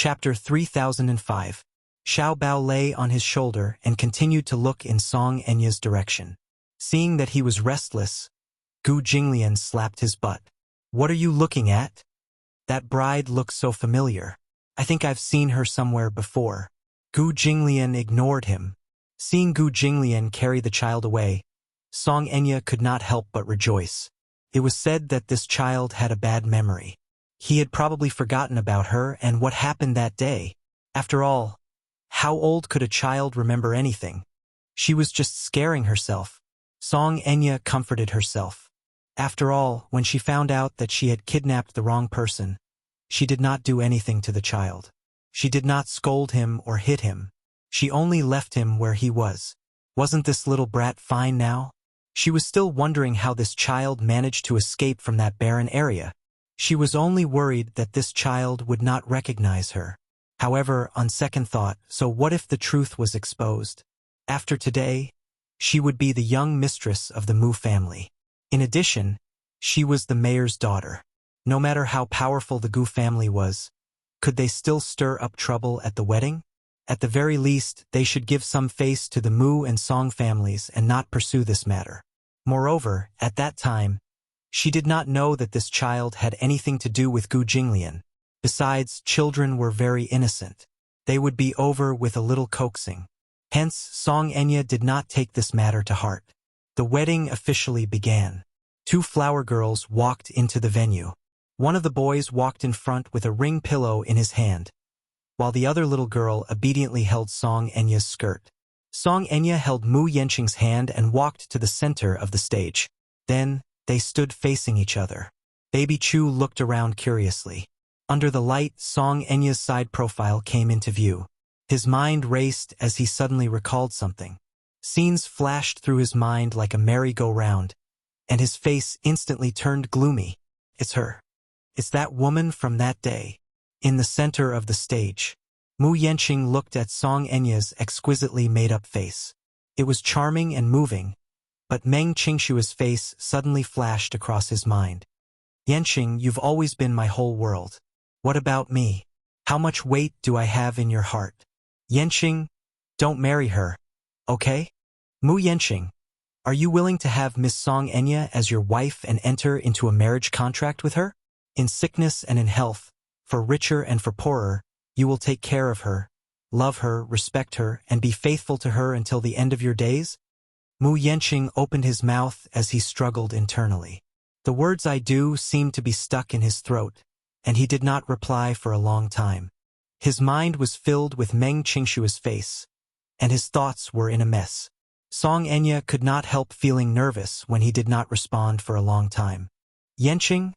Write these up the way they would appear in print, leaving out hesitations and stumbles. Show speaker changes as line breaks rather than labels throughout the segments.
Chapter 3005. Xiao Bao lay on his shoulder and continued to look in Song Enya's direction. Seeing that he was restless, Gu Jinglian slapped his butt. "What are you looking at? That bride looks so familiar. I think I've seen her somewhere before." Gu Jinglian ignored him. Seeing Gu Jinglian carry the child away, Song Enya could not help but rejoice. It was said that this child had a bad memory. He had probably forgotten about her and what happened that day. After all, how old could a child remember anything? She was just scaring herself. Song Enya comforted herself. After all, when she found out that she had kidnapped the wrong person, she did not do anything to the child. She did not scold him or hit him. She only left him where he was. Wasn't this little brat fine now? She was still wondering how this child managed to escape from that barren area. She was only worried that this child would not recognize her. However, on second thought, so what if the truth was exposed? After today, she would be the young mistress of the Mu family. In addition, she was the mayor's daughter. No matter how powerful the Gu family was, could they still stir up trouble at the wedding? At the very least, they should give some face to the Mu and Song families and not pursue this matter. Moreover, at that time, she did not know that this child had anything to do with Gu Jinglian. Besides, children were very innocent. They would be over with a little coaxing. Hence, Song Enya did not take this matter to heart. The wedding officially began. 2 flower girls walked into the venue. One of the boys walked in front with a ring pillow in his hand, while the other little girl obediently held Song Enya's skirt. Song Enya held Mu Yenqing's hand and walked to the center of the stage. Then, they stood facing each other. Baby Chu looked around curiously. Under the light, Song Enya's side profile came into view. His mind raced as he suddenly recalled something. Scenes flashed through his mind like a merry-go-round, and his face instantly turned gloomy. It's her. It's that woman from that day. In the center of the stage, Mu Yenqing looked at Song Enya's exquisitely made-up face. It was charming and moving, but Meng Qingshua's face suddenly flashed across his mind. "Yenqing, you've always been my whole world. What about me? How much weight do I have in your heart? Yenqing, don't marry her, okay? Mu Yenqing, are you willing to have Miss Song Enya as your wife and enter into a marriage contract with her? In sickness and in health, for richer and for poorer, you will take care of her, love her, respect her, and be faithful to her until the end of your days?" Mu Yenqing opened his mouth as he struggled internally. The words "I do" seemed to be stuck in his throat, and he did not reply for a long time. His mind was filled with Meng Qingshua's face, and his thoughts were in a mess. Song Enya could not help feeling nervous when he did not respond for a long time. "Yenqing?"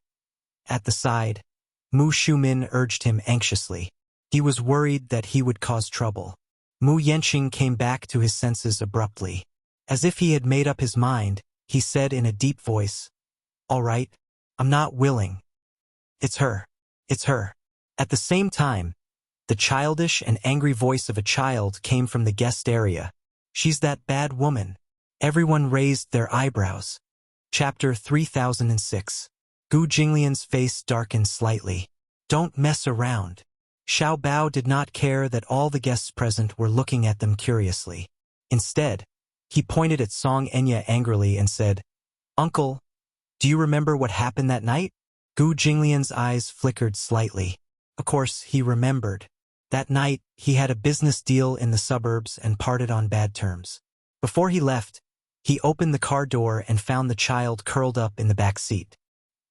At the side, Mu Shumin urged him anxiously. He was worried that he would cause trouble. Mu Yenqing came back to his senses abruptly. As if he had made up his mind, he said in a deep voice, "All right, I'm not willing. It's her. It's her." At the same time, the childish and angry voice of a child came from the guest area. "She's that bad woman." Everyone raised their eyebrows. Chapter 3006. Gu Jinglian's face darkened slightly. "Don't mess around." Xiao Bao did not care that all the guests present were looking at them curiously. Instead, he pointed at Song Enya angrily and said, "Uncle, do you remember what happened that night?" Gu Jinglian's eyes flickered slightly. Of course, he remembered. That night, he had a business deal in the suburbs and parted on bad terms. Before he left, he opened the car door and found the child curled up in the back seat.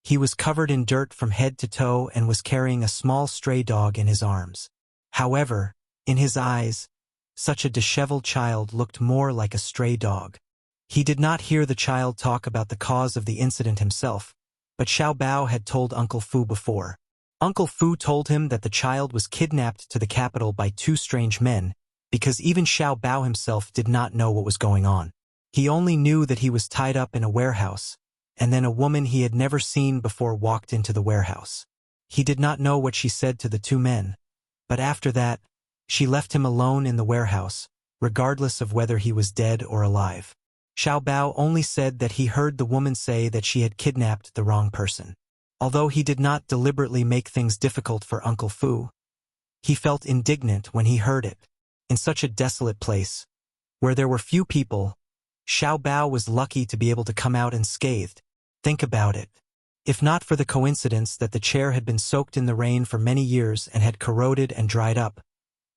He was covered in dirt from head to toe and was carrying a small stray dog in his arms. However, in his eyes, such a disheveled child looked more like a stray dog. He did not hear the child talk about the cause of the incident himself, but Xiao Bao had told Uncle Fu before. Uncle Fu told him that the child was kidnapped to the capital by 2 strange men, because even Xiao Bao himself did not know what was going on. He only knew that he was tied up in a warehouse, and then a woman he had never seen before walked into the warehouse. He did not know what she said to the 2 men, but after that, she left him alone in the warehouse, regardless of whether he was dead or alive. Xiao Bao only said that he heard the woman say that she had kidnapped the wrong person. Although he did not deliberately make things difficult for Uncle Fu, He felt indignant when he heard it. In such a desolate place, where there were few people, Xiao Bao was lucky to be able to come out unscathed. Think about it. If not for the coincidence that the chair had been soaked in the rain for many years and had corroded and dried up,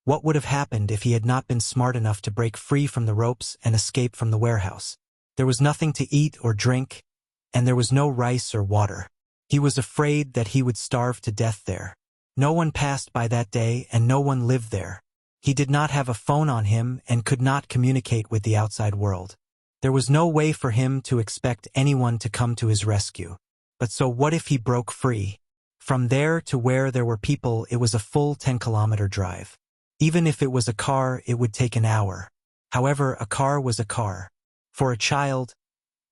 what would have happened if he had not been smart enough to break free from the ropes and escape from the warehouse? There was nothing to eat or drink, and there was no rice or water. He was afraid that he would starve to death there. No one passed by that day and no one lived there. He did not have a phone on him and could not communicate with the outside world. There was no way for him to expect anyone to come to his rescue. But so what if he broke free? From there to where there were people, it was a full 10-kilometer drive. Even if it was a car, it would take an hour. However, a car was a car. For a child,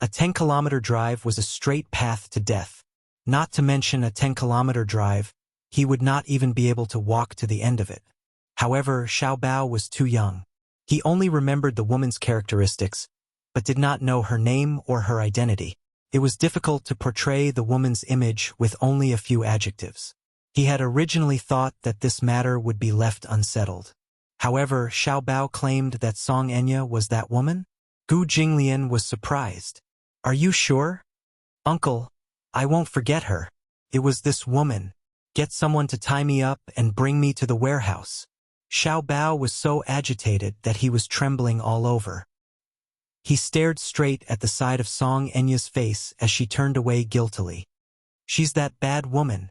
a 10-kilometer drive was a straight path to death. Not to mention a 10-kilometer drive, he would not even be able to walk to the end of it. However, Xiao Bao was too young. He only remembered the woman's characteristics, but did not know her name or her identity. It was difficult to portray the woman's image with only a few adjectives. He had originally thought that this matter would be left unsettled. However, Xiao Bao claimed that Song Enya was that woman. Gu Jinglian was surprised. Are you sure? Uncle, I won't forget her. It was this woman. Get someone to tie me up and bring me to the warehouse. Xiao Bao was so agitated that he was trembling all over. He stared straight at the side of Song Enya's face as she turned away guiltily. She's that bad woman.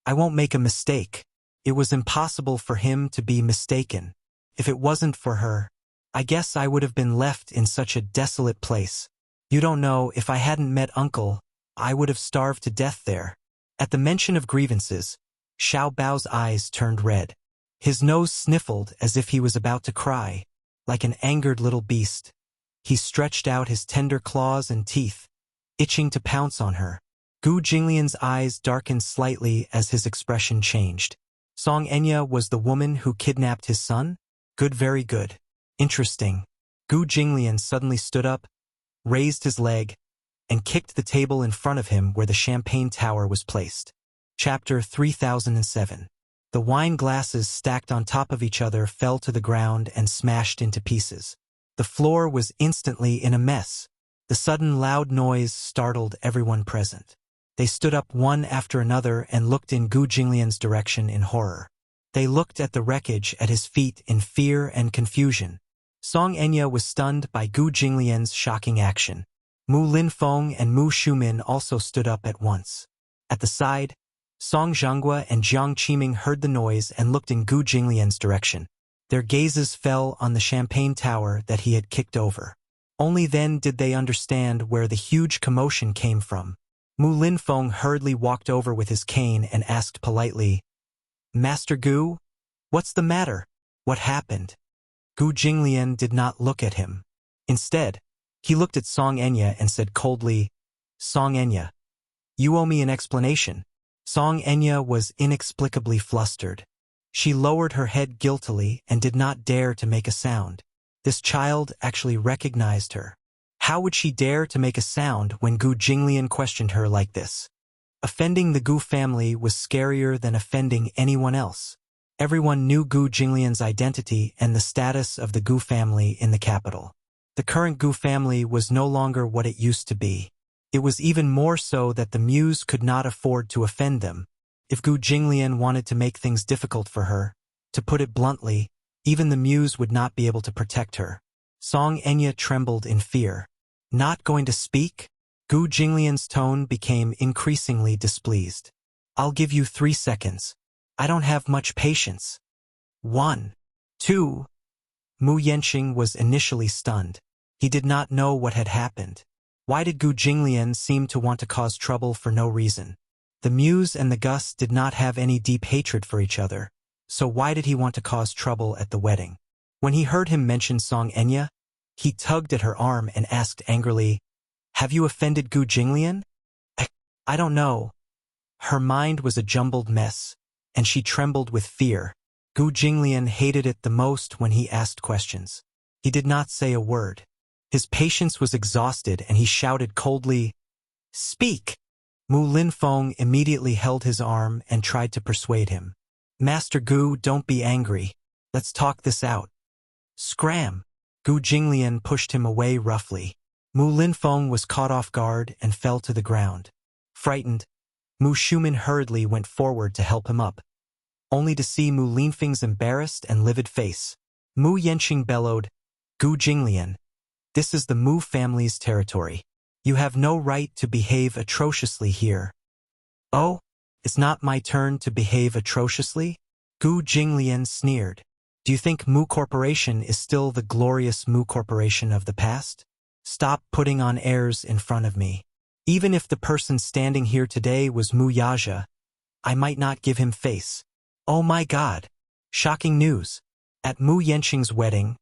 I won't make a mistake. It was impossible for him to be mistaken. If it wasn't for her, I guess I would have been left in such a desolate place. You don't know, if I hadn't met Uncle, I would have starved to death there. At the mention of grievances, Xiao Bao's eyes turned red. His nose sniffled as if he was about to cry. Like an angered little beast, he stretched out his tender claws and teeth, itching to pounce on her. Gu Jinglian's eyes darkened slightly as his expression changed. Song Enya was the woman who kidnapped his son? Good, very good. Interesting. Gu Jinglian suddenly stood up, raised his leg, and kicked the table in front of him where the champagne tower was placed. Chapter 3007. The wine glasses stacked on top of each other fell to the ground and smashed into pieces. The floor was instantly in a mess. The sudden loud noise startled everyone present. They stood up one after another and looked in Gu Jinglian's direction in horror. They looked at the wreckage at his feet in fear and confusion. Song Enya was stunned by Gu Jinglian's shocking action. Mu Linfeng and Mu Shumin also stood up at once. At the side, Song Zhanghua and Jiang Qiming heard the noise and looked in Gu Jinglian's direction. Their gazes fell on the champagne tower that he had kicked over. Only then did they understand where the huge commotion came from. Mu Linfeng hurriedly walked over with his cane and asked politely, Master Gu, what's the matter? What happened? Gu Jinglian did not look at him. Instead, he looked at Song Enya and said coldly, Song Enya, you owe me an explanation. Song Enya was inexplicably flustered. She lowered her head guiltily and did not dare to make a sound. This child actually recognized her. How would she dare to make a sound when Gu Jinglian questioned her like this? Offending the Gu family was scarier than offending anyone else. Everyone knew Gu Jinglian's identity and the status of the Gu family in the capital. The current Gu family was no longer what it used to be. It was even more so that the Muse could not afford to offend them. If Gu Jinglian wanted to make things difficult for her, to put it bluntly, even the Muse would not be able to protect her. Song Enya trembled in fear. Not going to speak? Gu Jinglian's tone became increasingly displeased. I'll give you 3 seconds. I don't have much patience. 1, 2. Mu Yenqing was initially stunned. He did not know what had happened. Why did Gu Jinglian seem to want to cause trouble for no reason? The Muse and the Gus did not have any deep hatred for each other, so why did he want to cause trouble at the wedding? When he heard him mention Song Enya, he tugged at her arm and asked angrily, Have you offended Gu Jinglian? I don't know. Her mind was a jumbled mess, and she trembled with fear. Gu Jinglian hated it the most when he asked questions. He did not say a word. His patience was exhausted and he shouted coldly, Speak! Mu Linfeng immediately held his arm and tried to persuade him. Master Gu, don't be angry. Let's talk this out. Scram! Gu Jinglian pushed him away roughly. Mu Linfeng was caught off guard and fell to the ground. Frightened, Mu Shumin hurriedly went forward to help him up, only to see Mu Linfeng's embarrassed and livid face. Mu Yanqing bellowed, Gu Jinglian, this is the Mu family's territory. You have no right to behave atrociously here. Oh, it's not my turn to behave atrociously? Gu Jinglian sneered. Do you think Mu Corporation is still the glorious Mu Corporation of the past? Stop putting on airs in front of me. Even if the person standing here today was Mu Yaja, I might not give him face. Oh my God! Shocking news. At Mu Yanqing's wedding,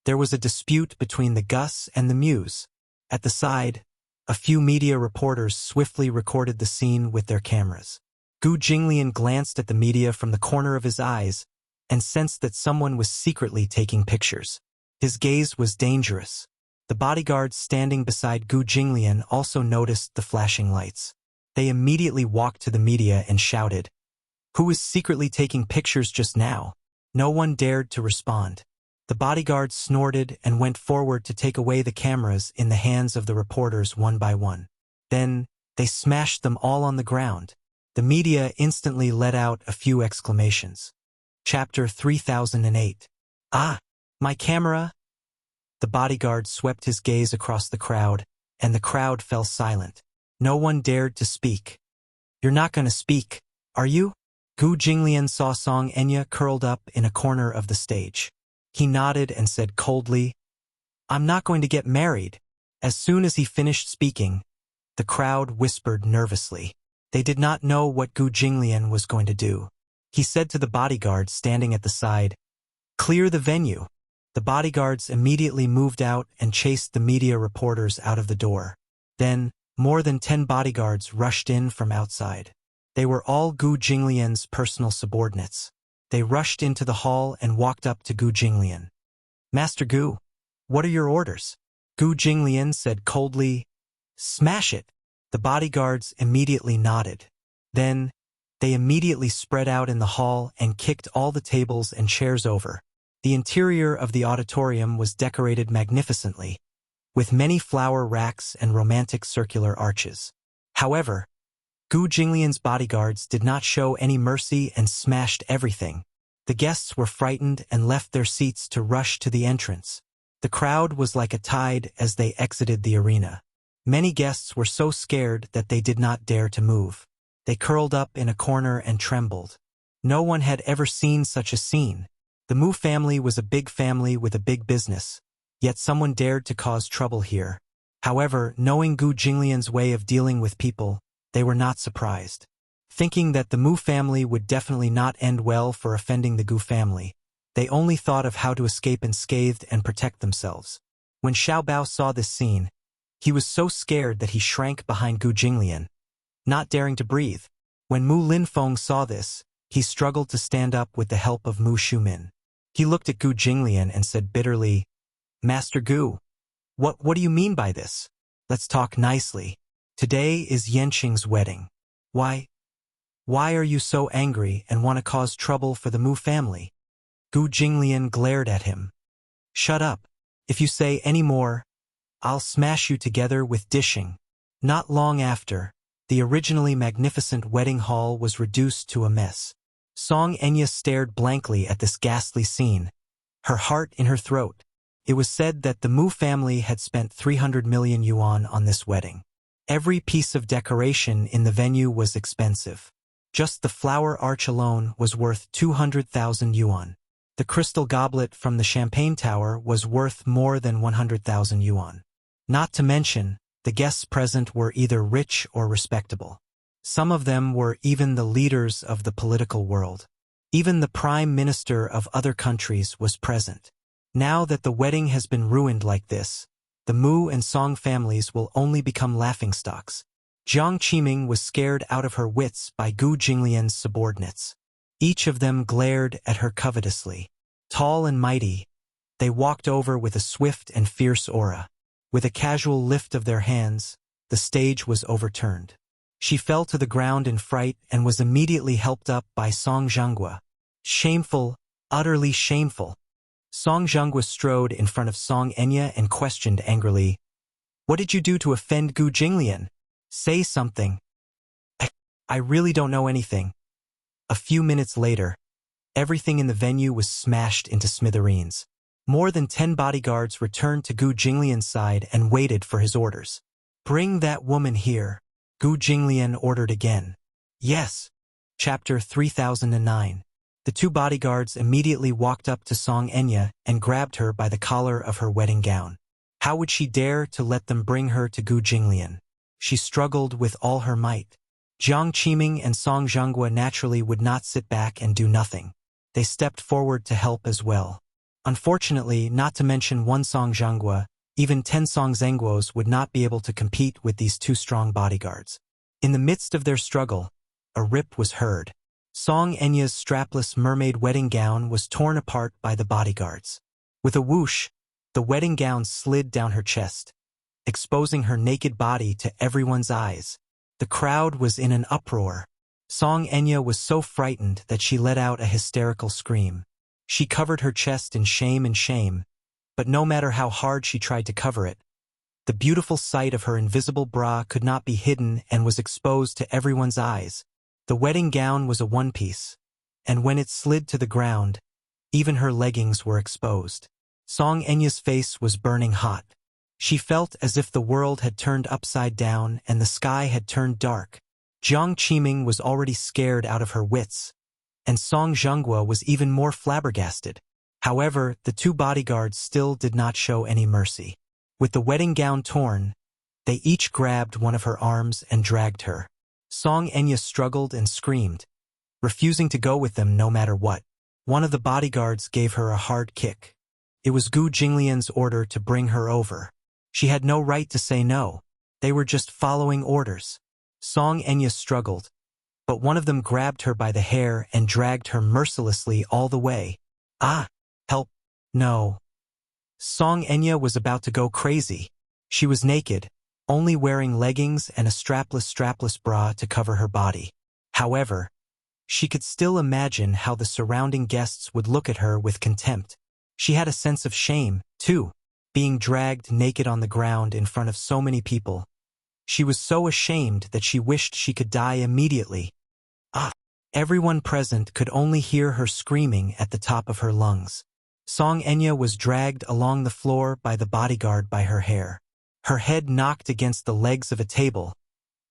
there was a dispute between the Gus and the Muse. At the side, a few media reporters swiftly recorded the scene with their cameras. Gu Jinglian glanced at the media from the corner of his eyes and sensed that someone was secretly taking pictures. His gaze was dangerous. The bodyguards standing beside Gu Jinglian also noticed the flashing lights. They immediately walked to the media and shouted, "Who is secretly taking pictures just now?" No one dared to respond. The bodyguards snorted and went forward to take away the cameras in the hands of the reporters one by one. Then, they smashed them all on the ground. The media instantly let out a few exclamations. Chapter 3008. Ah! My camera! The bodyguard swept his gaze across the crowd, and the crowd fell silent. No one dared to speak. You're not going to speak, are you? Gu Jinglian saw Song Enya curled up in a corner of the stage. He nodded and said coldly, I'm not going to get married. As soon as he finished speaking, the crowd whispered nervously. They did not know what Gu Jinglian was going to do. He said to the bodyguards standing at the side, Clear the venue. The bodyguards immediately moved out and chased the media reporters out of the door. Then, more than 10 bodyguards rushed in from outside. They were all Gu Jinglian's personal subordinates. They rushed into the hall and walked up to Gu Jinglian. Master Gu, what are your orders? Gu Jinglian said coldly, Smash it. The bodyguards immediately nodded. Then, they immediately spread out in the hall and kicked all the tables and chairs over. The interior of the auditorium was decorated magnificently, with many flower racks and romantic circular arches. However, Gu Jinglian's bodyguards did not show any mercy and smashed everything. The guests were frightened and left their seats to rush to the entrance. The crowd was like a tide as they exited the arena. Many guests were so scared that they did not dare to move. They curled up in a corner and trembled. No one had ever seen such a scene. The Mu family was a big family with a big business, yet someone dared to cause trouble here. However, knowing Gu Jinglian's way of dealing with people, they were not surprised. Thinking that the Mu family would definitely not end well for offending the Gu family, they only thought of how to escape unscathed and protect themselves. When Xiao Bao saw this scene, he was so scared that he shrank behind Gu Jinglian, not daring to breathe. When Mu Linfeng saw this, he struggled to stand up with the help of Mu Shumin. He looked at Gu Jinglian and said bitterly, Master Gu, what do you mean by this? Let's talk nicely. Today is Yanqing's wedding. Why are you so angry and want to cause trouble for the Mu family? Gu Jinglian glared at him. Shut up. If you say any more, I'll smash you together with dishing. Not long after, the originally magnificent wedding hall was reduced to a mess. Song Enya stared blankly at this ghastly scene, her heart in her throat. It was said that the Mu family had spent 300 million yuan on this wedding. Every piece of decoration in the venue was expensive. Just the flower arch alone was worth 200,000 yuan. The crystal goblet from the champagne tower was worth more than 100,000 yuan. Not to mention, the guests present were either rich or respectable. Some of them were even the leaders of the political world. Even the prime minister of other countries was present. Now that the wedding has been ruined like this, the Mu and Song families will only become laughingstocks. Jiang Qiming was scared out of her wits by Gu Jinglian's subordinates. Each of them glared at her covetously. Tall and mighty, they walked over with a swift and fierce aura. With a casual lift of their hands, the stage was overturned. She fell to the ground in fright and was immediately helped up by Song Zhanghua. Shameful, utterly shameful. Song Zhenghua strode in front of Song Enya and questioned angrily, "What did you do to offend Gu Jinglian? Say something." I really don't know anything." A few minutes later, everything in the venue was smashed into smithereens. More than 10 bodyguards returned to Gu Jinglian's side and waited for his orders. "Bring that woman here," Gu Jinglian ordered again. "Yes." Chapter 3009. The two bodyguards immediately walked up to Song Enya and grabbed her by the collar of her wedding gown. How would she dare to let them bring her to Gu Jinglian? She struggled with all her might. Jiang Qiming and Song Zhenghua naturally would not sit back and do nothing. They stepped forward to help as well. Unfortunately, not to mention one Song Zhenghua, even 10 Song Zhengguos would not be able to compete with these two strong bodyguards. In the midst of their struggle, a rip was heard. Song Enya's strapless mermaid wedding gown was torn apart by the bodyguards. With a whoosh, the wedding gown slid down her chest, exposing her naked body to everyone's eyes. The crowd was in an uproar. Song Enya was so frightened that she let out a hysterical scream. She covered her chest in shame, but no matter how hard she tried to cover it, the beautiful sight of her invisible bra could not be hidden and was exposed to everyone's eyes. The wedding gown was a one-piece, and when it slid to the ground, even her leggings were exposed. Song Enya's face was burning hot. She felt as if the world had turned upside down and the sky had turned dark. Jiang Qiming was already scared out of her wits, and Song Zhenghua was even more flabbergasted. However, the two bodyguards still did not show any mercy. With the wedding gown torn, they each grabbed one of her arms and dragged her. Song Enya struggled and screamed, refusing to go with them no matter what. One of the bodyguards gave her a hard kick. It was Gu Jinglian's order to bring her over. She had no right to say no. They were just following orders. Song Enya struggled, but one of them grabbed her by the hair and dragged her mercilessly all the way. "Ah! Help! No!" Song Enya was about to go crazy. She was naked, only wearing leggings and a strapless bra to cover her body. However, she could still imagine how the surrounding guests would look at her with contempt. She had a sense of shame, too, being dragged naked on the ground in front of so many people. She was so ashamed that she wished she could die immediately. Ah! Everyone present could only hear her screaming at the top of her lungs. Song Enya was dragged along the floor by the bodyguard by her hair. Her head knocked against the legs of a table,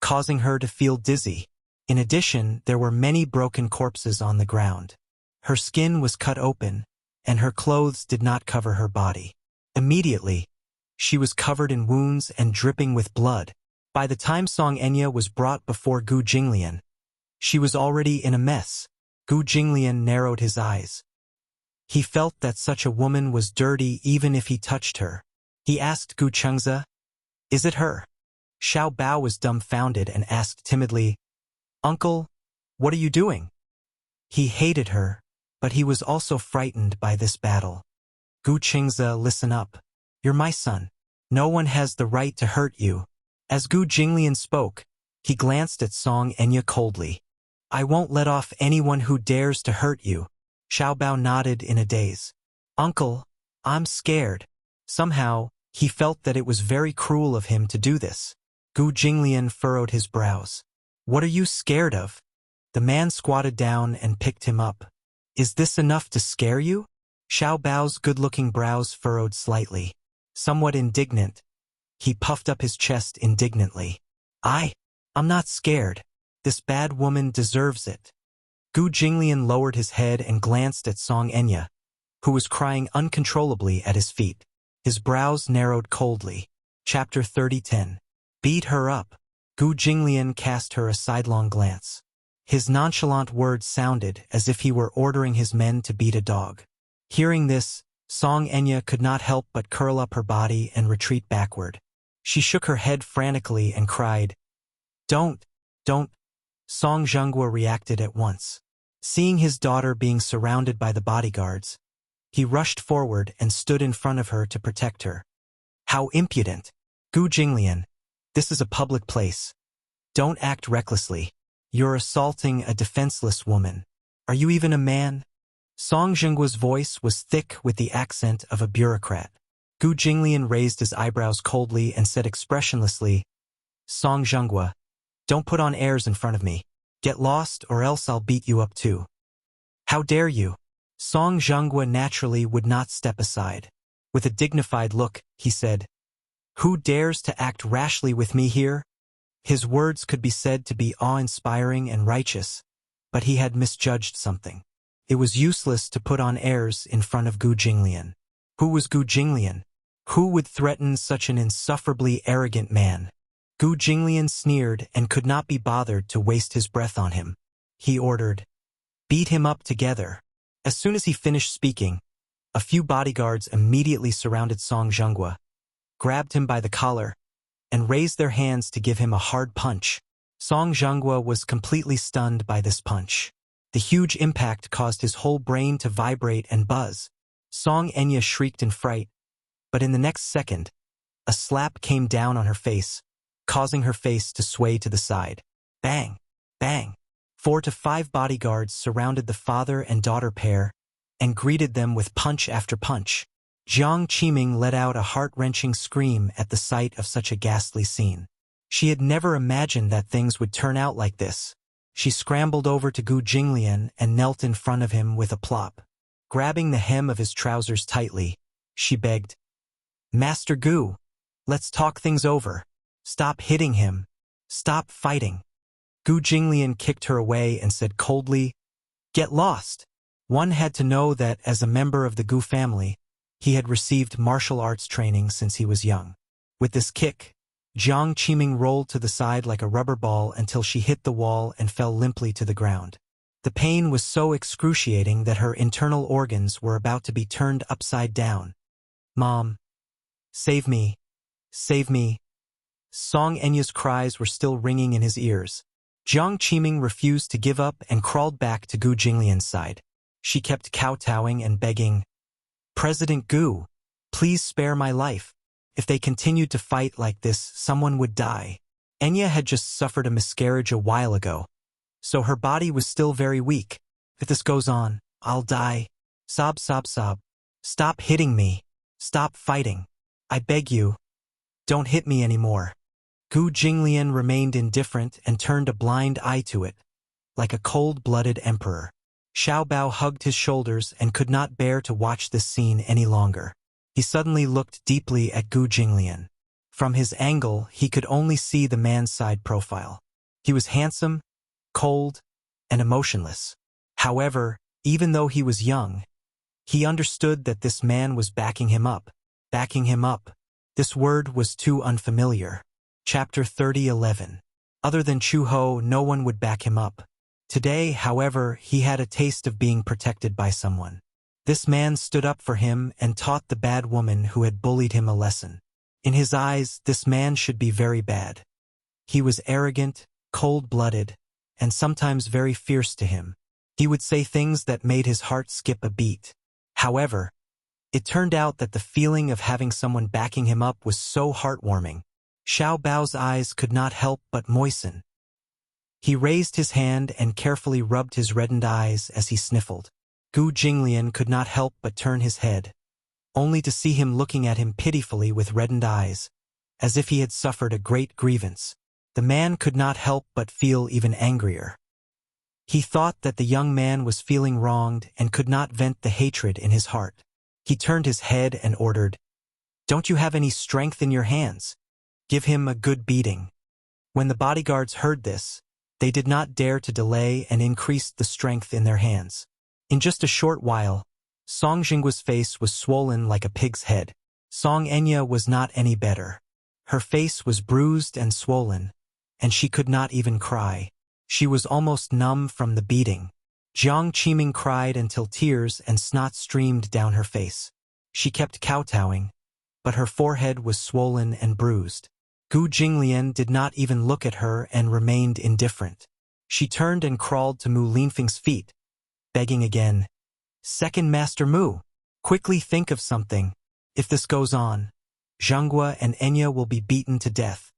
causing her to feel dizzy. In addition, there were many broken corpses on the ground. Her skin was cut open, and her clothes did not cover her body. Immediately, she was covered in wounds and dripping with blood. By the time Song Enya was brought before Gu Jinglian, she was already in a mess. Gu Jinglian narrowed his eyes. He felt that such a woman was dirty even if he touched her. He asked Gu Chengze, "Is it her?" Xiao Bao was dumbfounded and asked timidly, "Uncle, what are you doing?" He hated her, but he was also frightened by this battle. "Gu Chengze, listen up. You're my son. No one has the right to hurt you." As Gu Jinglian spoke, he glanced at Song Enya coldly. "I won't let off anyone who dares to hurt you." Xiao Bao nodded in a daze. "Uncle, I'm scared." Somehow, he felt that it was very cruel of him to do this. Gu Jinglian furrowed his brows. "What are you scared of?" The man squatted down and picked him up. "Is this enough to scare you?" Xiao Bao's good-looking brows furrowed slightly. Somewhat indignant, he puffed up his chest indignantly. I'm not scared. This bad woman deserves it." Gu Jinglian lowered his head and glanced at Song Enya, who was crying uncontrollably at his feet. His brows narrowed coldly. Chapter 30:10. Beat her up. Gu Jinglian cast her a sidelong glance. His nonchalant words sounded as if he were ordering his men to beat a dog. Hearing this, Song Enya could not help but curl up her body and retreat backward. She shook her head frantically and cried, Don't. Song Zhenghua reacted at once. Seeing his daughter being surrounded by the bodyguards, he rushed forward and stood in front of her to protect her. "How impudent! Gu Jinglian, this is a public place. Don't act recklessly. You're assaulting a defenseless woman. Are you even a man?" Song Zhenggua's voice was thick with the accent of a bureaucrat. Gu Jinglian raised his eyebrows coldly and said expressionlessly, Song Zhenghua, don't put on airs in front of me. Get lost or else I'll beat you up too. How dare you? Song Zhenghua naturally would not step aside. With a dignified look, he said, Who dares to act rashly with me here? His words could be said to be awe-inspiring and righteous, but he had misjudged something. It was useless to put on airs in front of Gu Jinglian. Who was Gu Jinglian? Who would threaten such an insufferably arrogant man? Gu Jinglian sneered and could not be bothered to waste his breath on him. He ordered, Beat him up together. As soon as he finished speaking, a few bodyguards immediately surrounded Song Zhenghua, grabbed him by the collar, and raised their hands to give him a hard punch. Song Zhenghua was completely stunned by this punch. The huge impact caused his whole brain to vibrate and buzz. Song Enya shrieked in fright, but in the next second, a slap came down on her face, causing her face to sway to the side. Bang! Bang! 4 to 5 bodyguards surrounded the father and daughter pair and greeted them with punch after punch. Jiang Qiming let out a heart-wrenching scream at the sight of such a ghastly scene. She had never imagined that things would turn out like this. She scrambled over to Gu Jinglian and knelt in front of him with a plop. Grabbing the hem of his trousers tightly, she begged, Master Gu, let's talk things over. Stop hitting him. Stop fighting. Gu Jinglian kicked her away and said coldly, Get lost. One had to know that as a member of the Gu family, he had received martial arts training since he was young. With this kick, Jiang Qiming rolled to the side like a rubber ball until she hit the wall and fell limply to the ground. The pain was so excruciating that her internal organs were about to be turned upside down. Mom, save me, save me. Song Enya's cries were still ringing in his ears. Jiang Qiming refused to give up and crawled back to Gu Jinglian's side. She kept kowtowing and begging, President Gu, please spare my life. If they continued to fight like this, someone would die. Enya had just suffered a miscarriage a while ago, so her body was still very weak. If this goes on, I'll die. Sob, sob, sob. Stop hitting me. Stop fighting. I beg you. Don't hit me anymore. Gu Jinglian remained indifferent and turned a blind eye to it, like a cold-blooded emperor. Xiao Bao hugged his shoulders and could not bear to watch this scene any longer. He suddenly looked deeply at Gu Jinglian. From his angle, he could only see the man's side profile. He was handsome, cold, and emotionless. However, even though he was young, he understood that this man was backing him up. Backing him up. This word was too unfamiliar. Chapter 30:11. Other than Chu Ho, no one would back him up. Today, however, he had a taste of being protected by someone. This man stood up for him and taught the bad woman who had bullied him a lesson. In his eyes, this man should be very bad. He was arrogant, cold-blooded, and sometimes very fierce to him. He would say things that made his heart skip a beat. However, it turned out that the feeling of having someone backing him up was so heartwarming. Xiao Bao's eyes could not help but moisten. He raised his hand and carefully rubbed his reddened eyes as he sniffled. Gu Jinglian could not help but turn his head, only to see him looking at him pitifully with reddened eyes, as if he had suffered a great grievance. The man could not help but feel even angrier. He thought that the young man was feeling wronged and could not vent the hatred in his heart. He turned his head and ordered, Don't you have any strength in your hands? Give him a good beating. When the bodyguards heard this, they did not dare to delay and increased the strength in their hands. In just a short while, Song Zhenggua's face was swollen like a pig's head. Song Enya was not any better. Her face was bruised and swollen, and she could not even cry. She was almost numb from the beating. Jiang Qiming cried until tears and snot streamed down her face. She kept kowtowing, but her forehead was swollen and bruised. Gu Jinglian did not even look at her and remained indifferent. She turned and crawled to Mu Linfeng's feet, begging again, Second Master Mu, quickly think of something. If this goes on, Zhenghua and Enya will be beaten to death.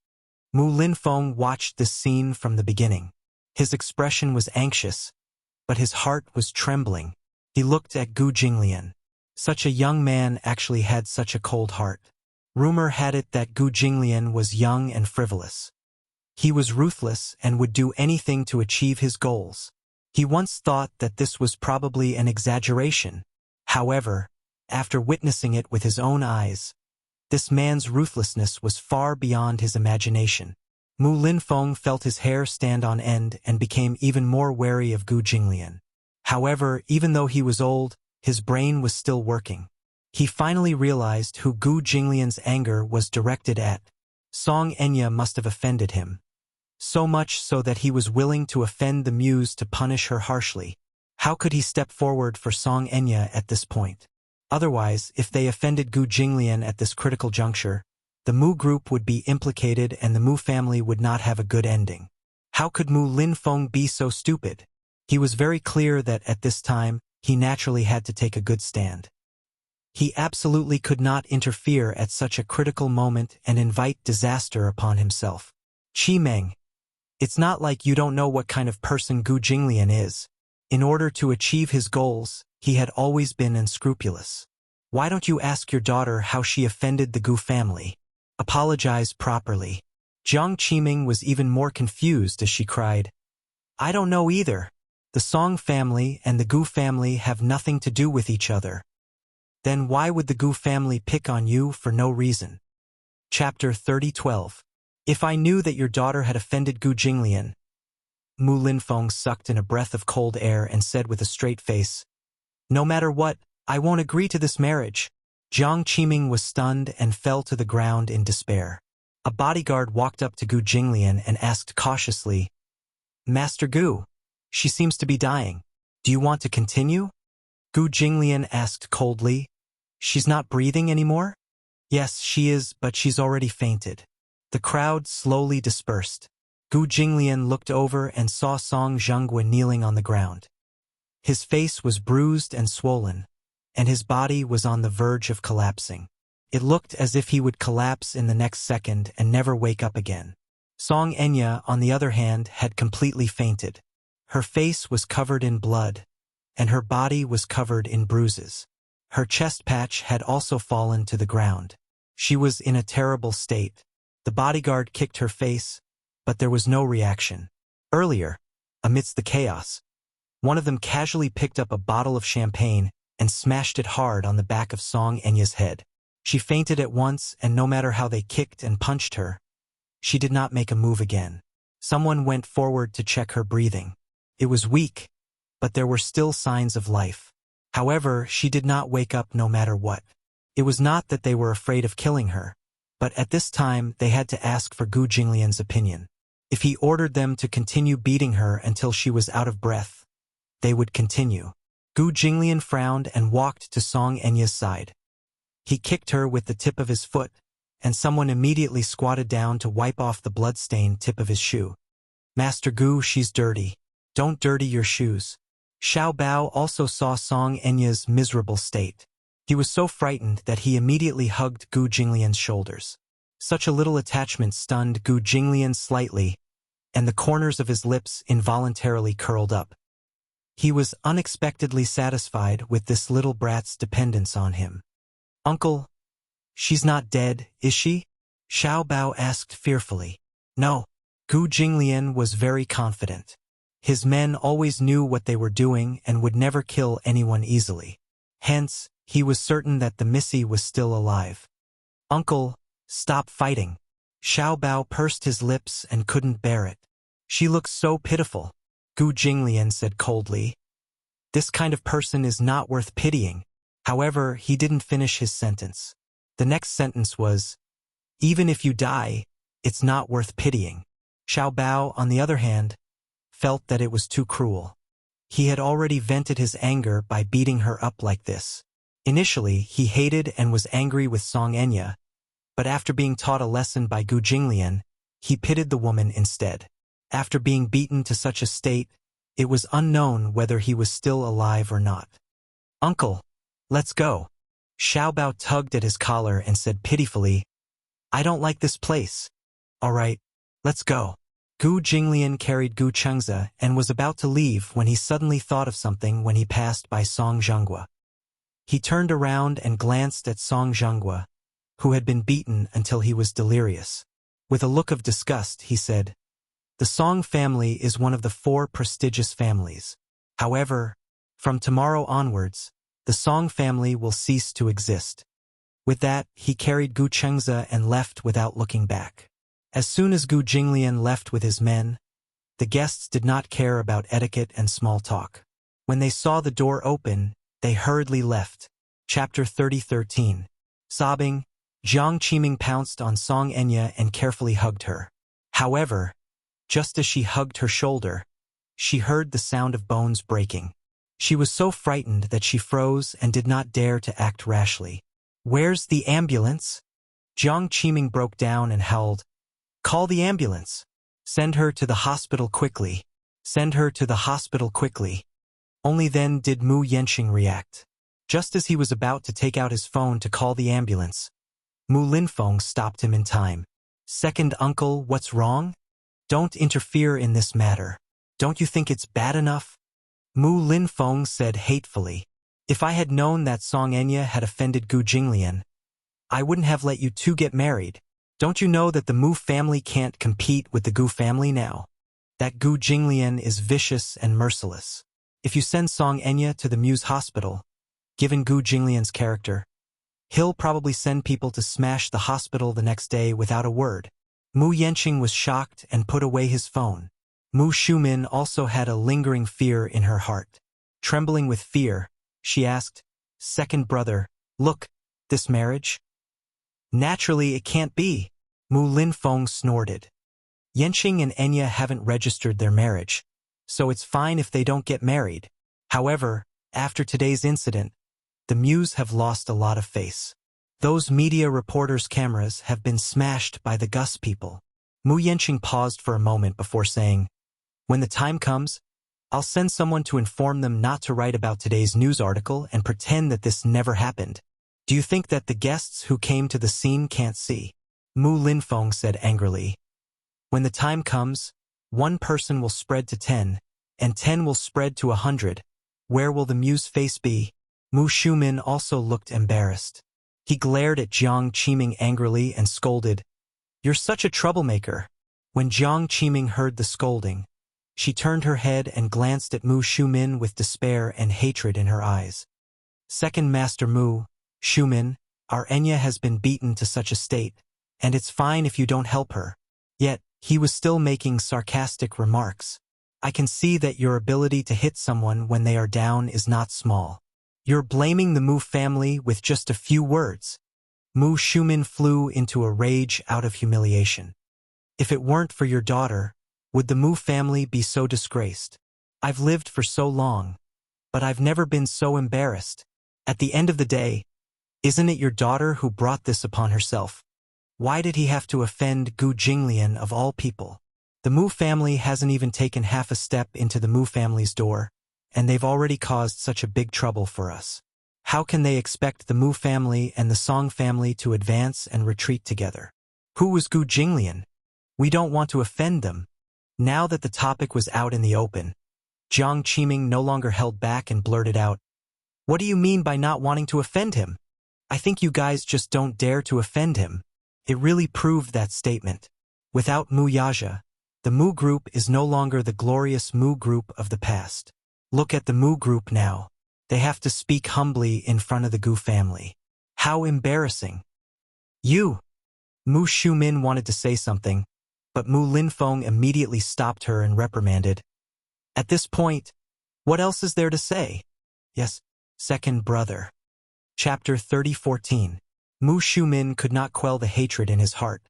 Mu Linfeng watched this scene from the beginning. His expression was anxious, but his heart was trembling. He looked at Gu Jinglian. Such a young man actually had such a cold heart. Rumor had it that Gu Jinglian was young and frivolous. He was ruthless and would do anything to achieve his goals. He once thought that this was probably an exaggeration. However, after witnessing it with his own eyes, this man's ruthlessness was far beyond his imagination. Mu Linfeng felt his hair stand on end and became even more wary of Gu Jinglian. However, even though he was old, his brain was still working. He finally realized who Gu Jinglian's anger was directed at. Song Enya must have offended him. So much so that he was willing to offend the muse to punish her harshly. How could he step forward for Song Enya at this point? Otherwise, if they offended Gu Jinglian at this critical juncture, the Mu group would be implicated and the Mu family would not have a good ending. How could Mu Linfeng be so stupid? He was very clear that at this time, he naturally had to take a good stand. He absolutely could not interfere at such a critical moment and invite disaster upon himself. Qi Meng, it's not like you don't know what kind of person Gu Jinglian is. In order to achieve his goals, he had always been unscrupulous. Why don't you ask your daughter how she offended the Gu family? Apologize properly. Jiang Qiming was even more confused as she cried, I don't know either. The Song family and the Gu family have nothing to do with each other. Then why would the Gu family pick on you for no reason? Chapter 30:12. If I knew that your daughter had offended Gu Jinglian. Mu Linfeng sucked in a breath of cold air and said with a straight face, No matter what, I won't agree to this marriage. Jiang Qiming was stunned and fell to the ground in despair. A bodyguard walked up to Gu Jinglian and asked cautiously, Master Gu, she seems to be dying. Do you want to continue? Gu Jinglian asked coldly, She's not breathing anymore? Yes, she is, but she's already fainted. The crowd slowly dispersed. Gu Jinglian looked over and saw Song Zhenghua kneeling on the ground. His face was bruised and swollen, and his body was on the verge of collapsing. It looked as if he would collapse in the next second and never wake up again. Song Enya, on the other hand, had completely fainted. Her face was covered in blood, and her body was covered in bruises. Her chest patch had also fallen to the ground. She was in a terrible state. The bodyguard kicked her face, but there was no reaction. Earlier, amidst the chaos, one of them casually picked up a bottle of champagne and smashed it hard on the back of Song Enya's head. She fainted at once, and no matter how they kicked and punched her, she did not make a move again. Someone went forward to check her breathing. It was weak, but there were still signs of life. However, she did not wake up no matter what. It was not that they were afraid of killing her, but at this time they had to ask for Gu Jinglian's opinion. If he ordered them to continue beating her until she was out of breath, they would continue. Gu Jinglian frowned and walked to Song Enya's side. He kicked her with the tip of his foot, and someone immediately squatted down to wipe off the blood-stained tip of his shoe. Master Gu, she's dirty. Don't dirty your shoes. Xiao Bao also saw Song Enya's miserable state. He was so frightened that he immediately hugged Gu Jinglian's shoulders. Such a little attachment stunned Gu Jinglian slightly, and the corners of his lips involuntarily curled up. He was unexpectedly satisfied with this little brat's dependence on him. Uncle, she's not dead, is she? Xiao Bao asked fearfully. No. Gu Jinglian was very confident. His men always knew what they were doing and would never kill anyone easily. Hence, he was certain that the Missy was still alive. Uncle, stop fighting. Xiao Bao pursed his lips and couldn't bear it. She looks so pitiful, Gu Jinglian said coldly. This kind of person is not worth pitying. However, he didn't finish his sentence. The next sentence was, even if you die, it's not worth pitying. Xiao Bao, on the other hand, felt that it was too cruel. He had already vented his anger by beating her up like this. Initially, he hated and was angry with Song Enya, but after being taught a lesson by Gu Jinglian, he pitied the woman instead. After being beaten to such a state, it was unknown whether he was still alive or not. Uncle, let's go. Xiao Bao tugged at his collar and said pitifully, I don't like this place. All right, let's go. Gu Jinglian carried Gu Chengze and was about to leave when he suddenly thought of something when he passed by Song Zhenghua. He turned around and glanced at Song Zhenghua, who had been beaten until he was delirious. With a look of disgust, he said, "The Song family is one of the 4 prestigious families. However, from tomorrow onwards, the Song family will cease to exist." With that, he carried Gu Chengze and left without looking back. As soon as Gu Jinglian left with his men, the guests did not care about etiquette and small talk. When they saw the door open, they hurriedly left. Chapter 30:13. Sobbing, Jiang Qiming pounced on Song Enya and carefully hugged her. However, just as she hugged her shoulder, she heard the sound of bones breaking. She was so frightened that she froze and did not dare to act rashly. "Where's the ambulance?" Jiang Qiming broke down and howled, "Call the ambulance! Send her to the hospital quickly! Send her to the hospital quickly!" Only then did Mu Yanqing react. Just as he was about to take out his phone to call the ambulance, Mu Linfeng stopped him in time. "Second uncle, what's wrong? Don't interfere in this matter. Don't you think it's bad enough?" Mu Linfeng said hatefully, "If I had known that Song Enya had offended Gu Jinglian, I wouldn't have let you two get married. Don't you know that the Mu family can't compete with the Gu family now? That Gu Jinglian is vicious and merciless. If you send Song Enya to the Mu's hospital, given Gu Jinglian's character, he'll probably send people to smash the hospital the next day without a word." Mu Yanqing was shocked and put away his phone. Mu Shumin also had a lingering fear in her heart. Trembling with fear, she asked, "Second brother, look, this marriage? Naturally it can't be." Mu Linfeng snorted. "Yanqing and Enya haven't registered their marriage, so it's fine if they don't get married. However, after today's incident, the Mus have lost a lot of face. Those media reporters' cameras have been smashed by the Gus people." Mu Yanqing paused for a moment before saying, "When the time comes, I'll send someone to inform them not to write about today's news article and pretend that this never happened. Do you think that the guests who came to the scene can't see?" Mu Linfeng said angrily, "When the time comes, 1 person will spread to 10, and 10 will spread to 100. Where will the Mu's face be?" Mu Shumin also looked embarrassed. He glared at Jiang Qiming angrily and scolded, "You're such a troublemaker." When Jiang Qiming heard the scolding, she turned her head and glanced at Mu Shumin with despair and hatred in her eyes. "Second Master Mu, Shumin, our Enya has been beaten to such a state, and it's fine if you don't help her." Yet, he was still making sarcastic remarks. "I can see that your ability to hit someone when they are down is not small. You're blaming the Mu family with just a few words." Mu Shumin flew into a rage out of humiliation. "If it weren't for your daughter, would the Mu family be so disgraced? I've lived for so long, but I've never been so embarrassed. At the end of the day, isn't it your daughter who brought this upon herself? Why did he have to offend Gu Jinglian of all people? The Mu family hasn't even taken half a step into the Mu family's door, and they've already caused such a big trouble for us. How can they expect the Mu family and the Song family to advance and retreat together? Who was Gu Jinglian? We don't want to offend them." Now that the topic was out in the open, Jiang Qiming no longer held back and blurted out, "What do you mean by not wanting to offend him? I think you guys just don't dare to offend him." It really proved that statement. Without Mu Yaja, the Mu group is no longer the glorious Mu group of the past. Look at the Mu group now. They have to speak humbly in front of the Gu family. How embarrassing. "You!" Mu Shumin wanted to say something, but Mu Linfeng immediately stopped her and reprimanded. "At this point, what else is there to say?" "Yes, second brother." Chapter 30:14. Mu Shumin could not quell the hatred in his heart,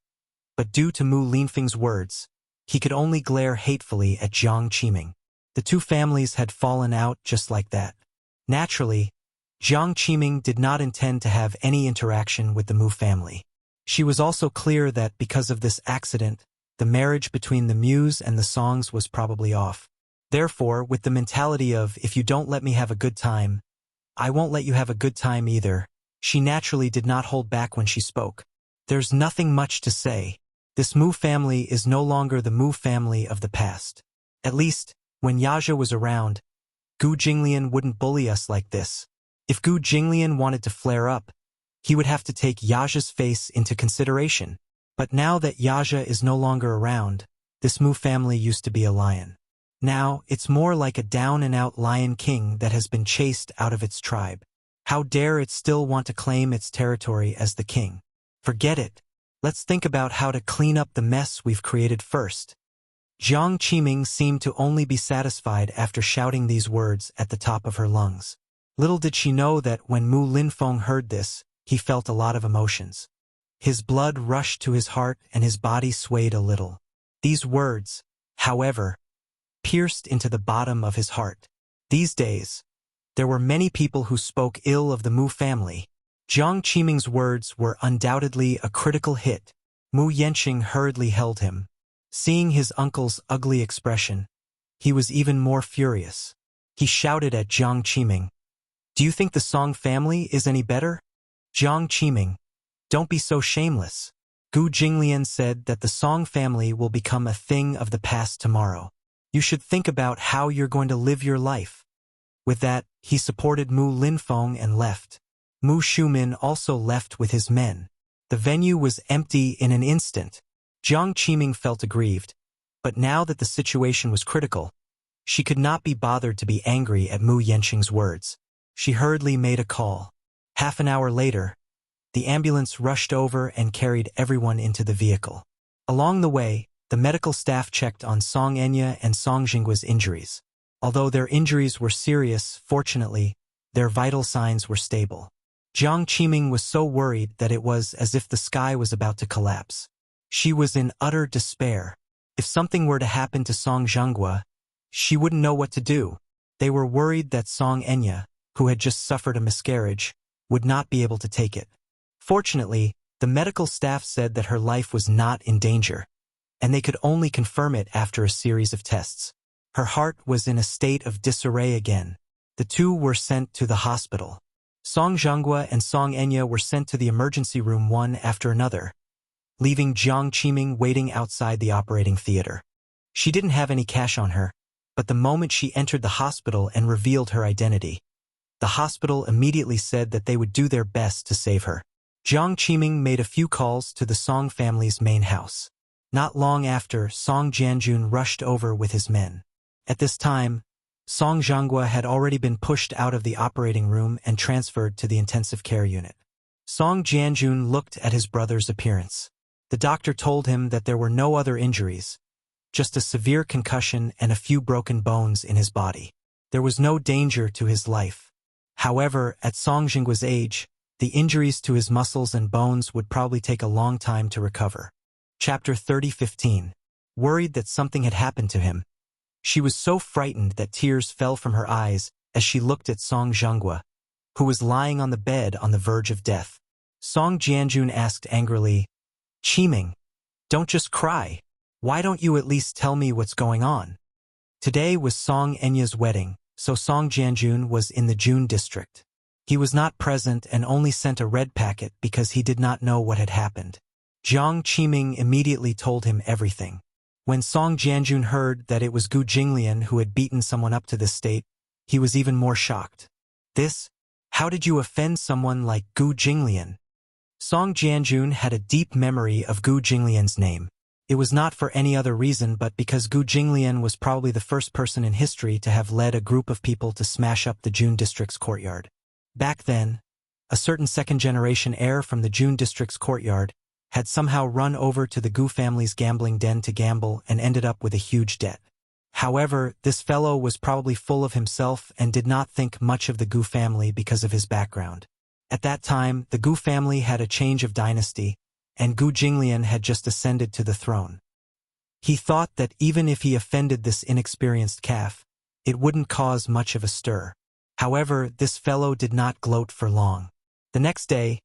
but due to Mu Linfeng's words, he could only glare hatefully at Jiang Qiming. The two families had fallen out just like that. Naturally, Jiang Qiming did not intend to have any interaction with the Mu family. She was also clear that because of this accident, the marriage between the Mus and the Songs was probably off. Therefore, with the mentality of, "If you don't let me have a good time, I won't let you have a good time either," she naturally did not hold back when she spoke. "There's nothing much to say. This Mu family is no longer the Mu family of the past. At least, when Yaja was around, Gu Jinglian wouldn't bully us like this. If Gu Jinglian wanted to flare up, he would have to take Yaja's face into consideration. But now that Yaja is no longer around, this Mu family used to be a lion. Now, it's more like a down-and-out lion king that has been chased out of its tribe. How dare it still want to claim its territory as the king? Forget it. Let's think about how to clean up the mess we've created first. Jiang Qiming seemed to only be satisfied after shouting these words at the top of her lungs. Little did she know that when Mu Linfeng heard this, he felt a lot of emotions. His blood rushed to his heart and his body swayed a little. These words, however, pierced into the bottom of his heart. These days, there were many people who spoke ill of the Mu family. Jiang Qiming's words were undoubtedly a critical hit. Mu Yanqing hurriedly held him. Seeing his uncle's ugly expression, he was even more furious. He shouted at Jiang Qiming, "Do you think the Song family is any better?" Jiang Qiming, "Don't be so shameless." Gu Jinglian said that the Song family will become a thing of the past tomorrow. You should think about how you're going to live your life. With that, he supported Mu Linfeng and left. Mu Shumin also left with his men. The venue was empty in an instant. Jiang Qiming felt aggrieved, but now that the situation was critical, she could not be bothered to be angry at Mu Yanqing's words. She hurriedly made a call. Half an hour later, the ambulance rushed over and carried everyone into the vehicle. Along the way, the medical staff checked on Song Enya and Song Jinggua's injuries. Although their injuries were serious, fortunately, their vital signs were stable. Jiang Qiming was so worried that it was as if the sky was about to collapse. She was in utter despair. If something were to happen to Song Jinggua, she wouldn't know what to do. They were worried that Song Enya, who had just suffered a miscarriage, would not be able to take it. Fortunately, the medical staff said that her life was not in danger, and they could only confirm it after a series of tests. Her heart was in a state of disarray again. The two were sent to the hospital. Song Jinggua and Song Enya were sent to the emergency room one after another, leaving Jiang Qiming waiting outside the operating theater. She didn't have any cash on her, but the moment she entered the hospital and revealed her identity, the hospital immediately said that they would do their best to save her. Jiang Qiming made a few calls to the Song family's main house. Not long after, Song Jianjun rushed over with his men. At this time, Song Jinggua had already been pushed out of the operating room and transferred to the intensive care unit. Song Jianjun looked at his brother's appearance. The doctor told him that there were no other injuries, just a severe concussion and a few broken bones in his body. There was no danger to his life. However, at Song Jinggua's age, the injuries to his muscles and bones would probably take a long time to recover. Chapter 30:15. Worried that something had happened to him, she was so frightened that tears fell from her eyes as she looked at Song Jinggua, who was lying on the bed on the verge of death. Song Jianjun asked angrily, "Qiming, don't just cry. Why don't you at least tell me what's going on?" Today was Song Enya's wedding, so Song Jianjun was in the June district. He was not present and only sent a red packet because he did not know what had happened. Jiang Qiming immediately told him everything. When Song Jianjun heard that it was Gu Jinglian who had beaten someone up to this state, he was even more shocked. How did you offend someone like Gu Jinglian? Song Jianjun had a deep memory of Gu Jinglian's name. It was not for any other reason but because Gu Jinglian was probably the first person in history to have led a group of people to smash up the June district's courtyard. Back then, a certain second-generation heir from the June district's courtyard had somehow run over to the Gu family's gambling den to gamble and ended up with a huge debt. However, this fellow was probably full of himself and did not think much of the Gu family because of his background. At that time, the Gu family had a change of dynasty, and Gu Jinglian had just ascended to the throne. He thought that even if he offended this inexperienced calf, it wouldn't cause much of a stir. However, this fellow did not gloat for long. The next day,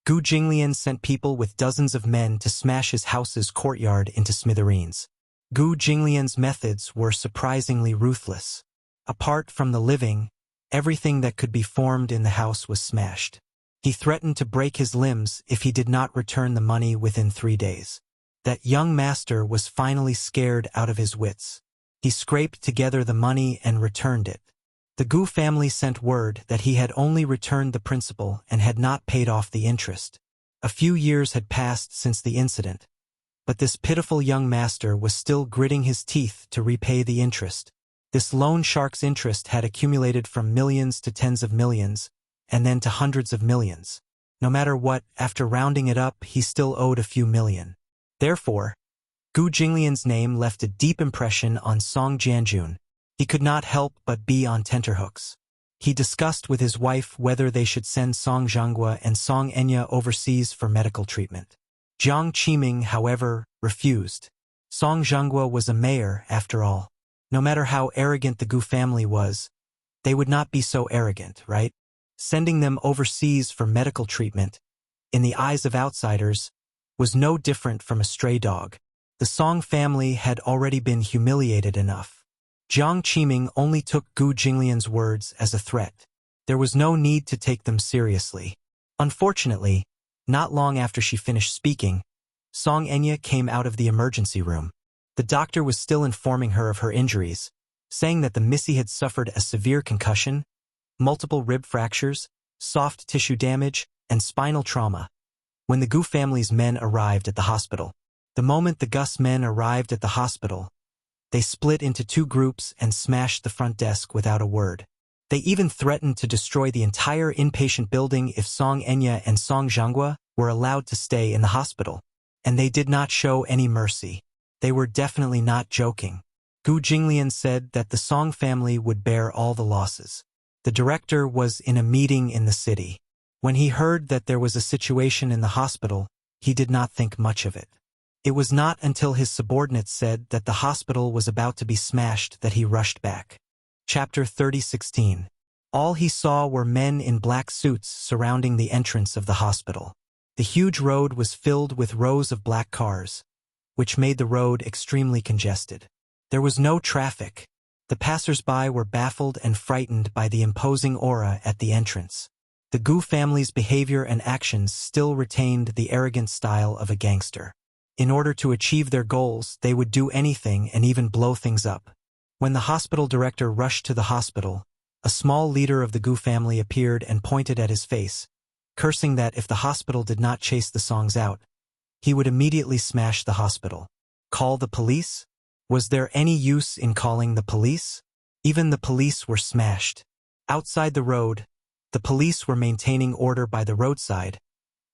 Gu Jinglian sent people with dozens of men to smash his house's courtyard into smithereens. Gu Jinglian's methods were surprisingly ruthless. Apart from the living, everything that could be formed in the house was smashed. He threatened to break his limbs if he did not return the money within 3 days. That young master was finally scared out of his wits. He scraped together the money and returned it. The Gu family sent word that he had only returned the principal and had not paid off the interest. A few years had passed since the incident, but this pitiful young master was still gritting his teeth to repay the interest. This loan shark's interest had accumulated from millions to tens of millions, and then to hundreds of millions. No matter what, after rounding it up, he still owed a few million. Therefore, Gu Jinglian's name left a deep impression on Song Jianjun. He could not help but be on tenterhooks. He discussed with his wife whether they should send Song Zhanghua and Song Enya overseas for medical treatment. Jiang Qiming, however, refused. Song Zhanghua was a mayor, after all. No matter how arrogant the Gu family was, they would not be so arrogant, right? Sending them overseas for medical treatment, in the eyes of outsiders, was no different from a stray dog. The Song family had already been humiliated enough. Jiang Qiming only took Gu Jinglian's words as a threat. There was no need to take them seriously. Unfortunately, not long after she finished speaking, Song Enya came out of the emergency room. The doctor was still informing her of her injuries, saying that the Missy had suffered a severe concussion, multiple rib fractures, soft tissue damage, and spinal trauma. When the Gu family's men arrived at the hospital, the moment the Gus men arrived at the hospital, they split into two groups and smashed the front desk without a word. They even threatened to destroy the entire inpatient building if Song Enya and Song Zhanghua were allowed to stay in the hospital. And they did not show any mercy. They were definitely not joking. Gu Jinglian said that the Song family would bear all the losses. The director was in a meeting in the city. When he heard that there was a situation in the hospital, he did not think much of it. It was not until his subordinates said that the hospital was about to be smashed that he rushed back. Chapter 30:16. All he saw were men in black suits surrounding the entrance of the hospital. The huge road was filled with rows of black cars, which made the road extremely congested. There was no traffic. The passers-by were baffled and frightened by the imposing aura at the entrance. The Gu family's behavior and actions still retained the arrogant style of a gangster. In order to achieve their goals, they would do anything and even blow things up. When the hospital director rushed to the hospital, a small leader of the Gu family appeared and pointed at his face, cursing that if the hospital did not chase the Songs out, he would immediately smash the hospital. Call the police? Was there any use in calling the police? Even the police were smashed. Outside the road, the police were maintaining order by the roadside,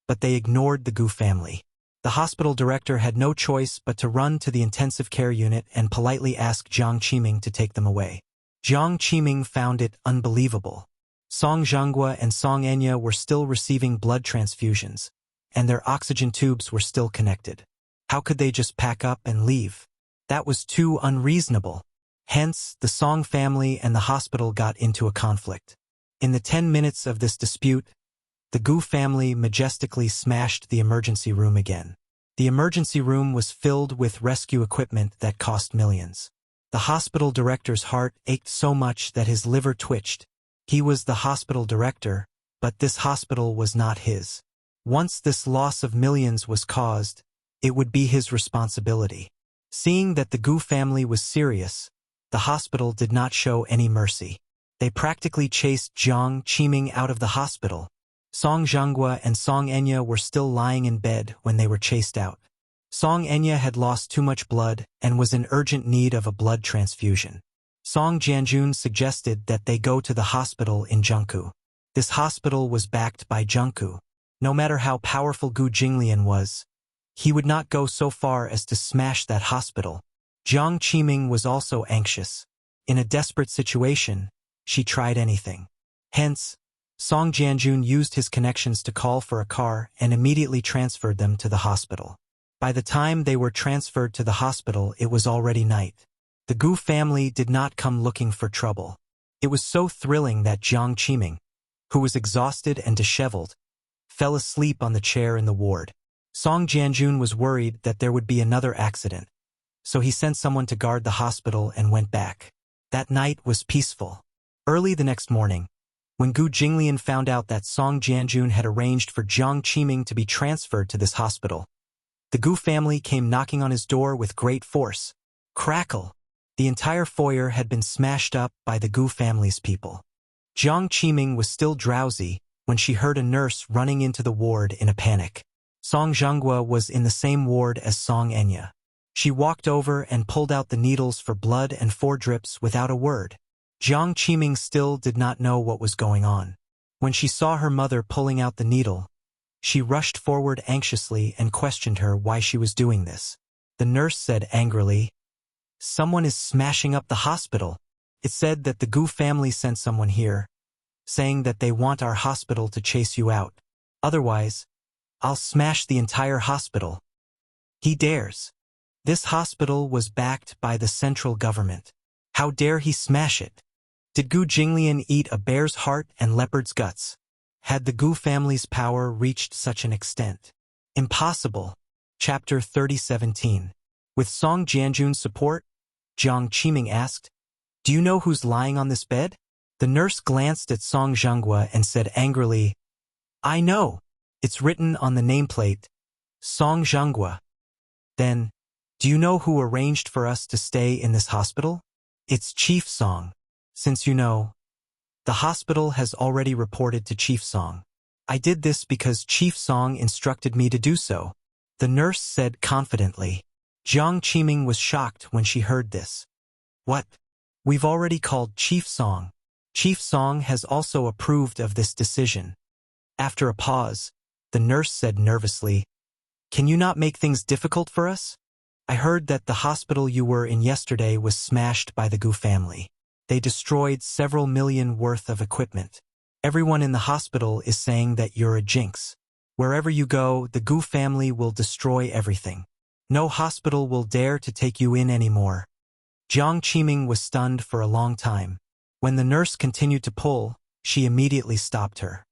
but they ignored the Gu family. The hospital director had no choice but to run to the intensive care unit and politely ask Jiang Qiming to take them away. Jiang Qiming found it unbelievable. Song Zhanghua and Song Enya were still receiving blood transfusions, and their oxygen tubes were still connected. How could they just pack up and leave? That was too unreasonable. Hence, the Song family and the hospital got into a conflict. In the 10 minutes of this dispute, the Gu family majestically smashed the emergency room again. The emergency room was filled with rescue equipment that cost millions. The hospital director's heart ached so much that his liver twitched. He was the hospital director, but this hospital was not his. Once this loss of millions was caused, it would be his responsibility. Seeing that the Gu family was serious, the hospital did not show any mercy. They practically chased Jiang Qiming out of the hospital. Song Zhanghua and Song Enya were still lying in bed when they were chased out. Song Enya had lost too much blood and was in urgent need of a blood transfusion. Song Jianjun suggested that they go to the hospital in Zhengku. This hospital was backed by Zhengku. No matter how powerful Gu Jinglian was, he would not go so far as to smash that hospital. Jiang Qiming was also anxious. In a desperate situation, she tried anything. Hence, Song Jianjun used his connections to call for a car and immediately transferred them to the hospital. By the time they were transferred to the hospital, it was already night. The Gu family did not come looking for trouble. It was so thrilling that Jiang Qiming, who was exhausted and disheveled, fell asleep on the chair in the ward. Song Jianjun was worried that there would be another accident, so he sent someone to guard the hospital and went back. That night was peaceful. Early the next morning, when Gu Jinglian found out that Song Jianjun had arranged for Jiang Qiming to be transferred to this hospital, The Gu family came knocking on his door with great force. Crackle! The entire foyer had been smashed up by the Gu family's people. Jiang Qiming was still drowsy when she heard a nurse running into the ward in a panic. Song Zhenghua was in the same ward as Song Enya. She walked over and pulled out the needles for blood and 4 drips without a word. Jiang Qiming still did not know what was going on. When she saw her mother pulling out the needle, she rushed forward anxiously and questioned her why she was doing this. The nurse said angrily, "Someone is smashing up the hospital. It said that the Gu family sent someone here, saying that they want our hospital to chase you out. Otherwise, I'll smash the entire hospital." He dares. This hospital was backed by the central government. How dare he smash it? Did Gu Jinglian eat a bear's heart and leopard's guts? Had the Gu family's power reached such an extent? Impossible. Chapter 30:17. With Song Jianjun's support, Jiang Qiming asked, "Do you know who's lying on this bed?" The nurse glanced at Song Zhenghua and said angrily, "I know. It's written on the nameplate, Song Zhenghua." "Then, do you know who arranged for us to stay in this hospital?" "It's Chief Song. Since you know, the hospital has already reported to Chief Song. I did this because Chief Song instructed me to do so," the nurse said confidently. Jiang Qiming was shocked when she heard this. "What? We've already called Chief Song. Chief Song has also approved of this decision." After a pause, the nurse said nervously, "Can you not make things difficult for us? I heard that the hospital you were in yesterday was smashed by the Gu family. They destroyed several million worth of equipment. Everyone in the hospital is saying that you're a jinx. Wherever you go, the Gu family will destroy everything. No hospital will dare to take you in anymore." Jiang Qiming was stunned for a long time. When the nurse continued to pull, she immediately stopped her.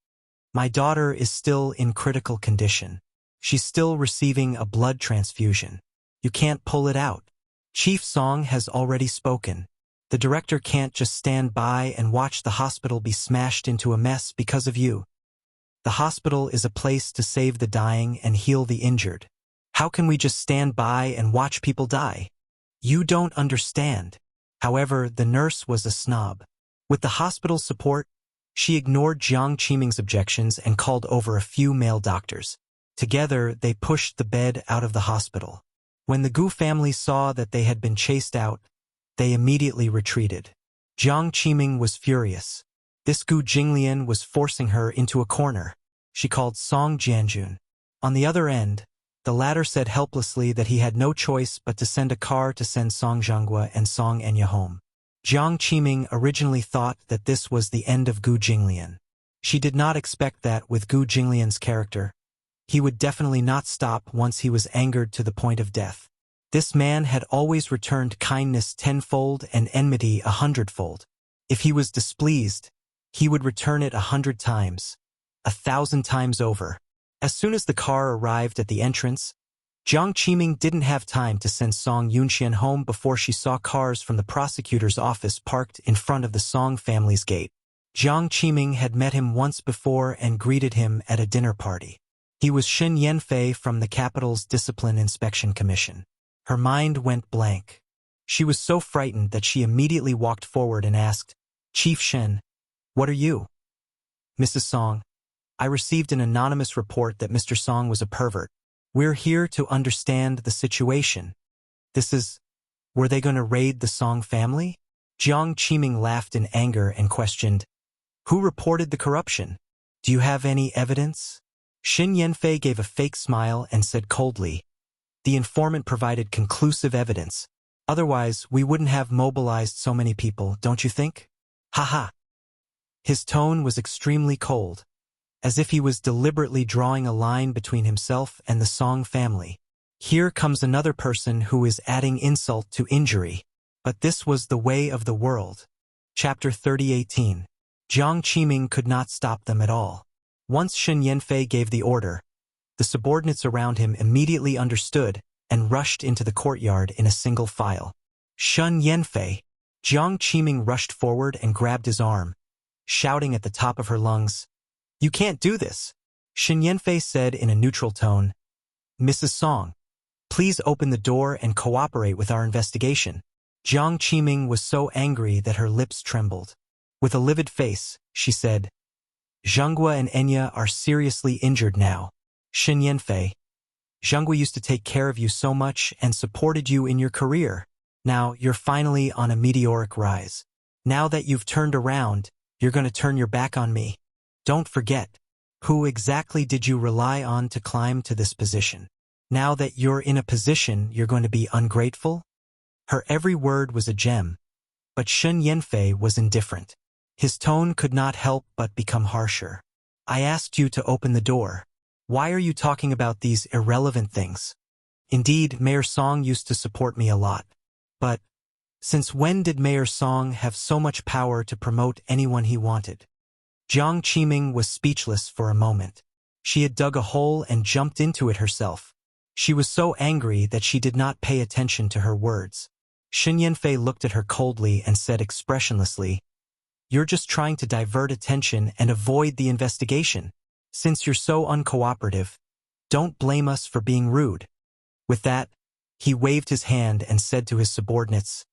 "My daughter is still in critical condition. She's still receiving a blood transfusion. You can't pull it out. Chief Song has already spoken. The director can't just stand by and watch the hospital be smashed into a mess because of you. The hospital is a place to save the dying and heal the injured. How can we just stand by and watch people die? You don't understand." However, the nurse was a snob. With the hospital's support, she ignored Jiang Qiming's objections and called over a few male doctors. Together, they pushed the bed out of the hospital. When the Gu family saw that they had been chased out, they immediately retreated. Jiang Qiming was furious. This Gu Jinglian was forcing her into a corner. She called Song Jianjun. On the other end, the latter said helplessly that he had no choice but to send a car to send Song Zhenghua and Song Enya home. Jiang Qiming originally thought that this was the end of Gu Jinglian. She did not expect that with Gu Jinglian's character, he would definitely not stop once he was angered to the point of death. This man had always returned kindness 10-fold and enmity 100-fold. If he was displeased, he would return it 100 times, 1,000 times over. As soon as the car arrived at the entrance, Jiang Qiming didn't have time to send Song Yunxian home before she saw cars from the prosecutor's office parked in front of the Song family's gate. Jiang Qiming had met him once before and greeted him at a dinner party. He was Shen Yanfei from the capital's Discipline Inspection Commission. Her mind went blank. She was so frightened that she immediately walked forward and asked, "Chief Shen, what are you?" "Mrs. Song, I received an anonymous report that Mr. Song was a pervert. We're here to understand the situation. Were they going to raid the Song family?" Jiang Qiming laughed in anger and questioned, "Who reported the corruption? Do you have any evidence?" Shen Yanfei gave a fake smile and said coldly, "The informant provided conclusive evidence. Otherwise, we wouldn't have mobilized so many people, don't you think? Ha." His tone was extremely cold, as if he was deliberately drawing a line between himself and the Song family. Here comes another person who is adding insult to injury. But this was the way of the world. Chapter 30:18. Jiang Qiming could not stop them at all. Once Shen Yanfei gave the order, the subordinates around him immediately understood and rushed into the courtyard in a single file. "Shen Yanfei!" Jiang Qiming rushed forward and grabbed his arm, shouting at the top of her lungs, "You can't do this!" Shen Yanfei said in a neutral tone, "Mrs. Song, Please open the door and cooperate with our investigation. Jiang Qiming was so angry that her lips trembled. With a livid face, she said, Zhenghua and Enya are seriously injured now. Xin Yanfei, Zhenghua used to take care of you so much and supported you in your career. Now you're finally on a meteoric rise. Now that you've turned around, you're going to turn your back on me. Don't forget, who exactly did you rely on to climb to this position? Now that you're in a position, you're going to be ungrateful? Her every word was a gem, but Xin Yanfei was indifferent. His tone could not help but become harsher. I asked you to open the door. Why are you talking about these irrelevant things? Indeed, Mayor Song used to support me a lot. But, since when did Mayor Song have so much power to promote anyone he wanted? Jiang Qiming was speechless for a moment. She had dug a hole and jumped into it herself. She was so angry that she did not pay attention to her words. Xin Yanfei looked at her coldly and said expressionlessly, You're just trying to divert attention and avoid the investigation. Since you're so uncooperative, don't blame us for being rude. With that, he waved his hand and said to his subordinates,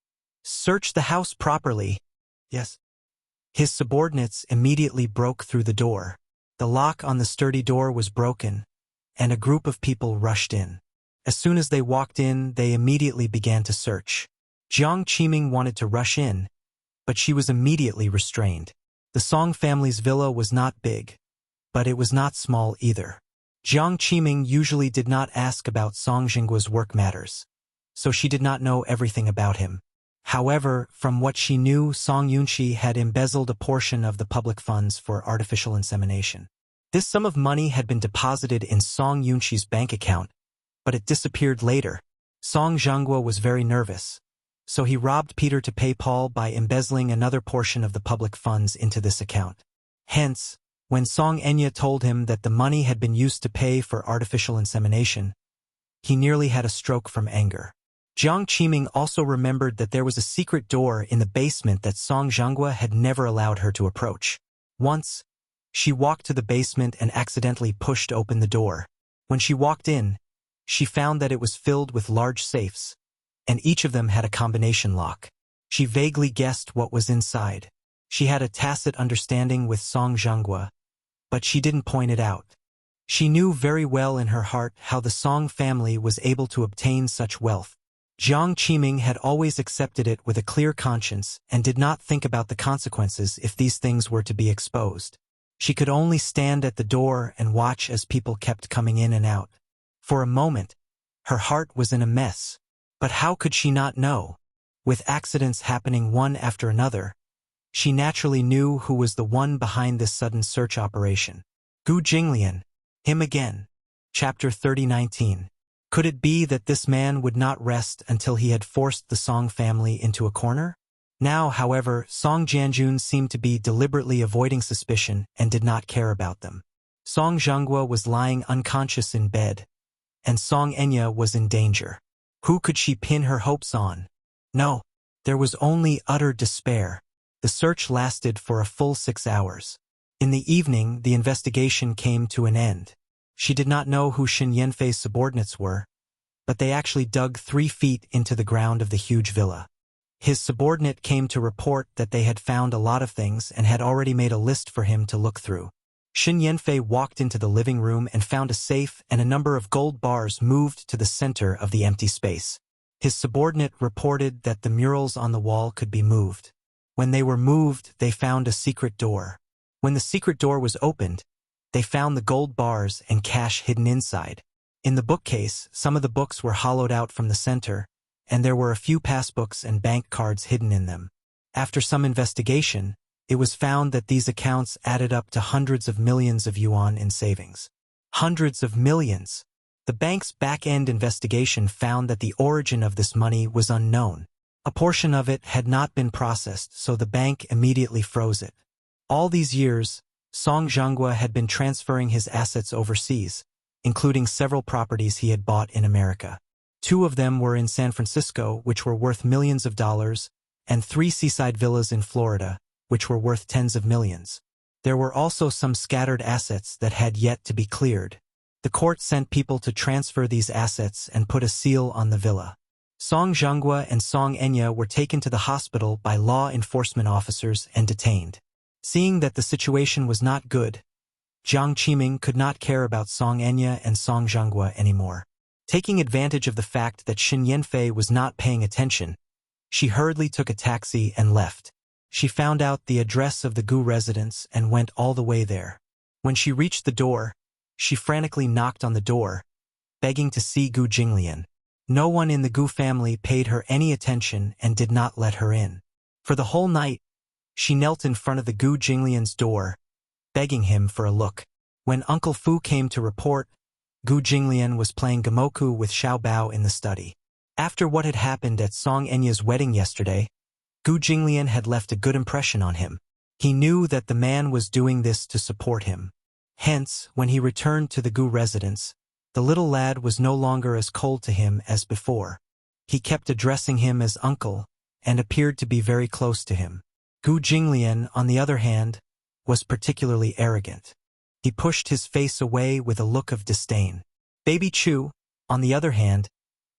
Search the house properly. Yes. His subordinates immediately broke through the door. The lock on the sturdy door was broken, and a group of people rushed in. As soon as they walked in, they immediately began to search. Jiang Qiming wanted to rush in, but she was immediately restrained. The Song family's villa was not big, but it was not small either. Jiang Qiming usually did not ask about Song Jinggua's work matters, so she did not know everything about him. However, from what she knew, Song Yunqi had embezzled a portion of the public funds for artificial insemination. This sum of money had been deposited in Song Yunqi's bank account, but it disappeared later. Song Zhenghua was very nervous, so he robbed Peter to pay Paul by embezzling another portion of the public funds into this account. Hence, when Song Enya told him that the money had been used to pay for artificial insemination, he nearly had a stroke from anger. Jiang Qiming also remembered that there was a secret door in the basement that Song Zhenghua had never allowed her to approach. Once, she walked to the basement and accidentally pushed open the door. When she walked in, she found that it was filled with large safes, and each of them had a combination lock. She vaguely guessed what was inside. She had a tacit understanding with Song Zhenghua, but she didn't point it out. She knew very well in her heart how the Song family was able to obtain such wealth. Jiang Qiming had always accepted it with a clear conscience and did not think about the consequences if these things were to be exposed. She could only stand at the door and watch as people kept coming in and out. For a moment, her heart was in a mess. But how could she not know? With accidents happening one after another, she naturally knew who was the one behind this sudden search operation. Gu Jinglian. Him again. Chapter 30:19. Could it be that this man would not rest until he had forced the Song family into a corner? Now, however, Song Jianjun seemed to be deliberately avoiding suspicion and did not care about them. Song Zhenghua was lying unconscious in bed, and Song Enya was in danger. Who could she pin her hopes on? No, there was only utter despair. The search lasted for a full 6 hours. In the evening, the investigation came to an end. She did not know who Xin Yanfei's subordinates were, but they actually dug 3 feet into the ground of the huge villa. His subordinate came to report that they had found a lot of things and had already made a list for him to look through. Xin Yanfei walked into the living room and found a safe and a number of gold bars moved to the center of the empty space. His subordinate reported that the murals on the wall could be moved. When they were moved, they found a secret door. When the secret door was opened, they found the gold bars and cash hidden inside. In the bookcase, some of the books were hollowed out from the center, and there were a few passbooks and bank cards hidden in them. After some investigation, it was found that these accounts added up to hundreds of millions of yuan in savings. Hundreds of millions! The bank's back-end investigation found that the origin of this money was unknown. A portion of it had not been processed, so the bank immediately froze it. All these years, Song Zhenghua had been transferring his assets overseas, including several properties he had bought in America. 2 of them were in San Francisco, which were worth millions of dollars, and 3 seaside villas in Florida, which were worth tens of millions. There were also some scattered assets that had yet to be cleared. The court sent people to transfer these assets and put a seal on the villa. Song Zhonghua and Song Enya were taken to the hospital by law enforcement officers and detained. Seeing that the situation was not good, Jiang Qiming could not care about Song Enya and Song Zhonghua anymore. Taking advantage of the fact that Xin Yanfei was not paying attention, she hurriedly took a taxi and left. She found out the address of the Gu residence and went all the way there. When she reached the door, she frantically knocked on the door, begging to see Gu Jinglian. No one in the Gu family paid her any attention and did not let her in. For the whole night, she knelt in front of the Gu Jinglian's door, begging him for a look. When Uncle Fu came to report, Gu Jinglian was playing Gamoku with Xiao Bao in the study. After what had happened at Song Enya's wedding yesterday, Gu Jinglian had left a good impression on him. He knew that the man was doing this to support him. Hence, when he returned to the Gu residence, the little lad was no longer as cold to him as before. He kept addressing him as uncle, and appeared to be very close to him. Gu Jinglian, on the other hand, was particularly arrogant. He pushed his face away with a look of disdain. Baby Chu, on the other hand,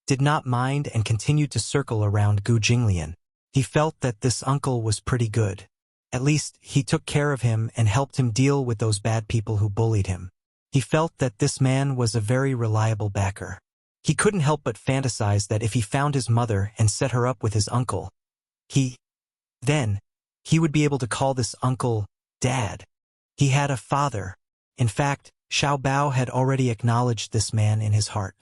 did not mind and continued to circle around Gu Jinglian. He felt that this uncle was pretty good. At least, he took care of him and helped him deal with those bad people who bullied him. He felt that this man was a very reliable backer. He couldn't help but fantasize that if he found his mother and set her up with his uncle, then he would be able to call this uncle Dad. He had a father. In fact, Xiao Bao had already acknowledged this man in his heart.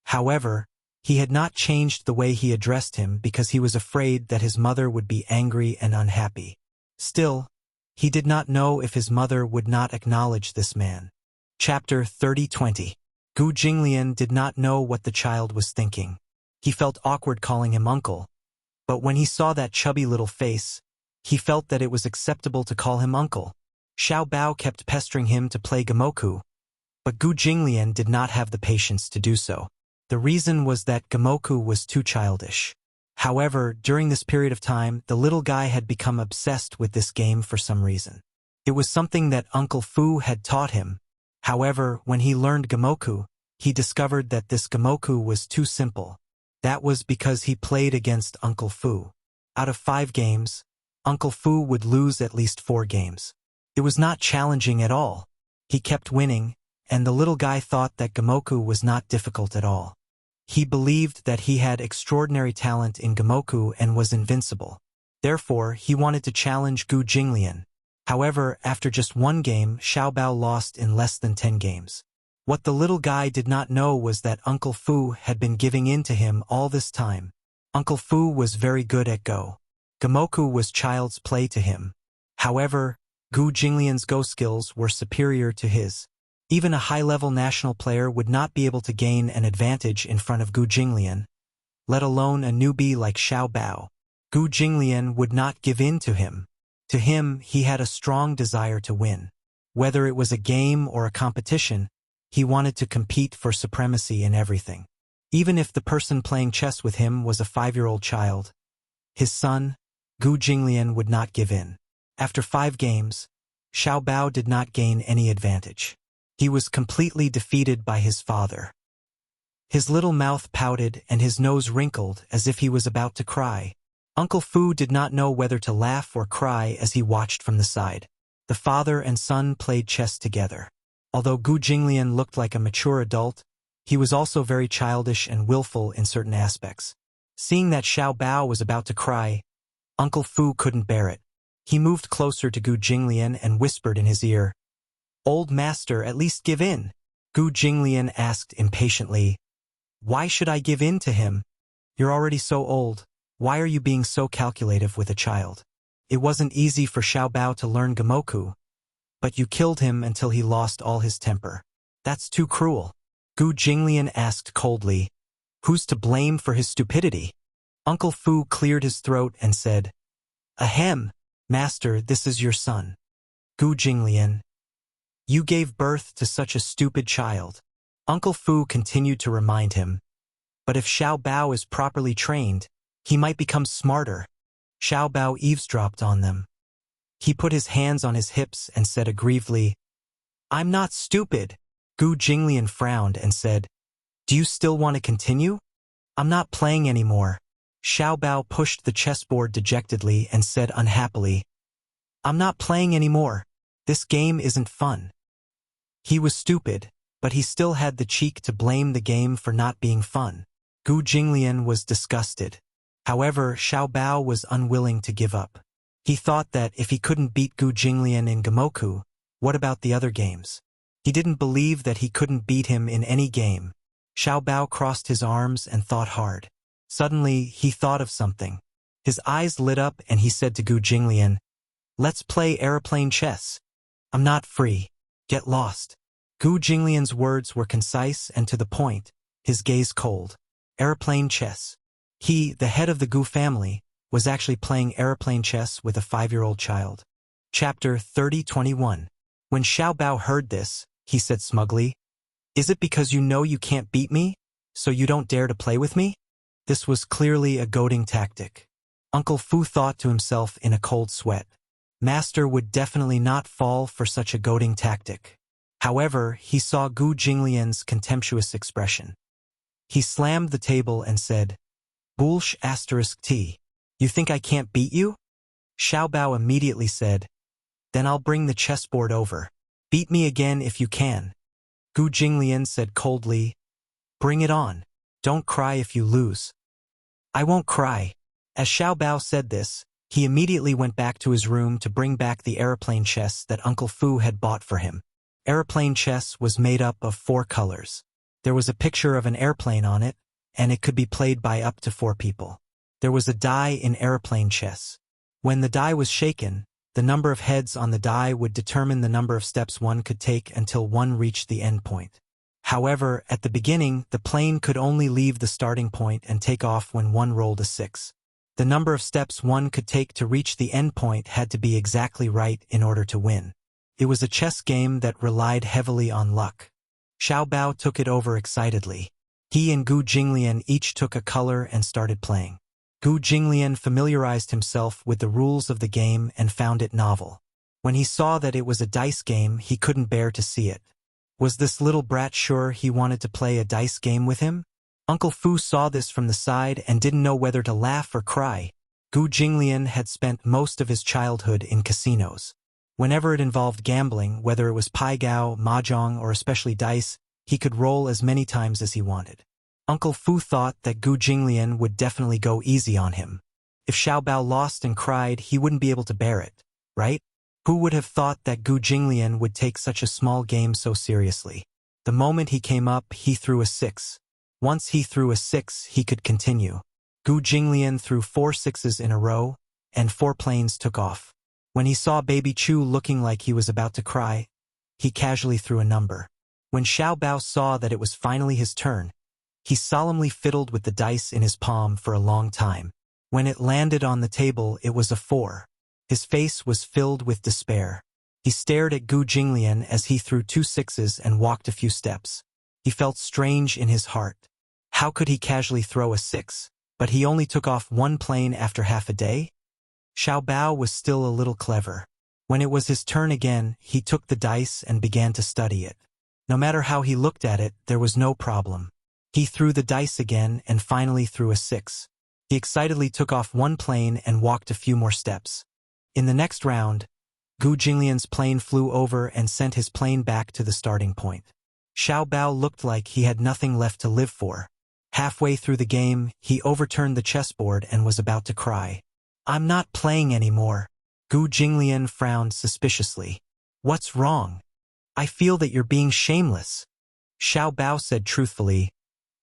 However, he had not changed the way he addressed him because he was afraid that his mother would be angry and unhappy. Still, he did not know if his mother would not acknowledge this man. Chapter 30-20. Gu Jinglian did not know what the child was thinking. He felt awkward calling him uncle, but when he saw that chubby little face, he felt that it was acceptable to call him uncle. Xiao Bao kept pestering him to play Gamoku, but Gu Jinglian did not have the patience to do so. The reason was that Gamoku was too childish. However, during this period of time, the little guy had become obsessed with this game for some reason. It was something that Uncle Fu had taught him. However, when he learned Gamoku, he discovered that this Gamoku was too simple. That was because he played against Uncle Fu. Out of 5 games, Uncle Fu would lose at least 4 games. It was not challenging at all. He kept winning, and the little guy thought that Gamoku was not difficult at all. He believed that he had extraordinary talent in Gamoku and was invincible. Therefore, he wanted to challenge Gu Jinglian. However, after just 1 game, Xiao Bao lost in less than 10 games. What the little guy did not know was that Uncle Fu had been giving in to him all this time. Uncle Fu was very good at Go. Gamoku was child's play to him. However, Gu Jinglian's Go skills were superior to his. Even a high-level national player would not be able to gain an advantage in front of Gu Jinglian, let alone a newbie like Xiao Bao. Gu Jinglian would not give in to him. To him, he had a strong desire to win. Whether it was a game or a competition, he wanted to compete for supremacy in everything. Even if the person playing chess with him was a 5-year-old child, his son, Gu Jinglian, would not give in. After 5 games, Xiao Bao did not gain any advantage. He was completely defeated by his father. His little mouth pouted and his nose wrinkled as if he was about to cry. Uncle Fu did not know whether to laugh or cry as he watched from the side. The father and son played chess together. Although Gu Jinglian looked like a mature adult, he was also very childish and willful in certain aspects. Seeing that Xiao Bao was about to cry, Uncle Fu couldn't bear it. He moved closer to Gu Jinglian and whispered in his ear, "Old master, at least give in." Gu Jinglian asked impatiently, "Why should I give in to him? You're already so old. Why are you being so calculative with a child? It wasn't easy for Xiao Bao to learn Gamoku, but you killed him until he lost all his temper. That's too cruel." Gu Jinglian asked coldly, "Who's to blame for his stupidity?" Uncle Fu cleared his throat and said, "Ahem, master, this is your son. Gu Jinglian, you gave birth to such a stupid child." Uncle Fu continued to remind him, "But if Xiao Bao is properly trained, he might become smarter." Xiao Bao eavesdropped on them. He put his hands on his hips and said aggrievedly, "I'm not stupid." Gu Jinglian frowned and said, "Do you still want to continue?" "I'm not playing anymore." Xiao Bao pushed the chessboard dejectedly and said unhappily, "I'm not playing anymore. This game isn't fun." He was stupid, but he still had the cheek to blame the game for not being fun. Gu Jinglian was disgusted. However, Xiao Bao was unwilling to give up. He thought that if he couldn't beat Gu Jinglian in Gamoku, what about the other games? He didn't believe that he couldn't beat him in any game. Xiao Bao crossed his arms and thought hard. Suddenly, he thought of something. His eyes lit up and he said to Gu Jinglian, "Let's play aeroplane chess. I'm not free. Get lost." Gu Jinglian's words were concise and to the point, his gaze cold. Aeroplane chess. He, the head of the Gu family, was actually playing aeroplane chess with a 5-year-old child. Chapter 30:21. When Xiao Bao heard this, he said smugly, "Is it because you know you can't beat me, so you don't dare to play with me?" This was clearly a goading tactic. Uncle Fu thought to himself in a cold sweat. Master would definitely not fall for such a goading tactic. However, he saw Gu Jinglian's contemptuous expression. He slammed the table and said, "Bullsh *T. You think I can't beat you?" Xiao Bao immediately said, "Then I'll bring the chessboard over. Beat me again if you can." Gu Jinglian said coldly, "Bring it on. Don't cry if you lose." "I won't cry." As Xiao Bao said this, he immediately went back to his room to bring back the aeroplane chess that Uncle Fu had bought for him. Aeroplane chess was made up of 4 colors. There was a picture of an airplane on it, and it could be played by up to 4 people. There was a die in aeroplane chess. When the die was shaken, the number of heads on the die would determine the number of steps one could take until one reached the end point. However, at the beginning, the plane could only leave the starting point and take off when one rolled a 6. The number of steps one could take to reach the end point had to be exactly right in order to win. It was a chess game that relied heavily on luck. Xiao Bao took it over excitedly. He and Gu Jinglian each took a color and started playing. Gu Jinglian familiarized himself with the rules of the game and found it novel. When he saw that it was a dice game, he couldn't bear to see it. Was this little brat sure he wanted to play a dice game with him? Uncle Fu saw this from the side and didn't know whether to laugh or cry. Gu Jinglian had spent most of his childhood in casinos. Whenever it involved gambling, whether it was pai gao, mahjong, or especially dice, he could roll as many times as he wanted. Uncle Fu thought that Gu Jinglian would definitely go easy on him. If Xiao Bao lost and cried, he wouldn't be able to bear it, right? Who would have thought that Gu Jinglian would take such a small game so seriously? The moment he came up, he threw a 6. Once he threw a 6, he could continue. Gu Jinglian threw 4 6s in a row, and 4 planes took off. When he saw Baby Chu looking like he was about to cry, he casually threw a number. When Xiao Bao saw that it was finally his turn, he solemnly fiddled with the dice in his palm for a long time. When it landed on the table, it was a 4. His face was filled with despair. He stared at Gu Jinglian as he threw 2 6s and walked a few steps. He felt strange in his heart. How could he casually throw a 6, but he only took off 1 plane after half a day? Xiao Bao was still a little clever. When it was his turn again, he took the dice and began to study it. No matter how he looked at it, there was no problem. He threw the dice again and finally threw a 6. He excitedly took off 1 plane and walked a few more steps. In the next round, Gu Jinglian's plane flew over and sent his plane back to the starting point. Xiao Bao looked like he had nothing left to live for. Halfway through the game, he overturned the chessboard and was about to cry. "I'm not playing anymore." Gu Jinglian frowned suspiciously. "What's wrong? I feel that you're being shameless." Xiao Bao said truthfully,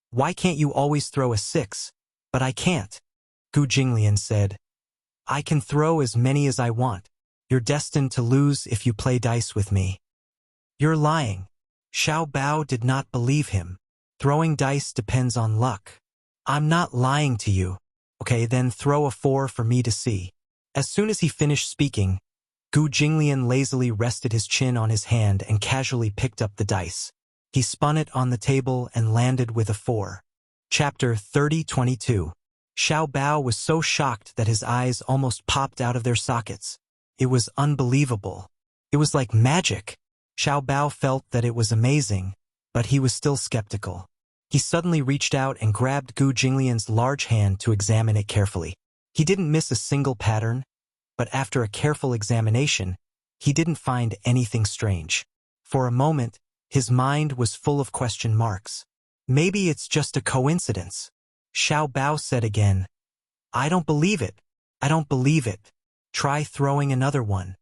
"Why can't you always throw a 6? But I can't." Gu Jinglian said, "I can throw as many as I want. You're destined to lose if you play dice with me." "You're lying." Xiao Bao did not believe him. "Throwing dice depends on luck." "I'm not lying to you." "Okay, then throw a 4 for me to see." As soon as he finished speaking, Gu Jinglian lazily rested his chin on his hand and casually picked up the dice. He spun it on the table and landed with a 4. Chapter 30:22. Xiao Bao was so shocked that his eyes almost popped out of their sockets. It was unbelievable. It was like magic. Xiao Bao felt that it was amazing, but he was still skeptical. He suddenly reached out and grabbed Gu Jinglian's large hand to examine it carefully. He didn't miss a single pattern, but after a careful examination, he didn't find anything strange. For a moment, his mind was full of question marks. Maybe it's just a coincidence. Xiao Bao said again. I don't believe it. I don't believe it. Try throwing another one.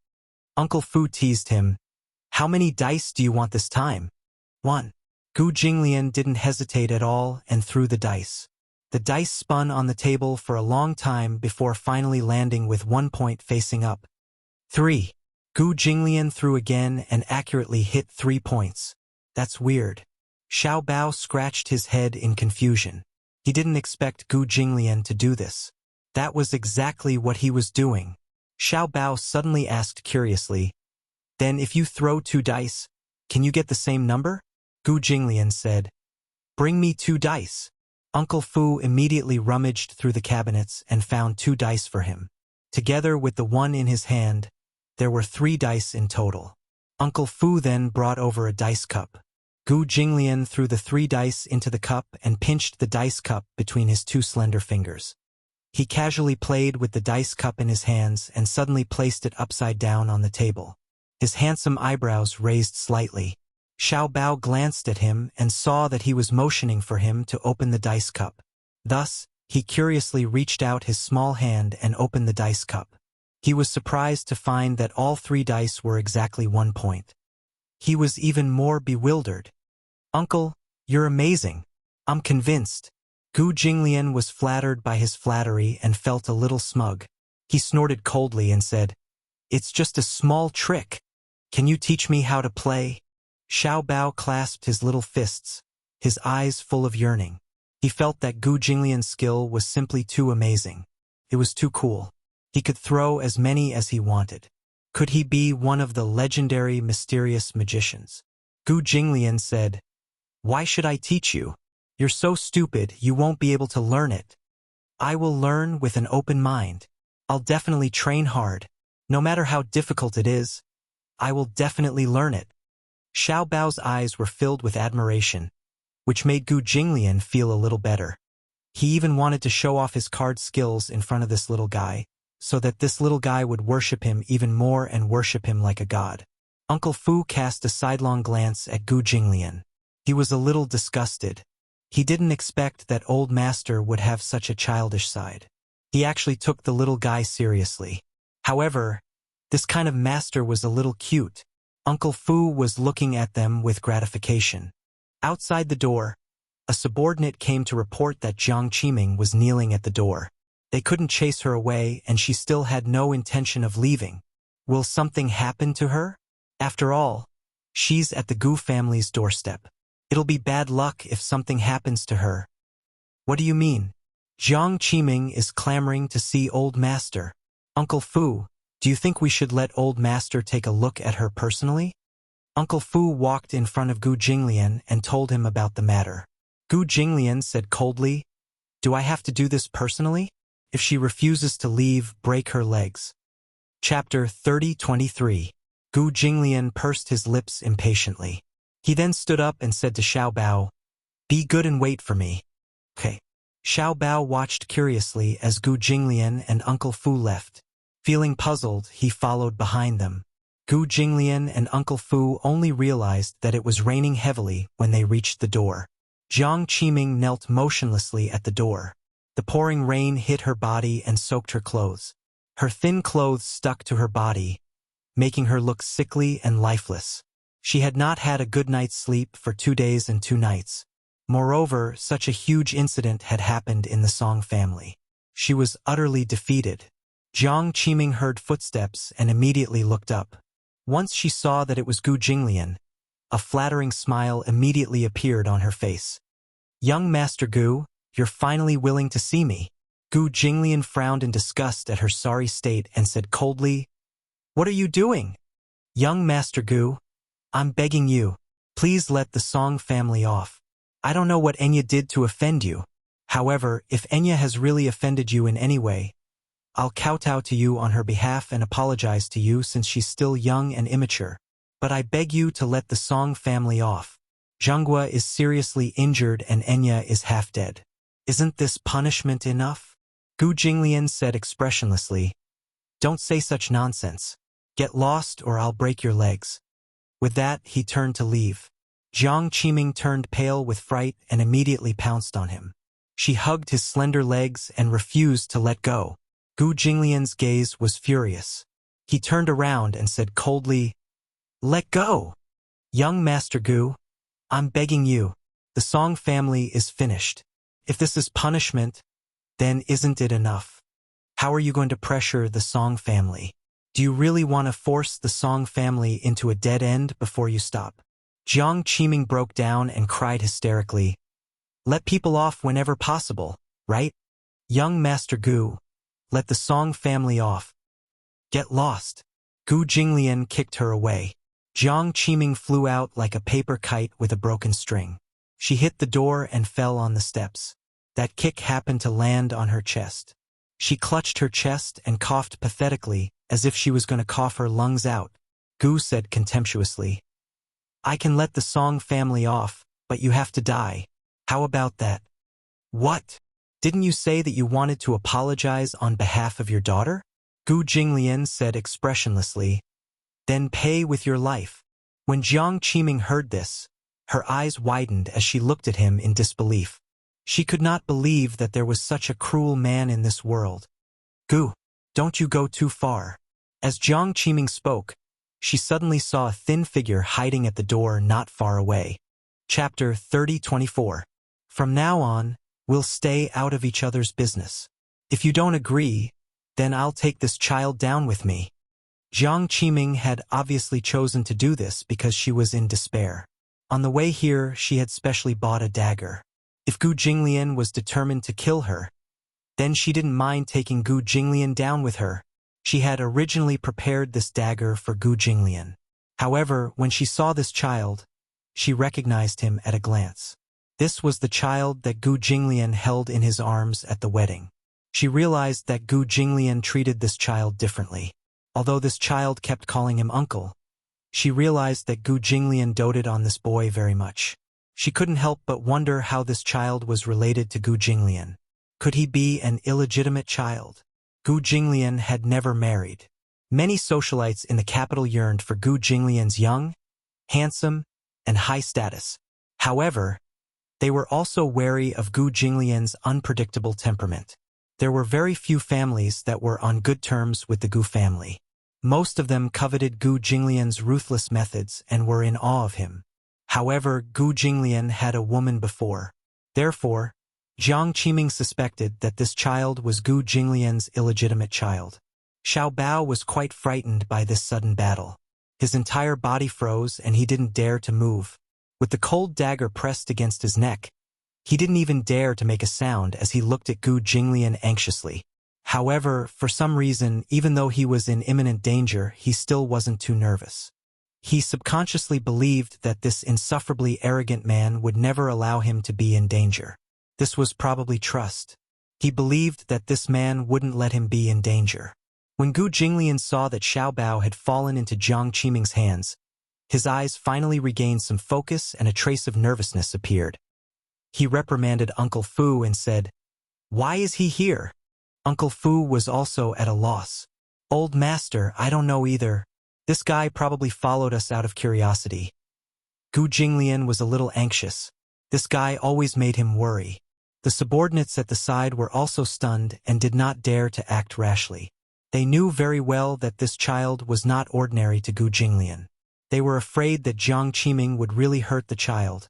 Uncle Fu teased him. How many dice do you want this time? 1. Gu Jinglian didn't hesitate at all and threw the dice. The dice spun on the table for a long time before finally landing with 1 point facing up. 3. Gu Jinglian threw again and accurately hit 3 points. That's weird. Xiao Bao scratched his head in confusion. He didn't expect Gu Jinglian to do this. That was exactly what he was doing. Xiao Bao suddenly asked curiously, Then if you throw 2 dice, can you get the same number? Gu Jinglian said, Bring me 2 dice. Uncle Fu immediately rummaged through the cabinets and found 2 dice for him. Together with the one in his hand, there were 3 dice in total. Uncle Fu then brought over a dice cup. Gu Jinglian threw the 3 dice into the cup and pinched the dice cup between his 2 slender fingers. He casually played with the dice cup in his hands and suddenly placed it upside down on the table. His handsome eyebrows raised slightly. Xiao Bao glanced at him and saw that he was motioning for him to open the dice cup. Thus, he curiously reached out his small hand and opened the dice cup. He was surprised to find that all 3 dice were exactly 1 point. He was even more bewildered. Uncle, you're amazing. I'm convinced. Gu Jinglian was flattered by his flattery and felt a little smug. He snorted coldly and said, It's just a small trick. Can you teach me how to play? Xiao Bao clasped his little fists, his eyes full of yearning. He felt that Gu Jinglian's skill was simply too amazing. It was too cool. He could throw as many as he wanted. Could he be one of the legendary mysterious magicians? Gu Jinglian said, Why should I teach you? You're so stupid you won't be able to learn it. I will learn with an open mind. I'll definitely train hard. No matter how difficult it is, I will definitely learn it. Xiao Bao's eyes were filled with admiration, which made Gu Jinglian feel a little better. He even wanted to show off his card skills in front of this little guy, so that this little guy would worship him even more and worship him like a god. Uncle Fu cast a sidelong glance at Gu Jinglian. He was a little disgusted. He didn't expect that old master would have such a childish side. He actually took the little guy seriously. However, this kind of master was a little cute. Uncle Fu was looking at them with gratification. Outside the door, a subordinate came to report that Jiang Qiming was kneeling at the door. They couldn't chase her away and she still had no intention of leaving. Will something happen to her? After all, she's at the Gu family's doorstep. It'll be bad luck if something happens to her. What do you mean? Jiang Qiming is clamoring to see old master. Uncle Fu, do you think we should let old master take a look at her personally? Uncle Fu walked in front of Gu Jinglian and told him about the matter. Gu Jinglian said coldly, Do I have to do this personally? If she refuses to leave, break her legs. Chapter 30:23. Gu Jinglian pursed his lips impatiently. He then stood up and said to Xiao Bao, Be good and wait for me. Okay. Xiao Bao watched curiously as Gu Jinglian and Uncle Fu left. Feeling puzzled, he followed behind them. Gu Jinglian and Uncle Fu only realized that it was raining heavily when they reached the door. Jiang Qiming knelt motionlessly at the door. The pouring rain hit her body and soaked her clothes. Her thin clothes stuck to her body, making her look sickly and lifeless. She had not had a good night's sleep for 2 days and 2 nights. Moreover, such a huge incident had happened in the Song family. She was utterly defeated. Jiang Qiming heard footsteps and immediately looked up. Once she saw that it was Gu Jinglian, a flattering smile immediately appeared on her face. Young Master Gu, you're finally willing to see me. Gu Jinglian frowned in disgust at her sorry state and said coldly, What are you doing? Young Master Gu, I'm begging you, please let the Song family off. I don't know what Enya did to offend you. However, if Enya has really offended you in any way, I'll kowtow to you on her behalf and apologize to you since she's still young and immature. But I beg you to let the Song family off. Zhanghua is seriously injured and Enya is half dead. Isn't this punishment enough? Gu Jinglian said expressionlessly. Don't say such nonsense. Get lost or I'll break your legs. With that, he turned to leave. Jiang Qiming turned pale with fright and immediately pounced on him. She hugged his slender legs and refused to let go. Gu Jinglian's gaze was furious. He turned around and said coldly, "Let go! Young Master Gu, I'm begging you. The Song family is finished. If this is punishment, then isn't it enough? How are you going to pressure the Song family? Do you really want to force the Song family into a dead end before you stop?" Jiang Qiming broke down and cried hysterically. Let people off whenever possible, right? Young Master Gu, let the Song family off. Get lost. Gu Jinglian kicked her away. Jiang Qiming flew out like a paper kite with a broken string. She hit the door and fell on the steps. That kick happened to land on her chest. She clutched her chest and coughed pathetically, as if she was going to cough her lungs out. Gu said contemptuously, I can let the Song family off, but you have to die. How about that? What? Didn't you say that you wanted to apologize on behalf of your daughter? Gu Jinglian said expressionlessly. Then pay with your life. When Jiang Qiming heard this, her eyes widened as she looked at him in disbelief. She could not believe that there was such a cruel man in this world. Gu, don't you go too far. As Jiang Qiming spoke, she suddenly saw a thin figure hiding at the door not far away. Chapter 30-24. From now on, we'll stay out of each other's business. If you don't agree, then I'll take this child down with me. Jiang Qiming had obviously chosen to do this because she was in despair. On the way here, she had specially bought a dagger. If Gu Jinglian was determined to kill her, then she didn't mind taking Gu Jinglian down with her. She had originally prepared this dagger for Gu Jinglian. However, when she saw this child, she recognized him at a glance. This was the child that Gu Jinglian held in his arms at the wedding. She realized that Gu Jinglian treated this child differently. Although this child kept calling him uncle, she realized that Gu Jinglian doted on this boy very much. She couldn't help but wonder how this child was related to Gu Jinglian. Could he be an illegitimate child? Gu Jinglian had never married. Many socialites in the capital yearned for Gu Jinglian's young, handsome, and high status. However, they were also wary of Gu Jinglian's unpredictable temperament. There were very few families that were on good terms with the Gu family. Most of them coveted Gu Jinglian's ruthless methods and were in awe of him. However, Gu Jinglian had a woman before. Therefore, Jiang Qiming suspected that this child was Gu Jinglian's illegitimate child. Xiao Bao was quite frightened by this sudden battle. His entire body froze and he didn't dare to move. With the cold dagger pressed against his neck, he didn't even dare to make a sound as he looked at Gu Jinglian anxiously. However, for some reason, even though he was in imminent danger, he still wasn't too nervous. He subconsciously believed that this insufferably arrogant man would never allow him to be in danger. This was probably trust. He believed that this man wouldn't let him be in danger. When Gu Jinglian saw that Xiao Bao had fallen into Jiang Qiming's hands, his eyes finally regained some focus and a trace of nervousness appeared. He reprimanded Uncle Fu and said, "Why is he here?" Uncle Fu was also at a loss. "Old master, I don't know either. This guy probably followed us out of curiosity." Gu Jinglian was a little anxious. This guy always made him worry. The subordinates at the side were also stunned and did not dare to act rashly. They knew very well that this child was not ordinary to Gu Jinglian. They were afraid that Jiang Qiming would really hurt the child,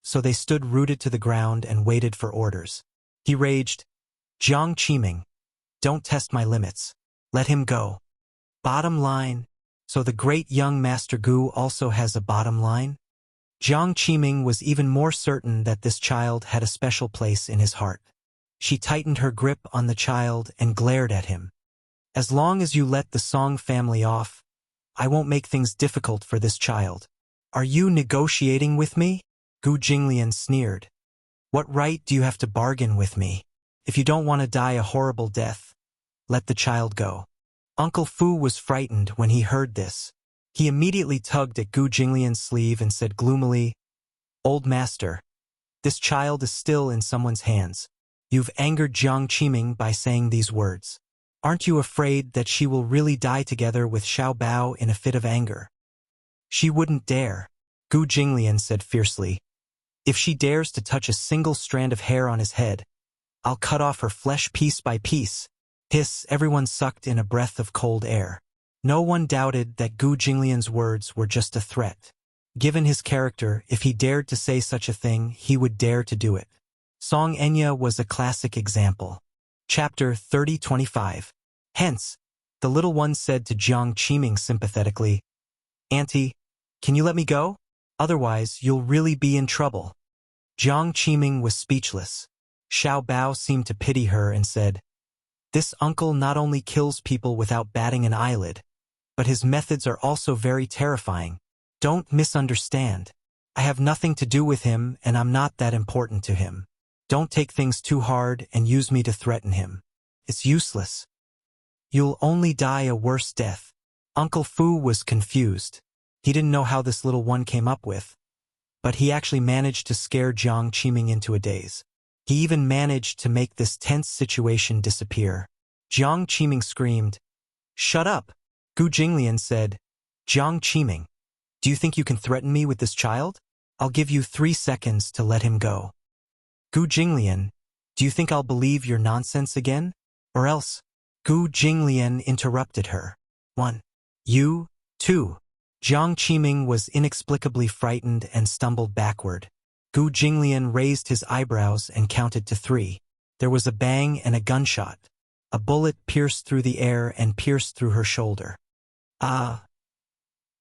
so they stood rooted to the ground and waited for orders. He raged, "Jiang Qiming, don't test my limits. Let him go." Bottom line, so the great young Master Gu also has a bottom line? Jiang Qiming was even more certain that this child had a special place in his heart. She tightened her grip on the child and glared at him. "As long as you let the Song family off, I won't make things difficult for this child. Are you negotiating with me?" Gu Jinglian sneered. "What right do you have to bargain with me? If you don't want to die a horrible death, let the child go." Uncle Fu was frightened when he heard this. He immediately tugged at Gu Jinglian's sleeve and said gloomily, Old master, this child is still in someone's hands. You've angered Jiang Qiming by saying these words. Aren't you afraid that she will really die together with Xiao Bao in a fit of anger? She wouldn't dare, Gu Jinglian said fiercely. If she dares to touch a single strand of hair on his head, I'll cut off her flesh piece by piece. Hiss, everyone sucked in a breath of cold air. No one doubted that Gu Jinglian's words were just a threat. Given his character, if he dared to say such a thing, he would dare to do it. Song Enya was a classic example. Chapter 30:25. Hence, the little one said to Jiang Qiming sympathetically, Auntie, can you let me go? Otherwise, you'll really be in trouble. Jiang Qiming was speechless. Xiao Bao seemed to pity her and said, This uncle not only kills people without batting an eyelid, but his methods are also very terrifying. Don't misunderstand. I have nothing to do with him and I'm not that important to him. Don't take things too hard and use me to threaten him. It's useless. You'll only die a worse death. Uncle Fu was confused. He didn't know how this little one came up with, but he actually managed to scare Jiang Qiming into a daze. He even managed to make this tense situation disappear. Jiang Qiming screamed, Shut up! Gu Jinglian said, Jiang Qiming, do you think you can threaten me with this child? I'll give you 3 seconds to let him go. Gu Jinglian, do you think I'll believe your nonsense again? Or else? Gu Jinglian interrupted her. 1. You, 2. Jiang Qiming was inexplicably frightened and stumbled backward. Gu Jinglian raised his eyebrows and counted to 3. There was a bang and a gunshot. A bullet pierced through the air and pierced through her shoulder. Ah!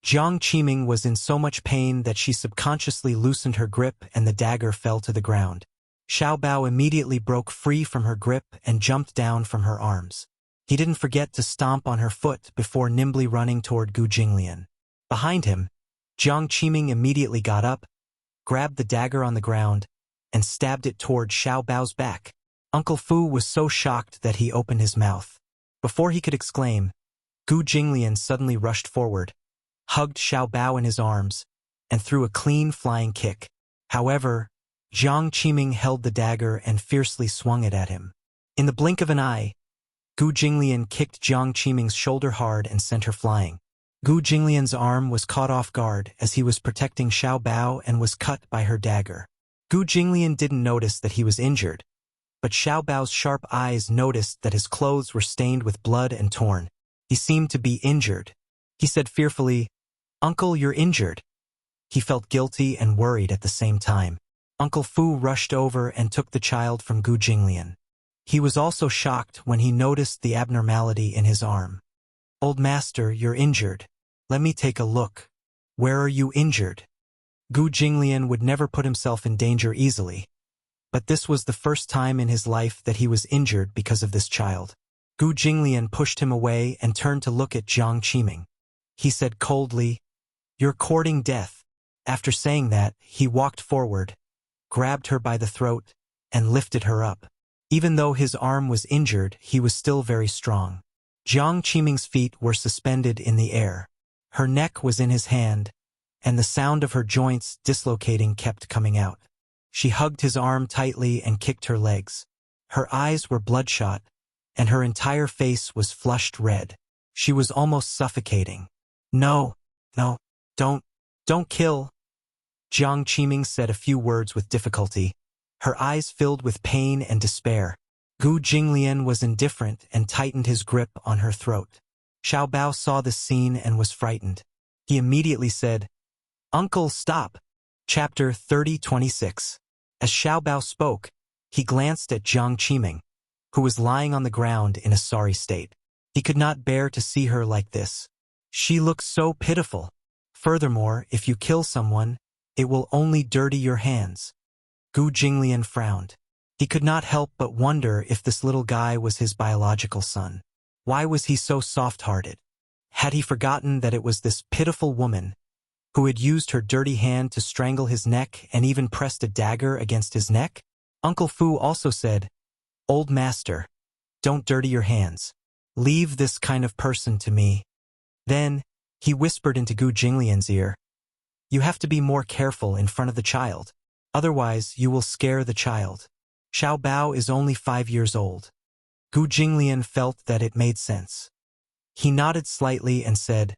Jiang Qiming was in so much pain that she subconsciously loosened her grip and the dagger fell to the ground. Xiao Bao immediately broke free from her grip and jumped down from her arms. He didn't forget to stomp on her foot before nimbly running toward Gu Jinglian. Behind him, Jiang Qiming immediately got up, grabbed the dagger on the ground, and stabbed it toward Xiao Bao's back. Uncle Fu was so shocked that he opened his mouth. Before he could exclaim, Gu Jinglian suddenly rushed forward, hugged Xiao Bao in his arms, and threw a clean flying kick. However, Jiang Qiming held the dagger and fiercely swung it at him. In the blink of an eye, Gu Jinglian kicked Jiang Qiming's shoulder hard and sent her flying. Gu Jinglian's arm was caught off guard as he was protecting Xiao Bao and was cut by her dagger. Gu Jinglian didn't notice that he was injured, but Xiao Bao's sharp eyes noticed that his clothes were stained with blood and torn. He seemed to be injured. He said fearfully, Uncle, you're injured. He felt guilty and worried at the same time. Uncle Fu rushed over and took the child from Gu Jinglian. He was also shocked when he noticed the abnormality in his arm. Old master, you're injured. Let me take a look. Where are you injured? Gu Jinglian would never put himself in danger easily, but this was the first time in his life that he was injured because of this child. Gu Jinglian pushed him away and turned to look at Jiang Qiming. He said coldly, You're courting death. After saying that, he walked forward, grabbed her by the throat, and lifted her up. Even though his arm was injured, he was still very strong. Jiang Qiming's feet were suspended in the air. Her neck was in his hand, and the sound of her joints dislocating kept coming out. She hugged his arm tightly and kicked her legs. Her eyes were bloodshot, and her entire face was flushed red. She was almost suffocating. No, don't kill. Jiang Qiming said a few words with difficulty. Her eyes filled with pain and despair. Gu Jinglian was indifferent and tightened his grip on her throat. Xiao Bao saw this scene and was frightened. He immediately said, Uncle, stop. Chapter 30:26. As Xiao Bao spoke, he glanced at Jiang Qiming, who was lying on the ground in a sorry state. He could not bear to see her like this. She looked so pitiful. Furthermore, if you kill someone, it will only dirty your hands. Gu Jinglian frowned. He could not help but wonder if this little guy was his biological son. Why was he so soft-hearted? Had he forgotten that it was this pitiful woman who had used her dirty hand to strangle his neck and even pressed a dagger against his neck? Uncle Fu also said, Old master, don't dirty your hands. Leave this kind of person to me. Then, he whispered into Gu Jinglian's ear, You have to be more careful in front of the child. Otherwise, you will scare the child. Xiao Bao is only 5 years old. Gu Jinglian felt that it made sense. He nodded slightly and said,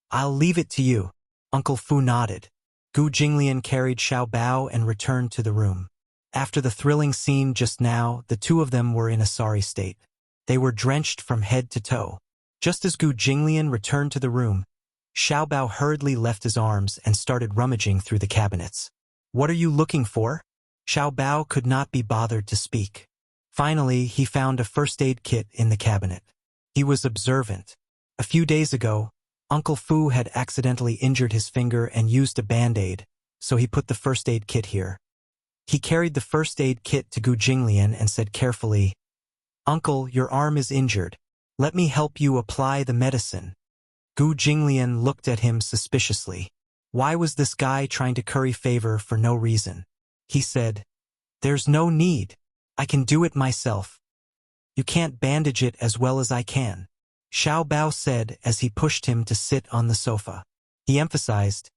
I'll leave it to you. Uncle Fu nodded. Gu Jinglian carried Xiao Bao and returned to the room. After the thrilling scene just now, the two of them were in a sorry state. They were drenched from head to toe. Just as Gu Jinglian returned to the room, Xiao Bao hurriedly left his arms and started rummaging through the cabinets. What are you looking for? Xiao Bao could not be bothered to speak. Finally, he found a first aid kit in the cabinet. He was observant. A few days ago, Uncle Fu had accidentally injured his finger and used a band-aid, so he put the first aid kit here. He carried the first aid kit to Gu Jinglian and said carefully, Uncle, your arm is injured. Let me help you apply the medicine. Gu Jinglian looked at him suspiciously. Why was this guy trying to curry favor for no reason? He said, There's no need. I can do it myself. You can't bandage it as well as I can. Xiao Bao said as he pushed him to sit on the sofa. He emphasized,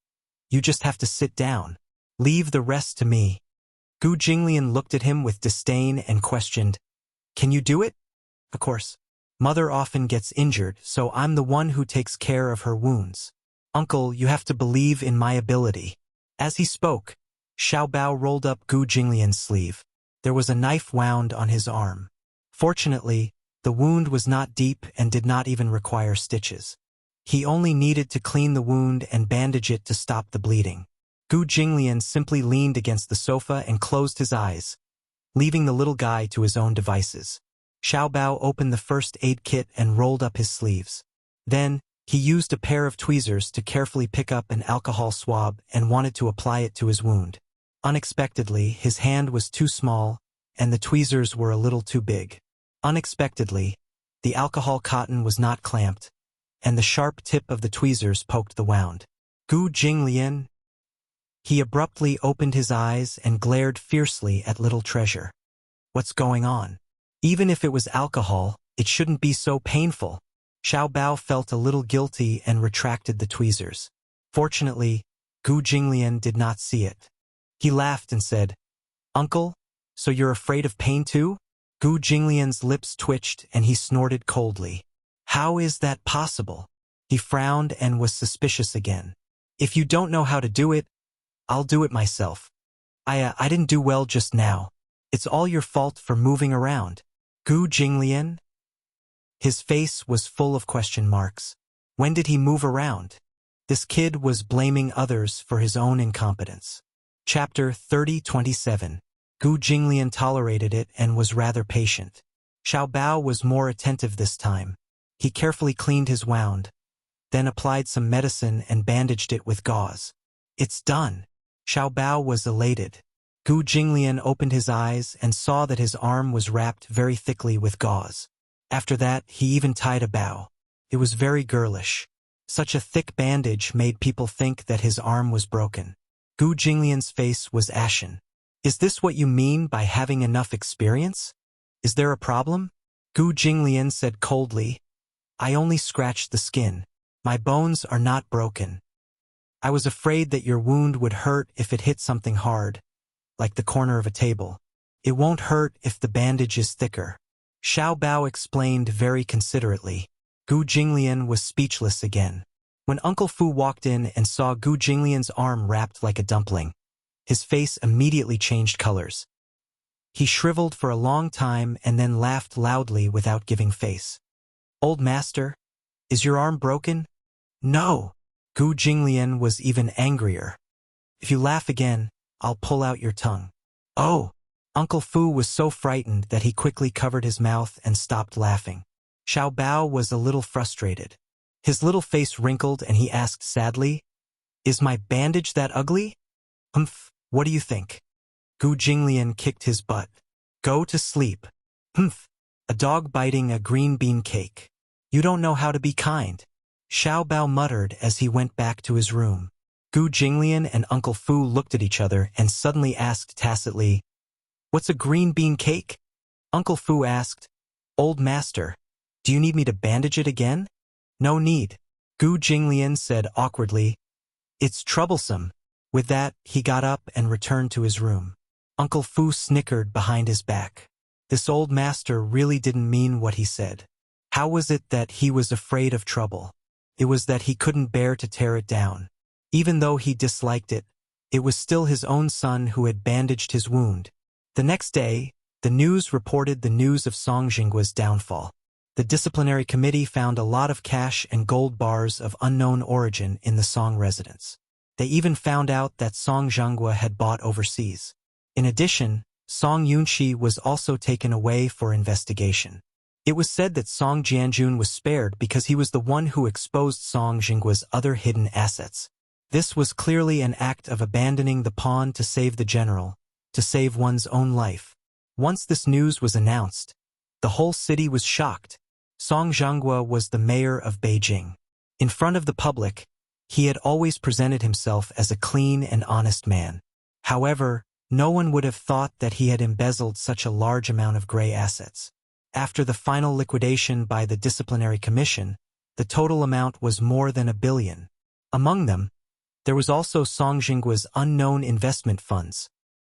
You just have to sit down. Leave the rest to me. Gu Jinglian looked at him with disdain and questioned, Can you do it? Of course. Mother often gets injured, so I'm the one who takes care of her wounds. Uncle, you have to believe in my ability. As he spoke, Xiao Bao rolled up Gu Jinglian's sleeve. There was a knife wound on his arm. Fortunately, the wound was not deep and did not even require stitches. He only needed to clean the wound and bandage it to stop the bleeding. Gu Jinglian simply leaned against the sofa and closed his eyes, leaving the little guy to his own devices. Xiao Bao opened the first aid kit and rolled up his sleeves. Then, he used a pair of tweezers to carefully pick up an alcohol swab and wanted to apply it to his wound. Unexpectedly, his hand was too small, and the tweezers were a little too big. Unexpectedly, the alcohol cotton was not clamped, and the sharp tip of the tweezers poked the wound. Gu Jinglian. He abruptly opened his eyes and glared fiercely at little treasure. What's going on? Even if it was alcohol, it shouldn't be so painful. Xiao Bao felt a little guilty and retracted the tweezers. Fortunately, Gu Jinglian did not see it. He laughed and said, Uncle, so you're afraid of pain too? Gu Jinglian's lips twitched and he snorted coldly. How is that possible? He frowned and was suspicious again. If you don't know how to do it, I'll do it myself. I didn't do well just now. It's all your fault for moving around. Gu Jinglian? His face was full of question marks. When did he move around? This kid was blaming others for his own incompetence. Chapter 30:27. Gu Jinglian tolerated it and was rather patient. Xiao Bao was more attentive this time. He carefully cleaned his wound, then applied some medicine and bandaged it with gauze. It's done. Xiao Bao was elated. Gu Jinglian opened his eyes and saw that his arm was wrapped very thickly with gauze. After that, he even tied a bow. It was very girlish. Such a thick bandage made people think that his arm was broken. Gu Jinglian's face was ashen. Is this what you mean by having enough experience? Is there a problem? Gu Jinglian said coldly, I only scratched the skin. My bones are not broken. I was afraid that your wound would hurt if it hit something hard, like the corner of a table. It won't hurt if the bandage is thicker. Xiao Bao explained very considerately. Gu Jinglian was speechless again. When Uncle Fu walked in and saw Gu Jinglian's arm wrapped like a dumpling, his face immediately changed colors. He shriveled for a long time and then laughed loudly without giving face. Old master, is your arm broken? No. Gu Jinglian was even angrier. If you laugh again, I'll pull out your tongue. Oh! Uncle Fu was so frightened that he quickly covered his mouth and stopped laughing. Xiao Bao was a little frustrated. His little face wrinkled and he asked sadly, Is my bandage that ugly? What do you think? Gu Jinglian kicked his butt. Go to sleep. A dog biting a green bean cake. You don't know how to be kind. Xiao Bao muttered as he went back to his room. Gu Jinglian and Uncle Fu looked at each other and suddenly asked tacitly, What's a green bean cake? Uncle Fu asked, Old master, do you need me to bandage it again? No need. Gu Jinglian said awkwardly, It's troublesome. With that, he got up and returned to his room. Uncle Fu snickered behind his back. This old master really didn't mean what he said. How was it that he was afraid of trouble? It was that he couldn't bear to tear it down. Even though he disliked it, it was still his own son who had bandaged his wound. The next day, the news reported the news of Song Jinggua's downfall. The disciplinary committee found a lot of cash and gold bars of unknown origin in the Song residence. They even found out that Song Zhanghua had bought overseas. In addition, Song Yunxi was also taken away for investigation. It was said that Song Jianjun was spared because he was the one who exposed Song Jinggua's other hidden assets. This was clearly an act of abandoning the pawn to save the general, to save one's own life. Once this news was announced, the whole city was shocked. Song Zhanghua was the mayor of Beijing. In front of the public, he had always presented himself as a clean and honest man. However, no one would have thought that he had embezzled such a large amount of gray assets. After the final liquidation by the disciplinary commission, the total amount was more than 1 billion. Among them, there was also Song Jinggua's unknown investment funds.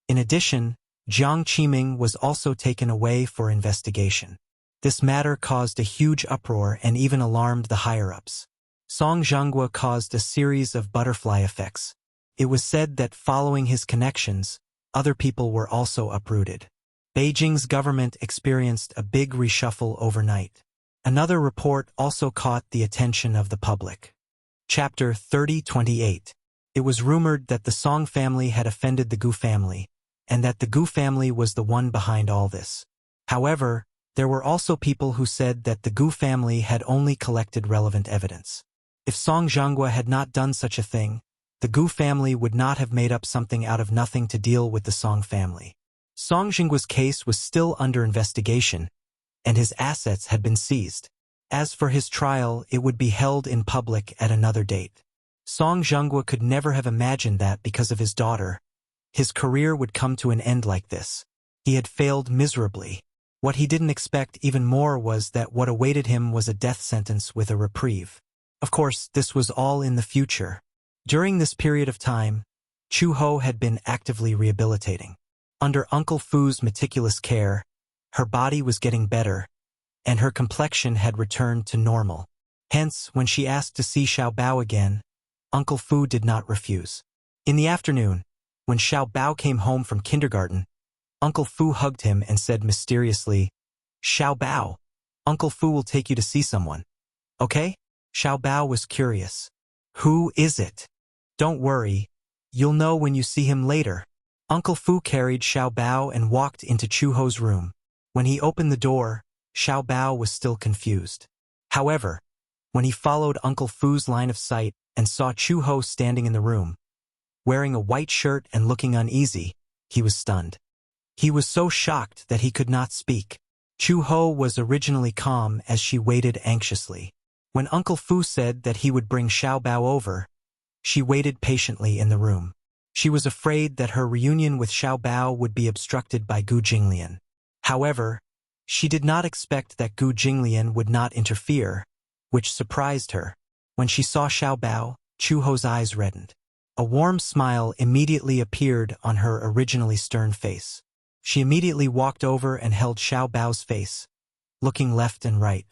In addition, Jiang Qiming was also taken away for investigation. This matter caused a huge uproar and even alarmed the higher-ups. Song Zhanghua caused a series of butterfly effects. It was said that following his connections, other people were also uprooted. Beijing's government experienced a big reshuffle overnight. Another report also caught the attention of the public. Chapter 3028. It was rumored that the Song family had offended the Gu family, and that the Gu family was the one behind all this. However, there were also people who said that the Gu family had only collected relevant evidence. If Song Zhanghua had not done such a thing, the Gu family would not have made up something out of nothing to deal with the Song family. Song Jinggua's case was still under investigation, and his assets had been seized. As for his trial, it would be held in public at another date. Song Zhanghua could never have imagined that because of his daughter, his career would come to an end like this. He had failed miserably. What he didn't expect even more was that what awaited him was a death sentence with a reprieve. Of course, this was all in the future. During this period of time, Chu Ho had been actively rehabilitating. Under Uncle Fu's meticulous care, her body was getting better, and her complexion had returned to normal. Hence, when she asked to see Xiao Bao again, Uncle Fu did not refuse. In the afternoon, when Xiao Bao came home from kindergarten, Uncle Fu hugged him and said mysteriously, "Xiao Bao, Uncle Fu will take you to see someone. Okay?" Xiao Bao was curious. "Who is it?" "Don't worry, you'll know when you see him later." Uncle Fu carried Xiao Bao and walked into Chu Ho's room. When he opened the door, Xiao Bao was still confused. However, when he followed Uncle Fu's line of sight and saw Chu Ho standing in the room, wearing a white shirt and looking uneasy, he was stunned. He was so shocked that he could not speak. Chu Ho was originally calm as she waited anxiously. When Uncle Fu said that he would bring Xiao Bao over, she waited patiently in the room. She was afraid that her reunion with Xiao Bao would be obstructed by Gu Jinglian. However, she did not expect that Gu Jinglian would not interfere, which surprised her. When she saw Xiao Bao, Chu Ho's eyes reddened. A warm smile immediately appeared on her originally stern face. She immediately walked over and held Xiao Bao's face, looking left and right.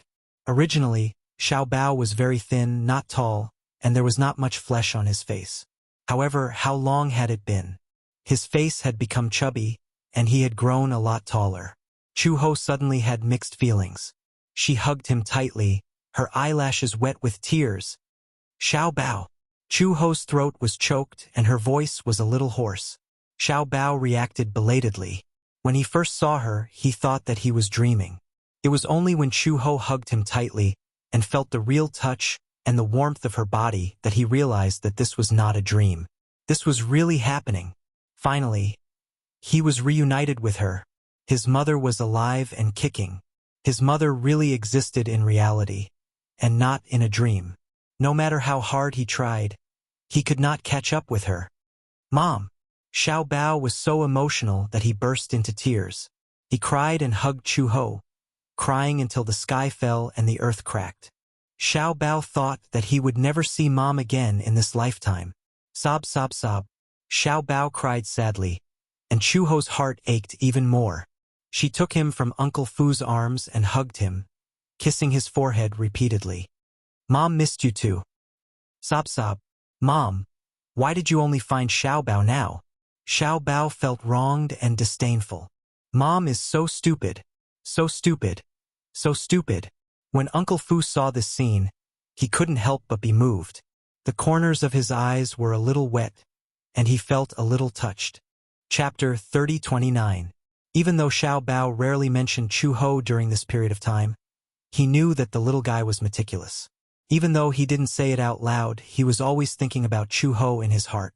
Originally, Xiao Bao was very thin, not tall, and there was not much flesh on his face. However, how long had it been? His face had become chubby, and he had grown a lot taller. Chu Ho suddenly had mixed feelings. She hugged him tightly, her eyelashes wet with tears. "Xiao Bao." Chu Ho's throat was choked and her voice was a little hoarse. Xiao Bao reacted belatedly. When he first saw her, he thought that he was dreaming. It was only when Chu Ho hugged him tightly and felt the real touch and the warmth of her body that he realized that this was not a dream. This was really happening. Finally, he was reunited with her. His mother was alive and kicking. His mother really existed in reality, and not in a dream. No matter how hard he tried, he could not catch up with her. "Mom!" Xiao Bao was so emotional that he burst into tears. He cried and hugged Chu Ho, crying until the sky fell and the earth cracked. Xiao Bao thought that he would never see Mom again in this lifetime. Sob, sob, sob. Xiao Bao cried sadly, and Chu Ho's heart ached even more. She took him from Uncle Fu's arms and hugged him, kissing his forehead repeatedly. Mom missed you too. Sob sob. Mom, why did you only find Xiao Bao now? Xiao Bao felt wronged and disdainful. Mom is so stupid. So stupid. So stupid. When Uncle Fu saw this scene, he couldn't help but be moved. The corners of his eyes were a little wet, and he felt a little touched. Chapter 30:29. Even though Xiao Bao rarely mentioned Chu Ho during this period of time, he knew that the little guy was meticulous. Even though he didn't say it out loud, he was always thinking about Chu Ho in his heart.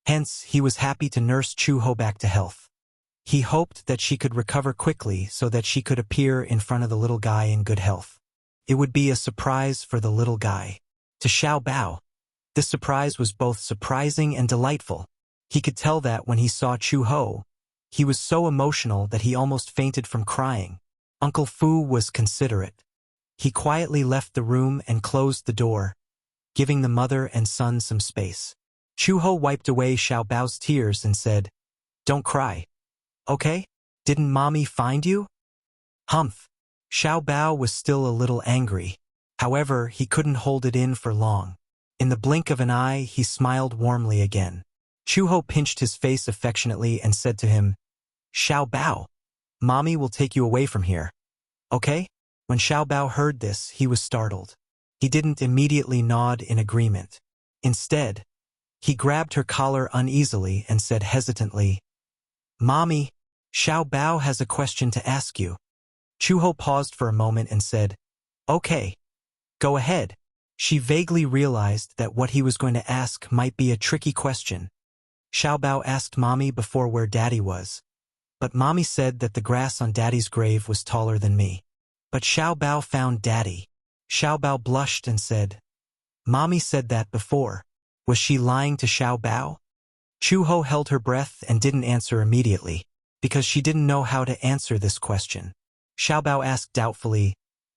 Hence, he was happy to nurse Chu Ho back to health. He hoped that she could recover quickly so that she could appear in front of the little guy in good health. It would be a surprise for the little guy. To Xiao Bao, this surprise was both surprising and delightful. He could tell that when he saw Chu Ho, he was so emotional that he almost fainted from crying. Uncle Fu was considerate. He quietly left the room and closed the door, giving the mother and son some space. Chu Ho wiped away Xiao Bao's tears and said, "Don't cry. Okay? Didn't Mommy find you?" Humph. Xiao Bao was still a little angry. However, he couldn't hold it in for long. In the blink of an eye, he smiled warmly again. Chu Ho pinched his face affectionately and said to him, "Xiao Bao, Mommy will take you away from here. Okay?" When Xiao Bao heard this, he was startled. He didn't immediately nod in agreement. Instead, he grabbed her collar uneasily and said hesitantly, "Mommy, Xiao Bao has a question to ask you." Chu Ho paused for a moment and said, "Okay, go ahead." She vaguely realized that what he was going to ask might be a tricky question. Xiao Bao asked Mommy before where Daddy was, but Mommy said that the grass on Daddy's grave was taller than me. But Xiao Bao found Daddy. Xiao Bao blushed and said, "Mommy said that before. Was she lying to Xiao Bao?" Chu Ho held her breath and didn't answer immediately, because she didn't know how to answer this question. Xiao Bao asked doubtfully,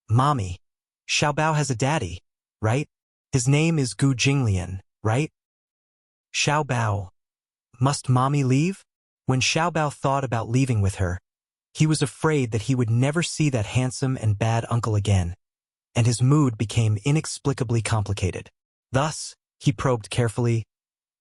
"Mommy, Xiao Bao has a daddy, right? His name is Gu Jinglian, right?" Xiao Bao. Must Mommy leave? When Xiao Bao thought about leaving with her, he was afraid that he would never see that handsome and bad uncle again, and his mood became inexplicably complicated. Thus, he probed carefully,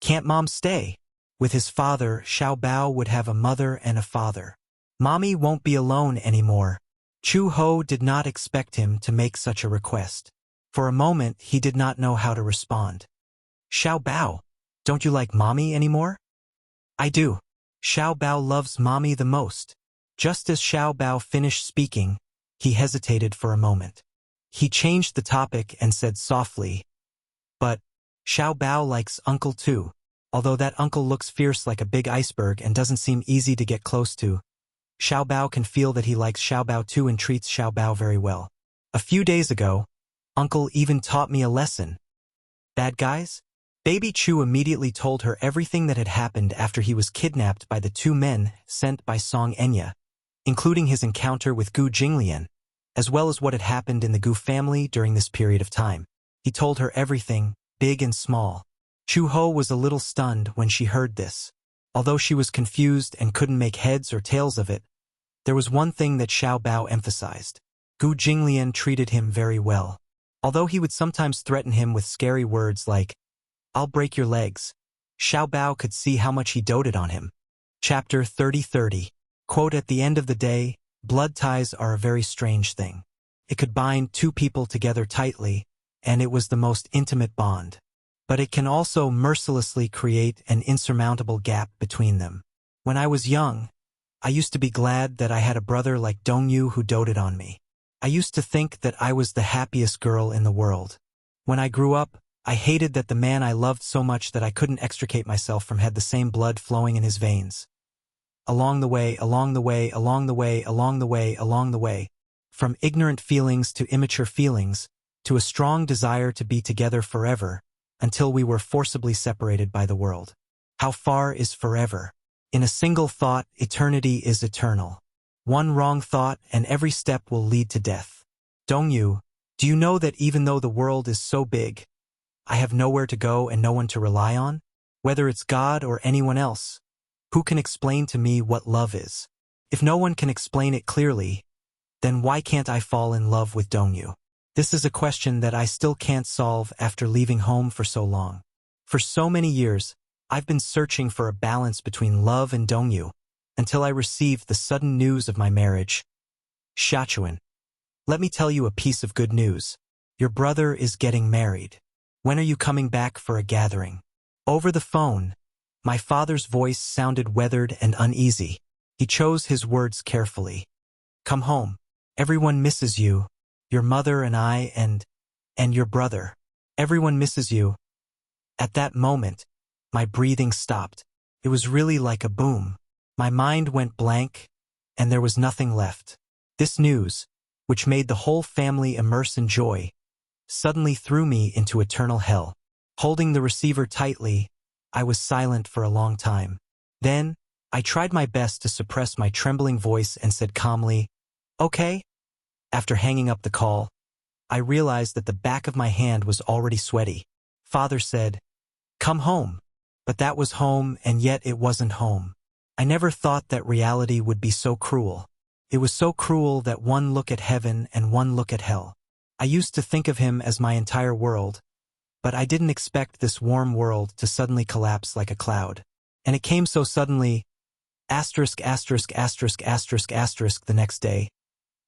"Can't Mom stay? With his father, Xiao Bao would have a mother and a father. Mommy won't be alone anymore." Chu Ho did not expect him to make such a request. For a moment, he did not know how to respond. "Xiao Bao, don't you like Mommy anymore?" "I do. Xiao Bao loves Mommy the most." Just as Xiao Bao finished speaking, he hesitated for a moment. He changed the topic and said softly, "But Xiao Bao likes Uncle too. Although that uncle looks fierce like a big iceberg and doesn't seem easy to get close to, Xiao Bao can feel that he likes Xiao Bao too and treats Xiao Bao very well. A few days ago, Uncle even taught me a lesson. Bad guys?" Baby Chu immediately told her everything that had happened after he was kidnapped by the two men sent by Song Enya, including his encounter with Gu Jinglian, as well as what had happened in the Gu family during this period of time. He told her everything, big and small. Chu Ho was a little stunned when she heard this. Although she was confused and couldn't make heads or tails of it, there was one thing that Xiao Bao emphasized. Gu Jinglian treated him very well. Although he would sometimes threaten him with scary words like, "I'll break your legs," Xiao Bao could see how much he doted on him. Chapter 30:30. Quote, "At the end of the day, blood ties are a very strange thing. It could bind two people together tightly, and it was the most intimate bond. But it can also mercilessly create an insurmountable gap between them. When I was young, I used to be glad that I had a brother like Dongyu who doted on me. I used to think that I was the happiest girl in the world. When I grew up, I hated that the man I loved so much that I couldn't extricate myself from had the same blood flowing in his veins. Along the way, along the way, along the way, along the way, along the way, from ignorant feelings to immature feelings, to a strong desire to be together forever, until we were forcibly separated by the world. How far is forever? In a single thought, eternity is eternal. One wrong thought and every step will lead to death. Dongyu, do you know that even though the world is so big, I have nowhere to go and no one to rely on? Whether it's God or anyone else, who can explain to me what love is? If no one can explain it clearly, then why can't I fall in love with Dongyu? This is a question that I still can't solve after leaving home for so long. For so many years, I've been searching for a balance between love and Dongyu, until I received the sudden news of my marriage. Shachuan, let me tell you a piece of good news. Your brother is getting married. When are you coming back for a gathering? Over the phone, my father's voice sounded weathered and uneasy. He chose his words carefully. Come home. Everyone misses you. Your mother and I and your brother. Everyone misses you. At that moment, my breathing stopped. It was really like a boom. My mind went blank, and there was nothing left. This news, which made the whole family immerse in joy, suddenly threw me into eternal hell. Holding the receiver tightly, I was silent for a long time. Then, I tried my best to suppress my trembling voice and said calmly, "Okay?" After hanging up the call, I realized that the back of my hand was already sweaty. Father said, "Come home." But that was home, and yet it wasn't home. I never thought that reality would be so cruel. It was so cruel that one look at heaven and one look at hell. I used to think of him as my entire world, but I didn't expect this warm world to suddenly collapse like a cloud. And it came so suddenly. ********* The next day,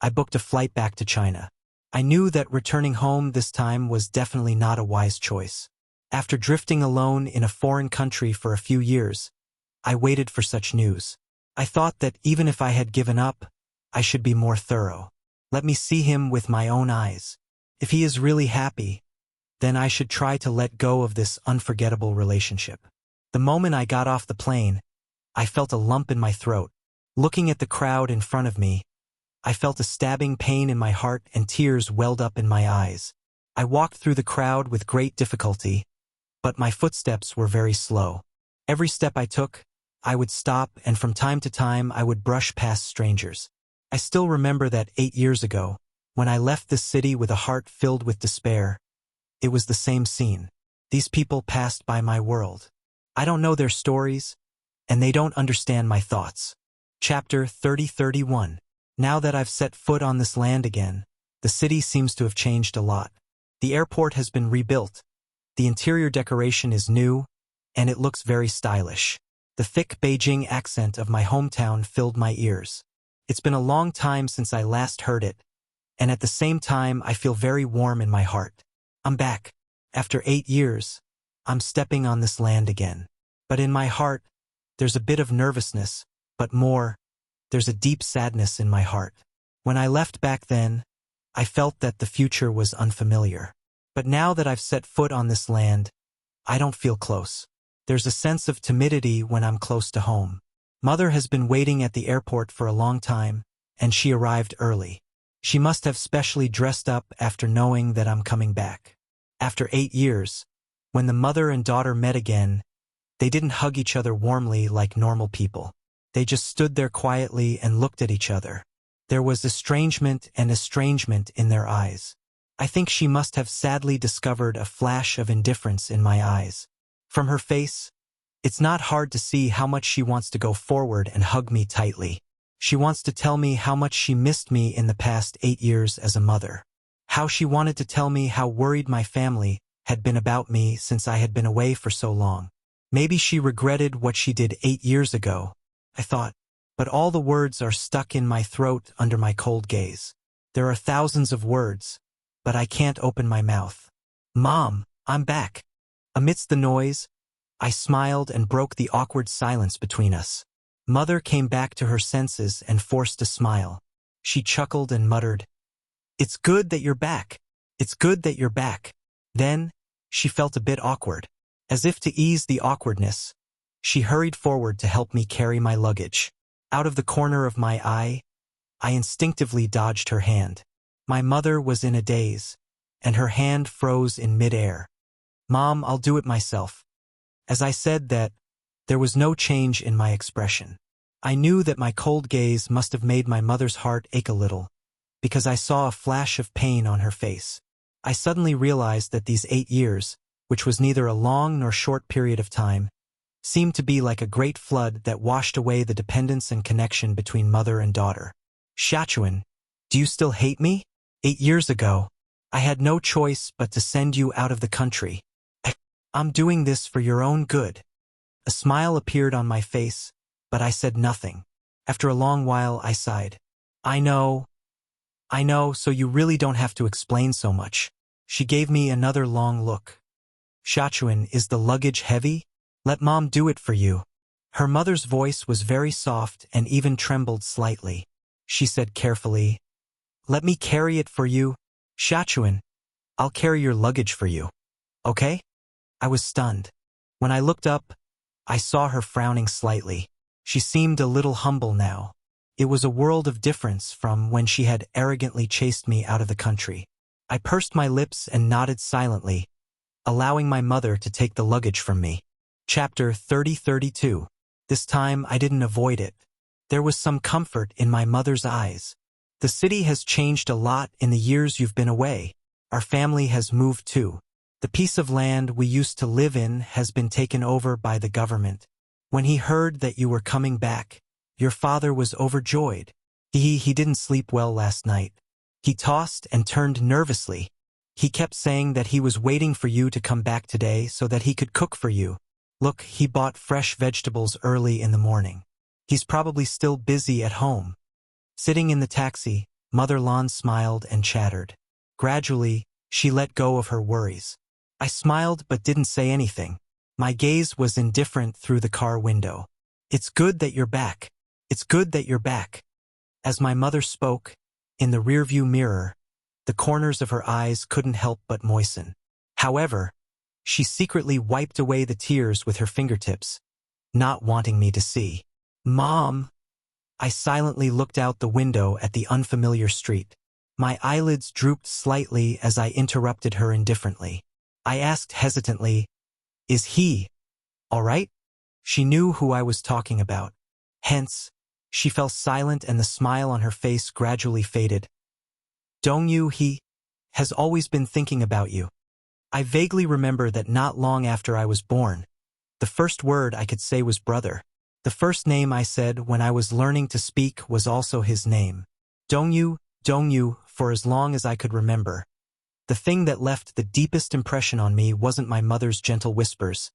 I booked a flight back to China. I knew that returning home this time was definitely not a wise choice. After drifting alone in a foreign country for a few years, I waited for such news. I thought that even if I had given up, I should be more thorough. Let me see him with my own eyes. If he is really happy, then I should try to let go of this unforgettable relationship. The moment I got off the plane, I felt a lump in my throat. Looking at the crowd in front of me, I felt a stabbing pain in my heart and tears welled up in my eyes. I walked through the crowd with great difficulty, but my footsteps were very slow. Every step I took, I would stop, and from time to time I would brush past strangers. I still remember that 8 years ago, when I left this city with a heart filled with despair. It was the same scene. These people passed by my world. I don't know their stories, and they don't understand my thoughts. Chapter 30-31. Now that I've set foot on this land again, the city seems to have changed a lot. The airport has been rebuilt. The interior decoration is new, and it looks very stylish. The thick Beijing accent of my hometown filled my ears. It's been a long time since I last heard it, and at the same time I feel very warm in my heart. I'm back. After 8 years, I'm stepping on this land again. But in my heart, there's a bit of nervousness, but more, there's a deep sadness in my heart. When I left back then, I felt that the future was unfamiliar. But now that I've set foot on this land, I don't feel close. There's a sense of timidity when I'm close to home. Mother has been waiting at the airport for a long time, and she arrived early. She must have specially dressed up after knowing that I'm coming back. After 8 years, when the mother and daughter met again, they didn't hug each other warmly like normal people. They just stood there quietly and looked at each other. There was estrangement in their eyes. I think she must have sadly discovered a flash of indifference in my eyes. From her face, it's not hard to see how much she wants to go forward and hug me tightly. She wants to tell me how much she missed me in the past 8 years as a mother. How she wanted to tell me how worried my family had been about me since I had been away for so long. Maybe she regretted what she did 8 years ago, I thought. But all the words are stuck in my throat under my cold gaze. There are thousands of words, but I can't open my mouth. Mom, I'm back. Amidst the noise, I smiled and broke the awkward silence between us. Mother came back to her senses and forced a smile. She chuckled and muttered, "It's good that you're back. It's good that you're back." Then, she felt a bit awkward. As if to ease the awkwardness, she hurried forward to help me carry my luggage. Out of the corner of my eye, I instinctively dodged her hand. My mother was in a daze, and her hand froze in mid-air. "Mom, I'll do it myself." As I said that, there was no change in my expression. I knew that my cold gaze must have made my mother's heart ache a little, because I saw a flash of pain on her face. I suddenly realized that these 8 years, which was neither a long nor short period of time, seemed to be like a great flood that washed away the dependence and connection between mother and daughter. Shachuan, do you still hate me? 8 years ago, I had no choice but to send you out of the country. I'm doing this for your own good. A smile appeared on my face, but I said nothing. After a long while, I sighed. I know, so you really don't have to explain so much. She gave me another long look. Shachuan, is the luggage heavy? Let Mom do it for you. Her mother's voice was very soft and even trembled slightly. She said carefully, let me carry it for you. Shachuan, I'll carry your luggage for you. Okay? I was stunned. When I looked up, I saw her frowning slightly. She seemed a little humble now. It was a world of difference from when she had arrogantly chased me out of the country. I pursed my lips and nodded silently, allowing my mother to take the luggage from me. Chapter 30-32. This time I didn't avoid it. There was some comfort in my mother's eyes. The city has changed a lot in the years you've been away. Our family has moved too. The piece of land we used to live in has been taken over by the government. When he heard that you were coming back, your father was overjoyed. He didn't sleep well last night. He tossed and turned nervously. He kept saying that he was waiting for you to come back today so that he could cook for you. Look, he bought fresh vegetables early in the morning. He's probably still busy at home. Sitting in the taxi, Mother Lan smiled and chattered. Gradually, she let go of her worries. I smiled but didn't say anything. My gaze was indifferent through the car window. It's good that you're back. It's good that you're back. As my mother spoke, in the rearview mirror, the corners of her eyes couldn't help but moisten. However, she secretly wiped away the tears with her fingertips, not wanting me to see. Mom! I silently looked out the window at the unfamiliar street. My eyelids drooped slightly as I interrupted her indifferently. I asked hesitantly, is he all right? She knew who I was talking about. Hence, she fell silent and the smile on her face gradually faded. Dongyu, he has always been thinking about you. I vaguely remember that not long after I was born, the first word I could say was brother. The first name I said when I was learning to speak was also his name. Dongyu, for as long as I could remember. The thing that left the deepest impression on me wasn't my mother's gentle whispers,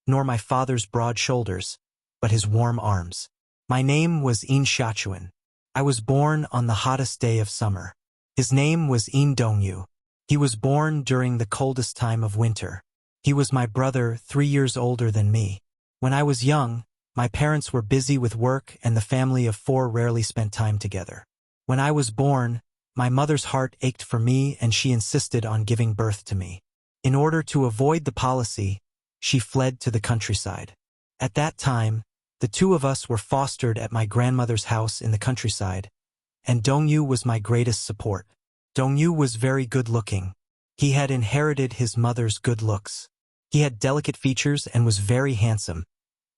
nor my father's broad shoulders, but his warm arms. My name was In Shachuan. I was born on the hottest day of summer. His name was In Dongyu. He was born during the coldest time of winter. He was my brother, 3 years older than me. When I was young, my parents were busy with work and the family of 4 rarely spent time together. When I was born, my mother's heart ached for me and she insisted on giving birth to me. In order to avoid the policy, she fled to the countryside. At that time, the 2 of us were fostered at my grandmother's house in the countryside, and Dongyu was my greatest support. Dongyu was very good-looking. He had inherited his mother's good looks. He had delicate features and was very handsome,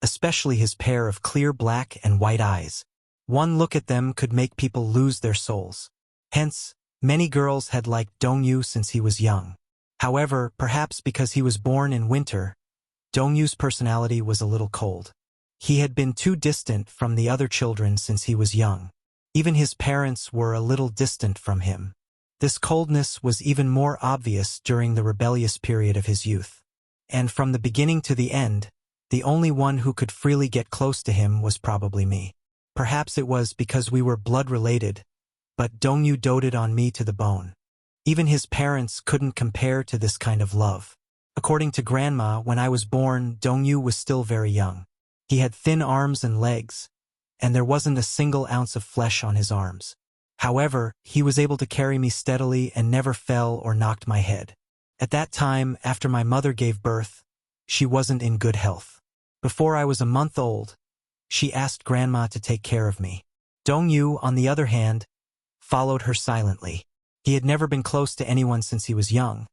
especially his pair of clear black and white eyes. One look at them could make people lose their souls. Hence, many girls had liked Dongyu since he was young. However, perhaps because he was born in winter, Dongyu's personality was a little cold. He had been too distant from the other children since he was young. Even his parents were a little distant from him. This coldness was even more obvious during the rebellious period of his youth. And from the beginning to the end, the only one who could freely get close to him was probably me. Perhaps it was because we were blood-related, but Dongyu doted on me to the bone. Even his parents couldn't compare to this kind of love. According to Grandma, when I was born, Dongyu was still very young. He had thin arms and legs, and there wasn't a single ounce of flesh on his arms. However, he was able to carry me steadily and never fell or knocked my head. At that time, after my mother gave birth, she wasn't in good health. Before I was a month old, she asked Grandma to take care of me. Dongyu, on the other hand, followed her silently. He had never been close to anyone since he was young,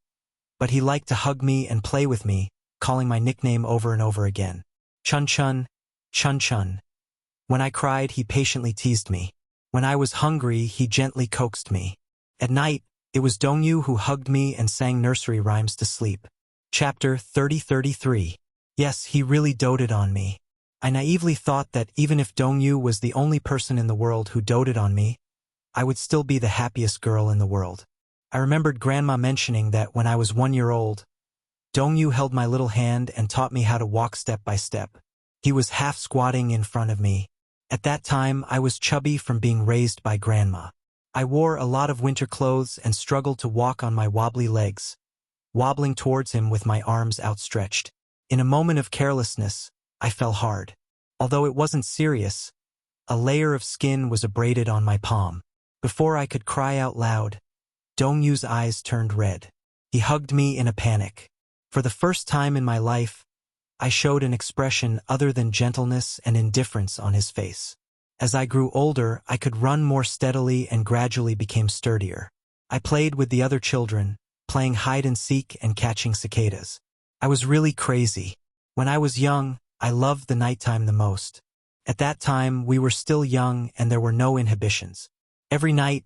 but he liked to hug me and play with me, calling my nickname over and over again. Chun-chun, chun-chun. When I cried, he patiently teased me. When I was hungry, he gently coaxed me. At night, it was Dongyu who hugged me and sang nursery rhymes to sleep. Chapter 30-33. Yes, he really doted on me. I naively thought that even if Dongyu was the only person in the world who doted on me, I would still be the happiest girl in the world. I remembered Grandma mentioning that when I was 1 year old, Dongyu held my little hand and taught me how to walk step by step. He was half squatting in front of me. At that time, I was chubby from being raised by Grandma. I wore a lot of winter clothes and struggled to walk on my wobbly legs, wobbling towards him with my arms outstretched. In a moment of carelessness, I fell hard. Although it wasn't serious, a layer of skin was abraded on my palm. Before I could cry out loud, Dongyu's eyes turned red. He hugged me in a panic. For the first time in my life, I showed an expression other than gentleness and indifference on his face. As I grew older, I could run more steadily and gradually became sturdier. I played with the other children, playing hide and seek and catching cicadas. I was really crazy. When I was young, I loved the nighttime the most. At that time, we were still young and there were no inhibitions. Every night,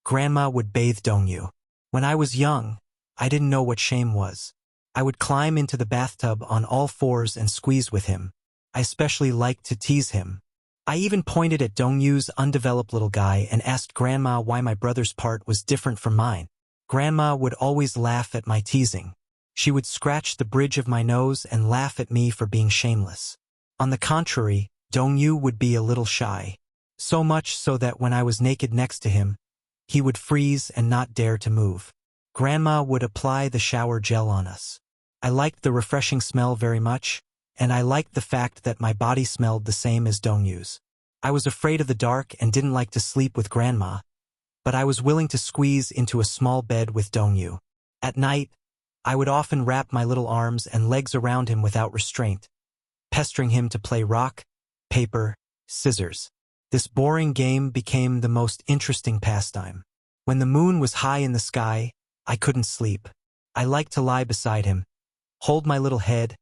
Grandma would bathe Dongyu. When I was young, I didn't know what shame was. I would climb into the bathtub on all fours and squeeze with him. I especially liked to tease him. I even pointed at Dongyu's undeveloped little guy and asked Grandma why my brother's part was different from mine. Grandma would always laugh at my teasing. She would scratch the bridge of my nose and laugh at me for being shameless. On the contrary, Dongyu would be a little shy. So much so that when I was naked next to him, he would freeze and not dare to move. Grandma would apply the shower gel on us. I liked the refreshing smell very much, and I liked the fact that my body smelled the same as Dongyu's. I was afraid of the dark and didn't like to sleep with Grandma, but I was willing to squeeze into a small bed with Dongyu. At night, I would often wrap my little arms and legs around him without restraint, pestering him to play rock, paper, scissors. This boring game became the most interesting pastime. When the moon was high in the sky, I couldn't sleep. I liked to lie beside him, hold my little head,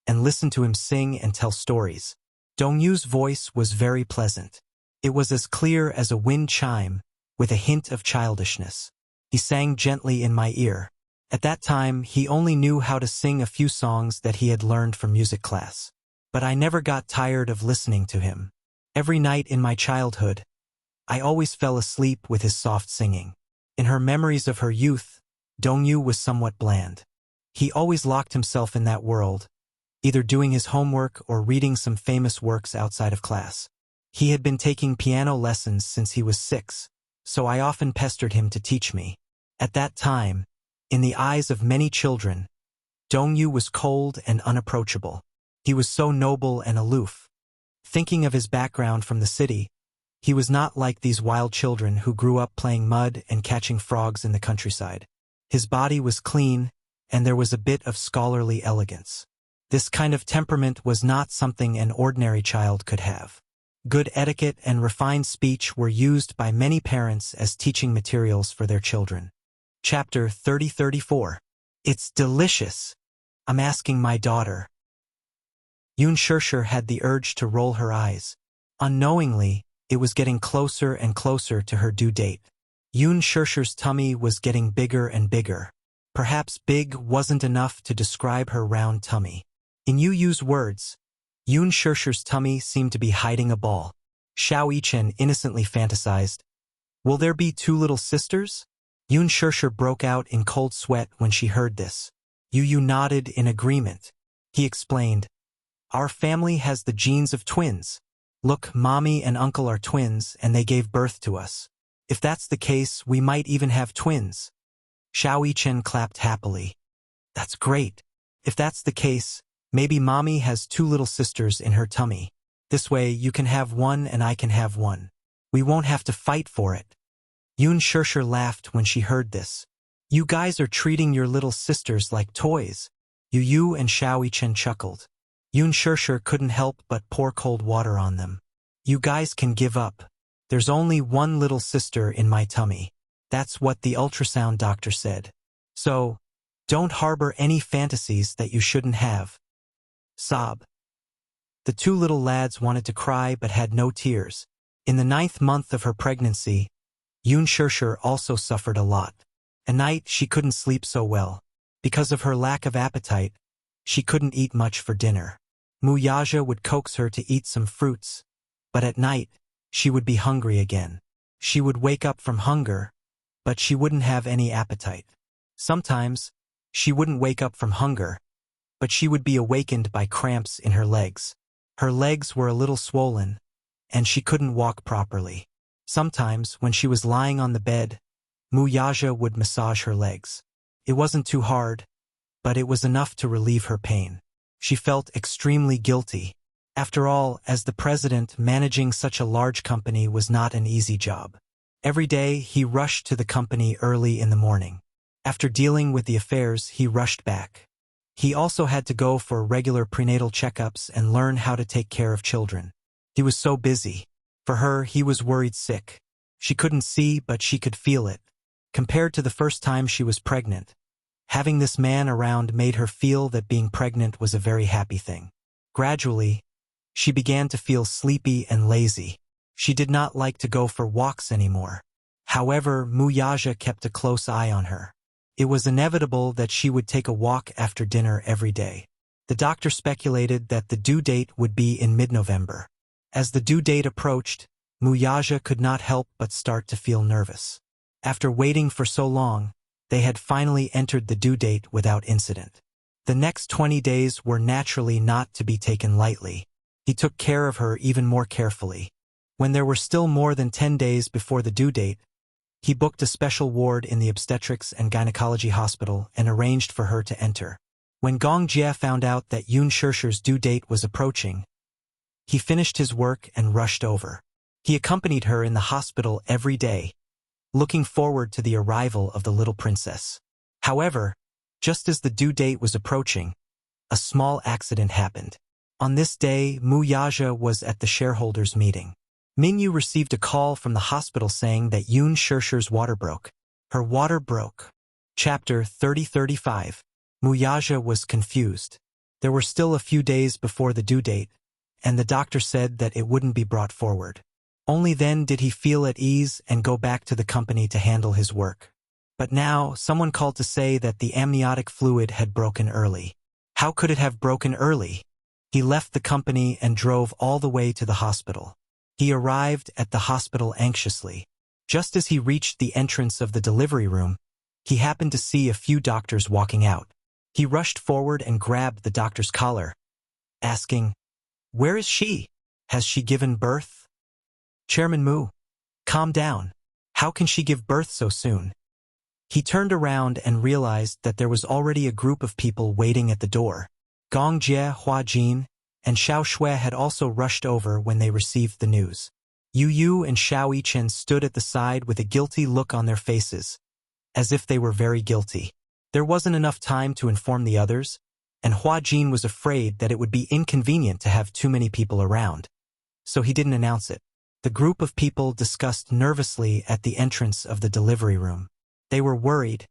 and listen to him sing and tell stories. Dongyu's voice was very pleasant. It was as clear as a wind chime, with a hint of childishness. He sang gently in my ear. At that time, he only knew how to sing a few songs that he had learned from music class. But I never got tired of listening to him. Every night in my childhood, I always fell asleep with his soft singing. In her memories of her youth, Dongyu was somewhat bland. He always locked himself in that world, either doing his homework or reading some famous works outside of class. He had been taking piano lessons since he was 6, so I often pestered him to teach me. At that time, in the eyes of many children, Dongyu was cold and unapproachable. He was so noble and aloof. Thinking of his background from the city, he was not like these wild children who grew up playing mud and catching frogs in the countryside. His body was clean, and there was a bit of scholarly elegance. This kind of temperament was not something an ordinary child could have. Good etiquette and refined speech were used by many parents as teaching materials for their children. Chapter 30-34. It's delicious. I'm asking my daughter. Yoon Shirshir had the urge to roll her eyes. Unknowingly, it was getting closer and closer to her due date. Yoon Shirshir's tummy was getting bigger and bigger. Perhaps big wasn't enough to describe her round tummy. In Yu Yu's words, Yoon Shirshir's tummy seemed to be hiding a ball. Xiao Yichen innocently fantasized, "Will there be 2 little sisters?" Yoon Shirshir broke out in cold sweat when she heard this. Yu Yu nodded in agreement. He explained, "Our family has the genes of twins. Look, Mommy and Uncle are twins and they gave birth to us. If that's the case, we might even have twins." Xiao Yichen clapped happily. "That's great. If that's the case, maybe Mommy has 2 little sisters in her tummy. This way you can have one and I can have one. We won't have to fight for it." Yoon Shirshir laughed when she heard this. "You guys are treating your little sisters like toys." Yu Yu and Xiao Yichen chuckled. Yoon Shirshir couldn't help but pour cold water on them. "You guys can give up. There's only 1 little sister in my tummy. That's what the ultrasound doctor said. So, don't harbor any fantasies that you shouldn't have." Sob. The 2 little lads wanted to cry but had no tears. In the 9th month of her pregnancy, Yoon Shirshir also suffered a lot. At night, she couldn't sleep so well. Because of her lack of appetite, She couldn't eat much for dinner. Wuxia would coax her to eat some fruits, but at night, she would be hungry again. She would wake up from hunger, but she wouldn't have any appetite. Sometimes, she wouldn't wake up from hunger, but she would be awakened by cramps in her legs. Her legs were a little swollen, and she couldn't walk properly. Sometimes, when she was lying on the bed, Wuxia would massage her legs. It wasn't too hard, but it was enough to relieve her pain. She felt extremely guilty. After all, as the president, managing such a large company was not an easy job. Every day, he rushed to the company early in the morning. After dealing with the affairs, he rushed back. He also had to go for regular prenatal checkups and learn how to take care of children. He was so busy. For her, he was worried sick. She couldn't see, but she could feel it. Compared to the first time she was pregnant, having this man around made her feel that being pregnant was a very happy thing. Gradually, she began to feel sleepy and lazy. She did not like to go for walks anymore. However, Wuxia kept a close eye on her. It was inevitable that she would take a walk after dinner every day. The doctor speculated that the due date would be in mid-November. As the due date approached, Wuxia could not help but start to feel nervous. After waiting for so long, they had finally entered the due date without incident. The next 20 days were naturally not to be taken lightly. He took care of her even more carefully. When there were still more than 10 days before the due date, he booked a special ward in the obstetrics and gynecology hospital and arranged for her to enter. When Gong Jie found out that Yun Shishir's due date was approaching, he finished his work and rushed over. He accompanied her in the hospital every day, looking forward to the arrival of the little princess. However, just as the due date was approaching, a small accident happened. On this day, Wuxia was at the shareholders' meeting. Mingyu received a call from the hospital saying that Yun Shishir's water broke. Her water broke. Chapter 30-35. Wuxia was confused. There were still a few days before the due date, and the doctor said that it wouldn't be brought forward. Only then did he feel at ease and go back to the company to handle his work. But now, someone called to say that the amniotic fluid had broken early. How could it have broken early? He left the company and drove all the way to the hospital. He arrived at the hospital anxiously. Just as he reached the entrance of the delivery room, he happened to see a few doctors walking out. He rushed forward and grabbed the doctor's collar, asking, "Where is she? Has she given birth?" "Chairman Mu, calm down. How can she give birth so soon?" He turned around and realized that there was already a group of people waiting at the door. Gong Jie, Hua Jin, and Xiao Shui had also rushed over when they received the news. Yu Yu and Xiao Yichen stood at the side with a guilty look on their faces, as if they were very guilty. There wasn't enough time to inform the others, and Hua Jin was afraid that it would be inconvenient to have too many people around, so he didn't announce it. The group of people discussed nervously at the entrance of the delivery room. They were worried,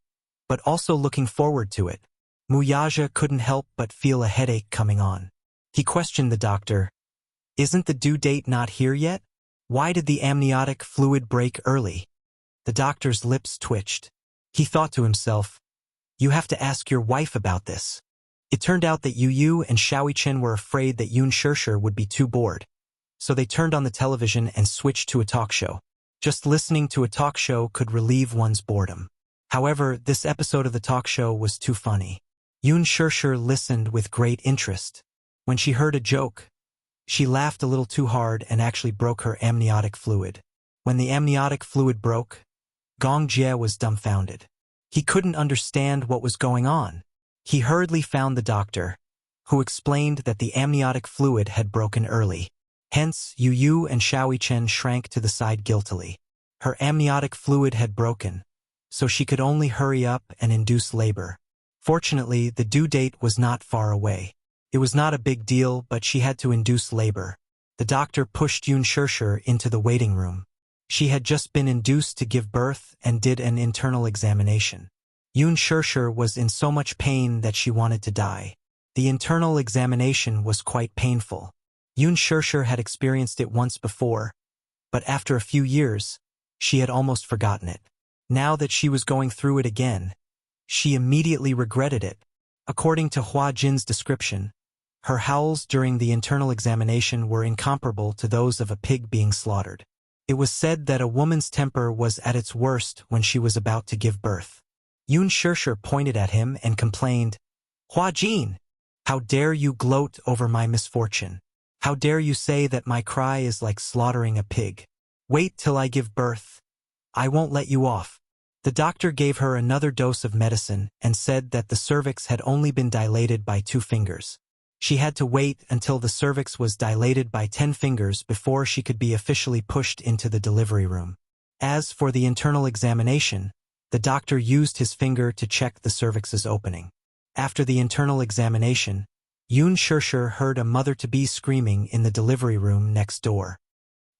but also looking forward to it. Wuxia couldn't help but feel a headache coming on. He questioned the doctor, "Isn't the due date not here yet? Why did the amniotic fluid break early?" The doctor's lips twitched. He thought to himself, "You have to ask your wife about this." It turned out that Yu Yu and Xiao Yichen were afraid that Yun Shishir would be too bored, so they turned on the television and switched to a talk show. Just listening to a talk show could relieve one's boredom. However, this episode of the talk show was too funny. Yun Shishir listened with great interest. When she heard a joke, she laughed a little too hard and actually broke her amniotic fluid. When the amniotic fluid broke, Gong Jie was dumbfounded. He couldn't understand what was going on. He hurriedly found the doctor, who explained that the amniotic fluid had broken early. Hence, Yu Yu and Xiao Yichen shrank to the side guiltily. Her amniotic fluid had broken, so she could only hurry up and induce labor. Fortunately, the due date was not far away. It was not a big deal, but she had to induce labor. The doctor pushed Yun Shishir into the waiting room. She had just been induced to give birth and did an internal examination. Yun Shishir was in so much pain that she wanted to die. The internal examination was quite painful. Yun Shishir had experienced it once before, but after a few years, she had almost forgotten it. Now that she was going through it again, she immediately regretted it. According to Hua Jin's description, her howls during the internal examination were incomparable to those of a pig being slaughtered. It was said that a woman's temper was at its worst when she was about to give birth. Yun Shirshir pointed at him and complained, "Hua Jin, how dare you gloat over my misfortune? How dare you say that my cry is like slaughtering a pig? Wait till I give birth. I won't let you off." The doctor gave her another dose of medicine and said that the cervix had only been dilated by 2 fingers. She had to wait until the cervix was dilated by 10 fingers before she could be officially pushed into the delivery room. As for the internal examination, the doctor used his finger to check the cervix's opening. After the internal examination, Yun Shirshir heard a mother-to-be screaming in the delivery room next door.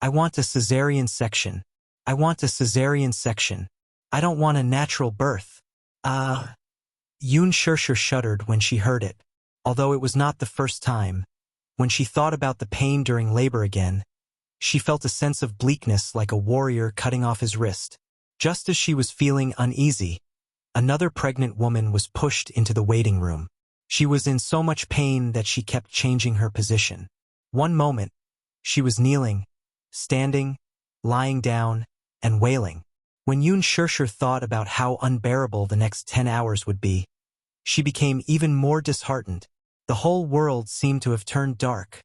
"I want a cesarean section. I want a cesarean section. I don't want a natural birth." Yun Shirshir shuddered when she heard it, although it was not the first time. When she thought about the pain during labor again, she felt a sense of bleakness like a warrior cutting off his wrist. Just as she was feeling uneasy, another pregnant woman was pushed into the waiting room. She was in so much pain that she kept changing her position. One moment, she was kneeling, standing, lying down, and wailing. When Yun Shirshir thought about how unbearable the next 10 hours would be, she became even more disheartened. The whole world seemed to have turned dark.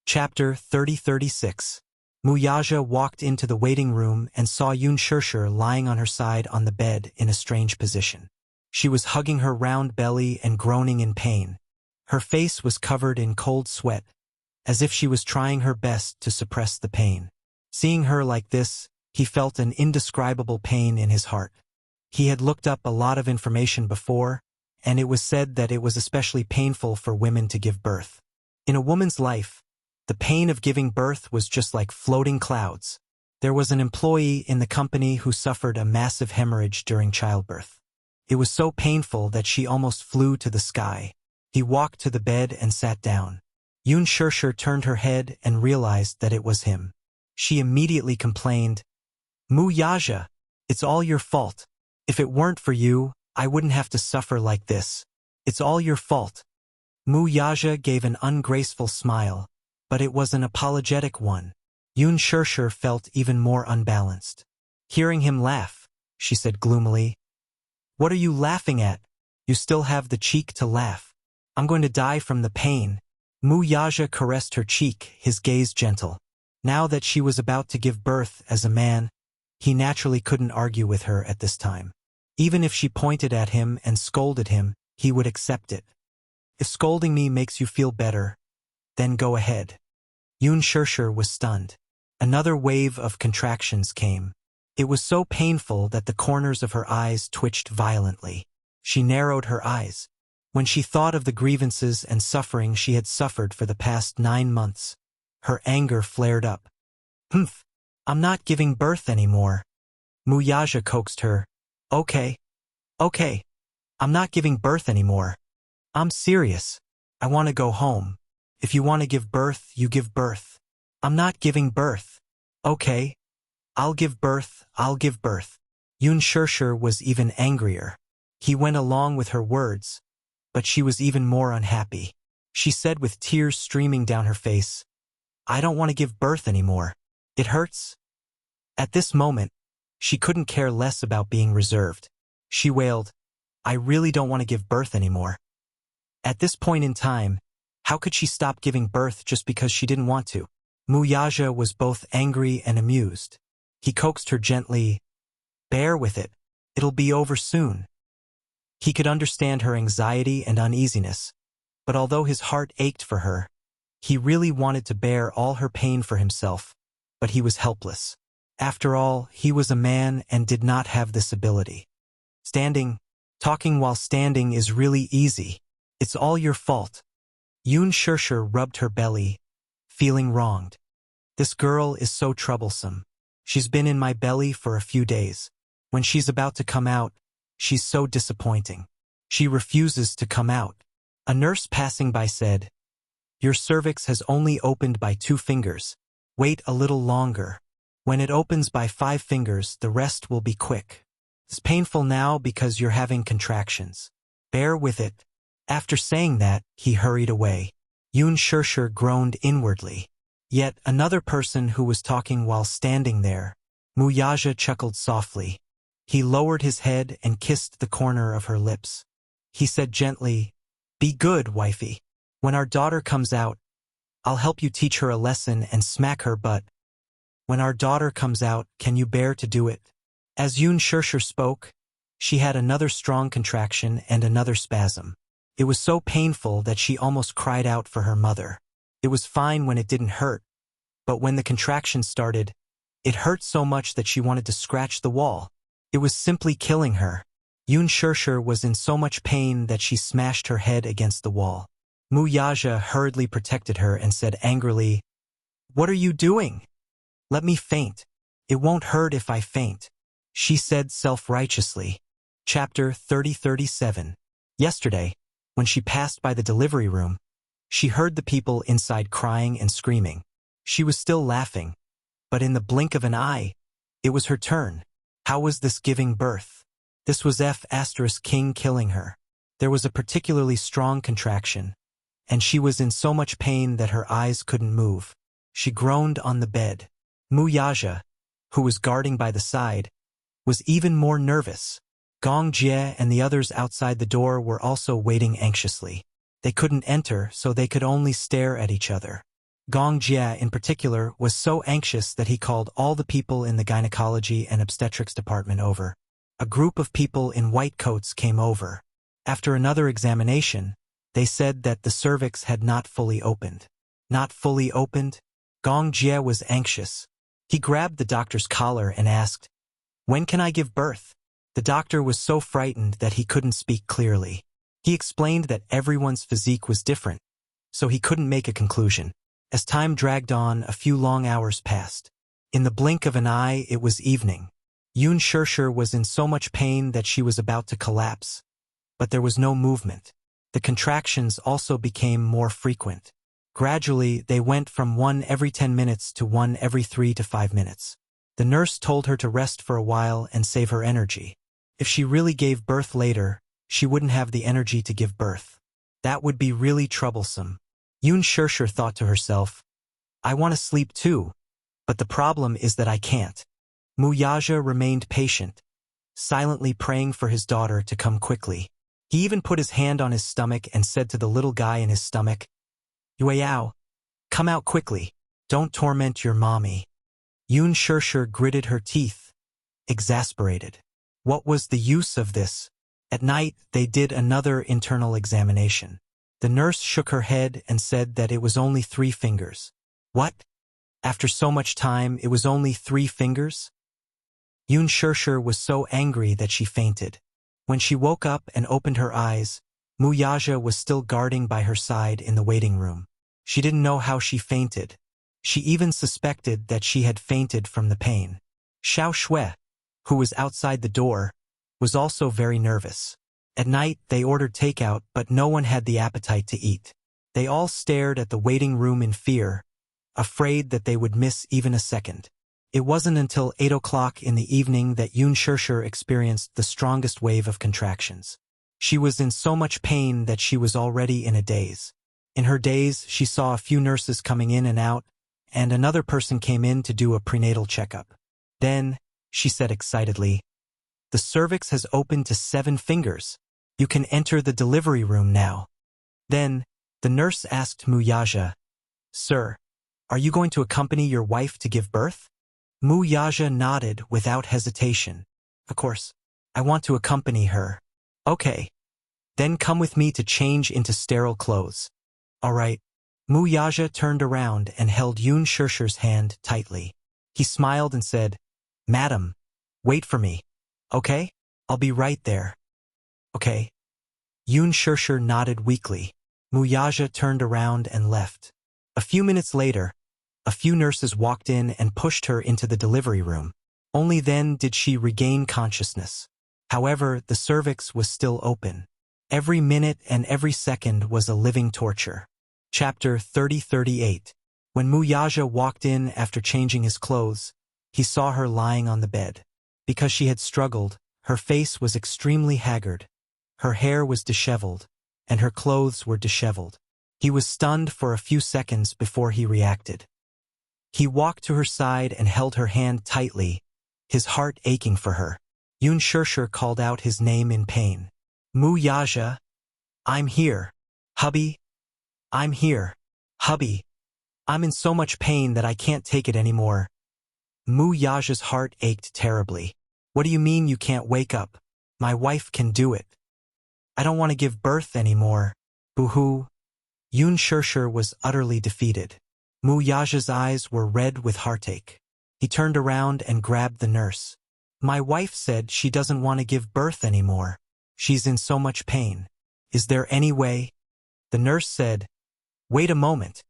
Chapter 30-36. Muyaja walked into the waiting room and saw Yun Shirshir lying on her side on the bed in a strange position. She was hugging her round belly and groaning in pain. Her face was covered in cold sweat, as if she was trying her best to suppress the pain. Seeing her like this, he felt an indescribable pain in his heart. He had looked up a lot of information before, and it was said that it was especially painful for women to give birth. In a woman's life, the pain of giving birth was just like floating clouds. There was an employee in the company who suffered a massive hemorrhage during childbirth. It was so painful that she almost flew to the sky. He walked to the bed and sat down. Yun Shirshir turned her head and realized that it was him. She immediately complained, "Muyaja, it's all your fault. If it weren't for you, I wouldn't have to suffer like this. It's all your fault." Muyaja gave an ungraceful smile, but it was an apologetic one. Yun Shirshir felt even more unbalanced. Hearing him laugh, she said gloomily, "What are you laughing at? You still have the cheek to laugh. I'm going to die from the pain." Muyaja caressed her cheek, his gaze gentle. Now that she was about to give birth as a man, he naturally couldn't argue with her at this time. Even if she pointed at him and scolded him, he would accept it. "If scolding me makes you feel better, then go ahead." Yun Shirshir was stunned. Another wave of contractions came. It was so painful that the corners of her eyes twitched violently. She narrowed her eyes. When she thought of the grievances and suffering she had suffered for the past 9 months, her anger flared up. "Humph, I'm not giving birth anymore." Muyaja coaxed her. Okay, I'm not giving birth anymore. I'm serious. I want to go home. If you want to give birth, you give birth. I'm not giving birth." "Okay, I'll give birth. Yun Shirshir was even angrier. He went along with her words, but she was even more unhappy. She said with tears streaming down her face, "I don't want to give birth anymore. It hurts." At this moment, she couldn't care less about being reserved. She wailed, "I really don't want to give birth anymore." At this point in time, how could she stop giving birth just because she didn't want to? Muyaja was both angry and amused. He coaxed her gently, "Bear with it. It'll be over soon." He could understand her anxiety and uneasiness, but although his heart ached for her, he really wanted to bear all her pain for himself, but he was helpless. After all, he was a man and did not have this ability. Talking while standing is really easy. It's all your fault." Yun Shirshir rubbed her belly, feeling wronged. "This girl is so troublesome. She's been in my belly for a few days. When she's about to come out, she's so disappointing. She refuses to come out." A nurse passing by said, "Your cervix has only opened by 2 fingers. Wait a little longer. When it opens by 5 fingers, the rest will be quick. It's painful now because you're having contractions. Bear with it. After saying that, he hurried away. Yun Shirshir groaned inwardly. Yet another person who was talking while standing there. Muyaja chuckled softly. He lowered his head and kissed the corner of her lips. He said gently, "Be good, wifey. When our daughter comes out, I'll help you teach her a lesson and smack her butt. When our daughter comes out, can you bear to do it?" As Yun Shirshir spoke, she had another strong contraction and another spasm. It was so painful that she almost cried out for her mother. It was fine when it didn't hurt, but when the contraction started, it hurt so much that she wanted to scratch the wall. It was simply killing her. Yun Shirshir was in so much pain that she smashed her head against the wall. Muyaja hurriedly protected her and said angrily, "What are you doing? Let me faint. It won't hurt if I faint," she said self-righteously. Chapter 30-37. Yesterday, when she passed by the delivery room, she heard the people inside crying and screaming. She was still laughing, but in the blink of an eye, it was her turn. How was this giving birth? This was King killing her. There was a particularly strong contraction, and she was in so much pain that her eyes couldn't move. She groaned on the bed. Muyaja, who was guarding by the side, was even more nervous. Gong Jie and the others outside the door were also waiting anxiously. They couldn't enter, so they could only stare at each other. Gong Jie, in particular, was so anxious that he called all the people in the gynecology and obstetrics department over. A group of people in white coats came over. After another examination, they said that the cervix had not fully opened. Not fully opened? Gong Jie was anxious. He grabbed the doctor's collar and asked, "When can I give birth?" The doctor was so frightened that he couldn't speak clearly. He explained that everyone's physique was different, so he couldn't make a conclusion. As time dragged on, a few long hours passed. In the blink of an eye, it was evening. Yun Shirshir was in so much pain that she was about to collapse, but there was no movement. The contractions also became more frequent. Gradually, they went from one every 10 minutes to one every 3 to 5 minutes. The nurse told her to rest for a while and save her energy. If she really gave birth later, she wouldn't have the energy to give birth. That would be really troublesome. Yun Shirshir thought to herself, "I want to sleep too, but the problem is that I can't." Muyaja remained patient, silently praying for his daughter to come quickly. He even put his hand on his stomach and said to the little guy in his stomach, "Yueyao, come out quickly. Don't torment your mommy." Yun Shirshir gritted her teeth, exasperated. What was the use of this? At night, they did another internal examination. The nurse shook her head and said that it was only 3 fingers. What? After so much time, it was only 3 fingers? Yun Shirshir was so angry that she fainted. When she woke up and opened her eyes, Muyaja was still guarding by her side in the waiting room. She didn't know how she fainted. She even suspected that she had fainted from the pain. Xiao Shui, who was outside the door, was also very nervous. At night, they ordered takeout, but no one had the appetite to eat. They all stared at the waiting room in fear, afraid that they would miss even a second. It wasn't until 8 o'clock in the evening that Yun Shirshir experienced the strongest wave of contractions. She was in so much pain that she was already in a daze. In her daze, she saw a few nurses coming in and out, and another person came in to do a prenatal checkup. Then, she said excitedly, "The cervix has opened to 7 fingers. You can enter the delivery room now." Then, the nurse asked Muyaja, "Sir, are you going to accompany your wife to give birth?" Muyaja nodded without hesitation. "Of course, I want to accompany her." "Okay. Then come with me to change into sterile clothes." "All right." Muyaja turned around and held Yun Shirshir's hand tightly. He smiled and said, "Madam, wait for me. Okay? I'll be right there." "Okay." Yun Shirshir nodded weakly. Muyaja turned around and left. A few minutes later, a few nurses walked in and pushed her into the delivery room. Only then did she regain consciousness. However, the cervix was still open. Every minute and every second was a living torture. Chapter 30-38. When Muyaja walked in after changing his clothes, he saw her lying on the bed. Because she had struggled, her face was extremely haggard. Her hair was disheveled. and her clothes were disheveled. He was stunned for a few seconds before he reacted. He walked to her side and held her hand tightly, his heart aching for her. Yun Shirshir called out his name in pain. Mu Yaja, I'm here. Hubby, I'm here. Hubby, I'm in so much pain that I can't take it anymore. Mu Yaja's heart ached terribly. What do you mean you can't wake up? My wife can do it. I don't want to give birth anymore. Boo-hoo. Yun Shirshir was utterly defeated. Mu Yaja's eyes were red with heartache. He turned around and grabbed the nurse. My wife said she doesn't want to give birth anymore. She's in so much pain. Is there any way? The nurse said, wait a moment.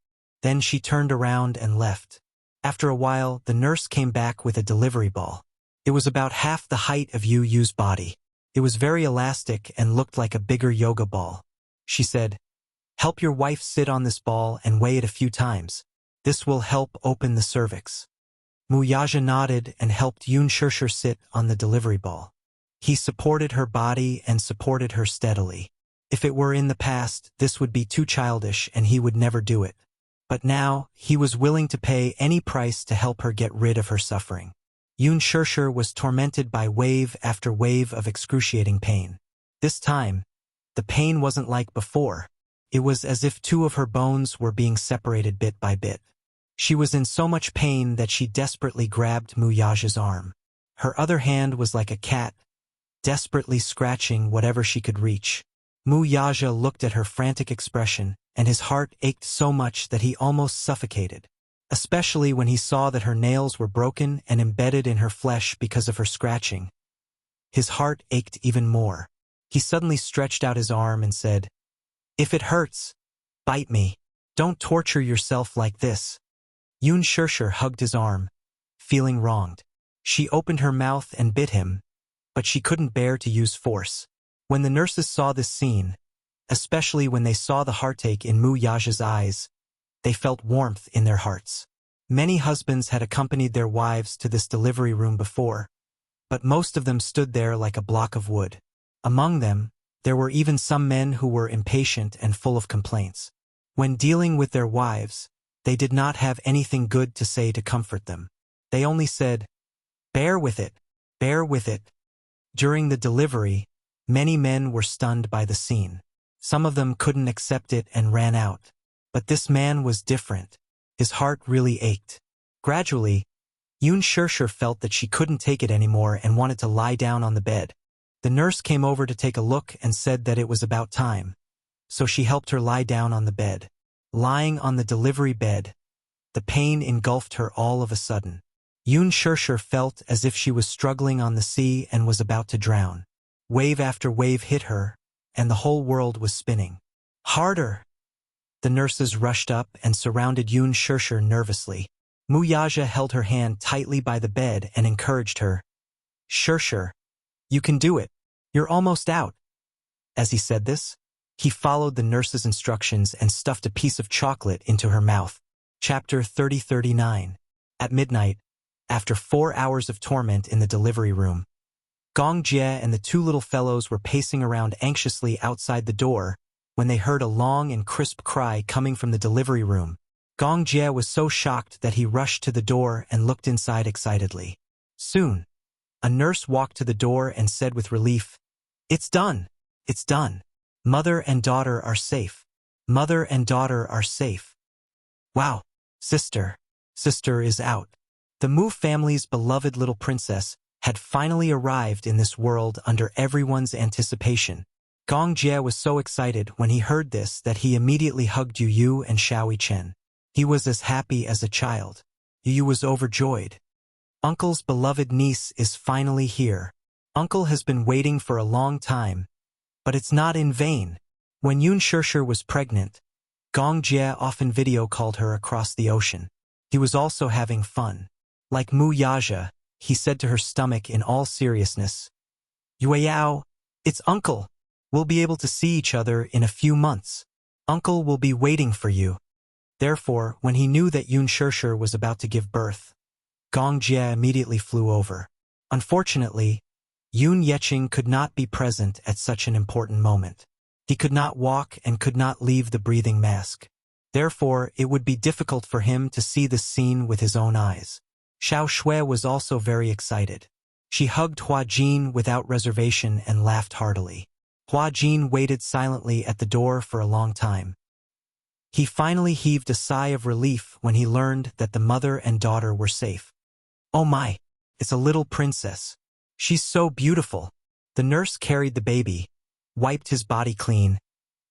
Then she turned around and left. After a while, the nurse came back with a delivery ball. It was about half the height of Yu's body. It was very elastic and looked like a bigger yoga ball. She said, help your wife sit on this ball and weigh it a few times. This will help open the cervix. Mu Yaja nodded and helped Yun Shirshir sit on the delivery ball. He supported her body and supported her steadily. If it were in the past, this would be too childish and he would never do it. But now, he was willing to pay any price to help her get rid of her suffering. Yun Shirshir was tormented by wave after wave of excruciating pain. This time, the pain wasn't like before. It was as if two of her bones were being separated bit by bit. She was in so much pain that she desperately grabbed Mu Yaja's arm. Her other hand was like a cat, desperately scratching whatever she could reach. Mu Yaja looked at her frantic expression, and his heart ached so much that he almost suffocated, especially when he saw that her nails were broken and embedded in her flesh because of her scratching. His heart ached even more. He suddenly stretched out his arm and said, if it hurts, bite me. Don't torture yourself like this. Yun Shirshir hugged his arm, feeling wronged. She opened her mouth and bit him, but she couldn't bear to use force. When the nurses saw this scene, especially when they saw the heartache in Mu Yaja's eyes, they felt warmth in their hearts. Many husbands had accompanied their wives to this delivery room before, but most of them stood there like a block of wood. Among them, there were even some men who were impatient and full of complaints. When dealing with their wives, they did not have anything good to say to comfort them. They only said, bear with it, bear with it. During the delivery, many men were stunned by the scene. Some of them couldn't accept it and ran out. But this man was different. His heart really ached. Gradually, Yun Shirshir felt that she couldn't take it anymore and wanted to lie down on the bed. The nurse came over to take a look and said that it was about time, so she helped her lie down on the bed. Lying on the delivery bed, the pain engulfed her all of a sudden. Yun Shirshir felt as if she was struggling on the sea and was about to drown. Wave after wave hit her, and the whole world was spinning. Harder! The nurses rushed up and surrounded Yun Shirshir nervously. Mu Yaja held her hand tightly by the bed and encouraged her. Shirshir, you can do it. You're almost out. As he said this, he followed the nurse's instructions and stuffed a piece of chocolate into her mouth. Chapter 3039. At midnight, after 4 hours of torment in the delivery room, Gong Jie and the two little fellows were pacing around anxiously outside the door when they heard a long and crisp cry coming from the delivery room. Gong Jie was so shocked that he rushed to the door and looked inside excitedly. Soon, a nurse walked to the door and said with relief, "It's done! It's done! Mother and daughter are safe. Mother and daughter are safe. Wow! Sister is out." The Mu family's beloved little princess had finally arrived in this world under everyone's anticipation. Gong Jie was so excited when he heard this that he immediately hugged Yu and Xiaoi Chen. He was as happy as a child. Yu was overjoyed. Uncle's beloved niece is finally here. Uncle has been waiting for a long time, but it's not in vain. When Yun Shirshir was pregnant, Gong Jie often video called her across the ocean. He was also having fun. Like Mu Yaja, he said to her stomach in all seriousness, "Yueyao, it's Uncle. We'll be able to see each other in a few months. Uncle will be waiting for you." Therefore, when he knew that Yun Shirshir was about to give birth, Gong Jie immediately flew over. Unfortunately, Yun Yeqing could not be present at such an important moment. He could not walk and could not leave the breathing mask. Therefore, it would be difficult for him to see this scene with his own eyes. Xiao Shui was also very excited. She hugged Hua Jin without reservation and laughed heartily. Hua Jin waited silently at the door for a long time. He finally heaved a sigh of relief when he learned that the mother and daughter were safe. Oh my, it's a little princess. She's so beautiful. The nurse carried the baby, wiped his body clean,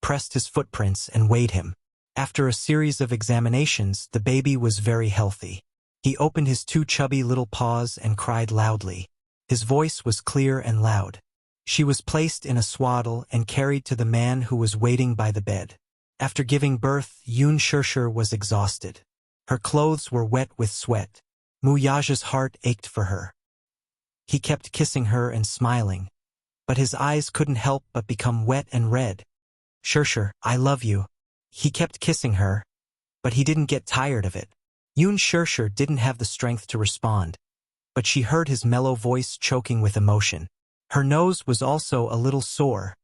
pressed his footprints and weighed him. After a series of examinations, the baby was very healthy. He opened his two chubby little paws and cried loudly. His voice was clear and loud. She was placed in a swaddle and carried to the man who was waiting by the bed. After giving birth, Yun Shirshir was exhausted. Her clothes were wet with sweat. Mu Yaja's heart ached for her. He kept kissing her and smiling, but his eyes couldn't help but become wet and red. Shirshir, I love you. He kept kissing her, but he didn't get tired of it. Yun Shirshir didn't have the strength to respond, but she heard his mellow voice choking with emotion. Her nose was also a little sore.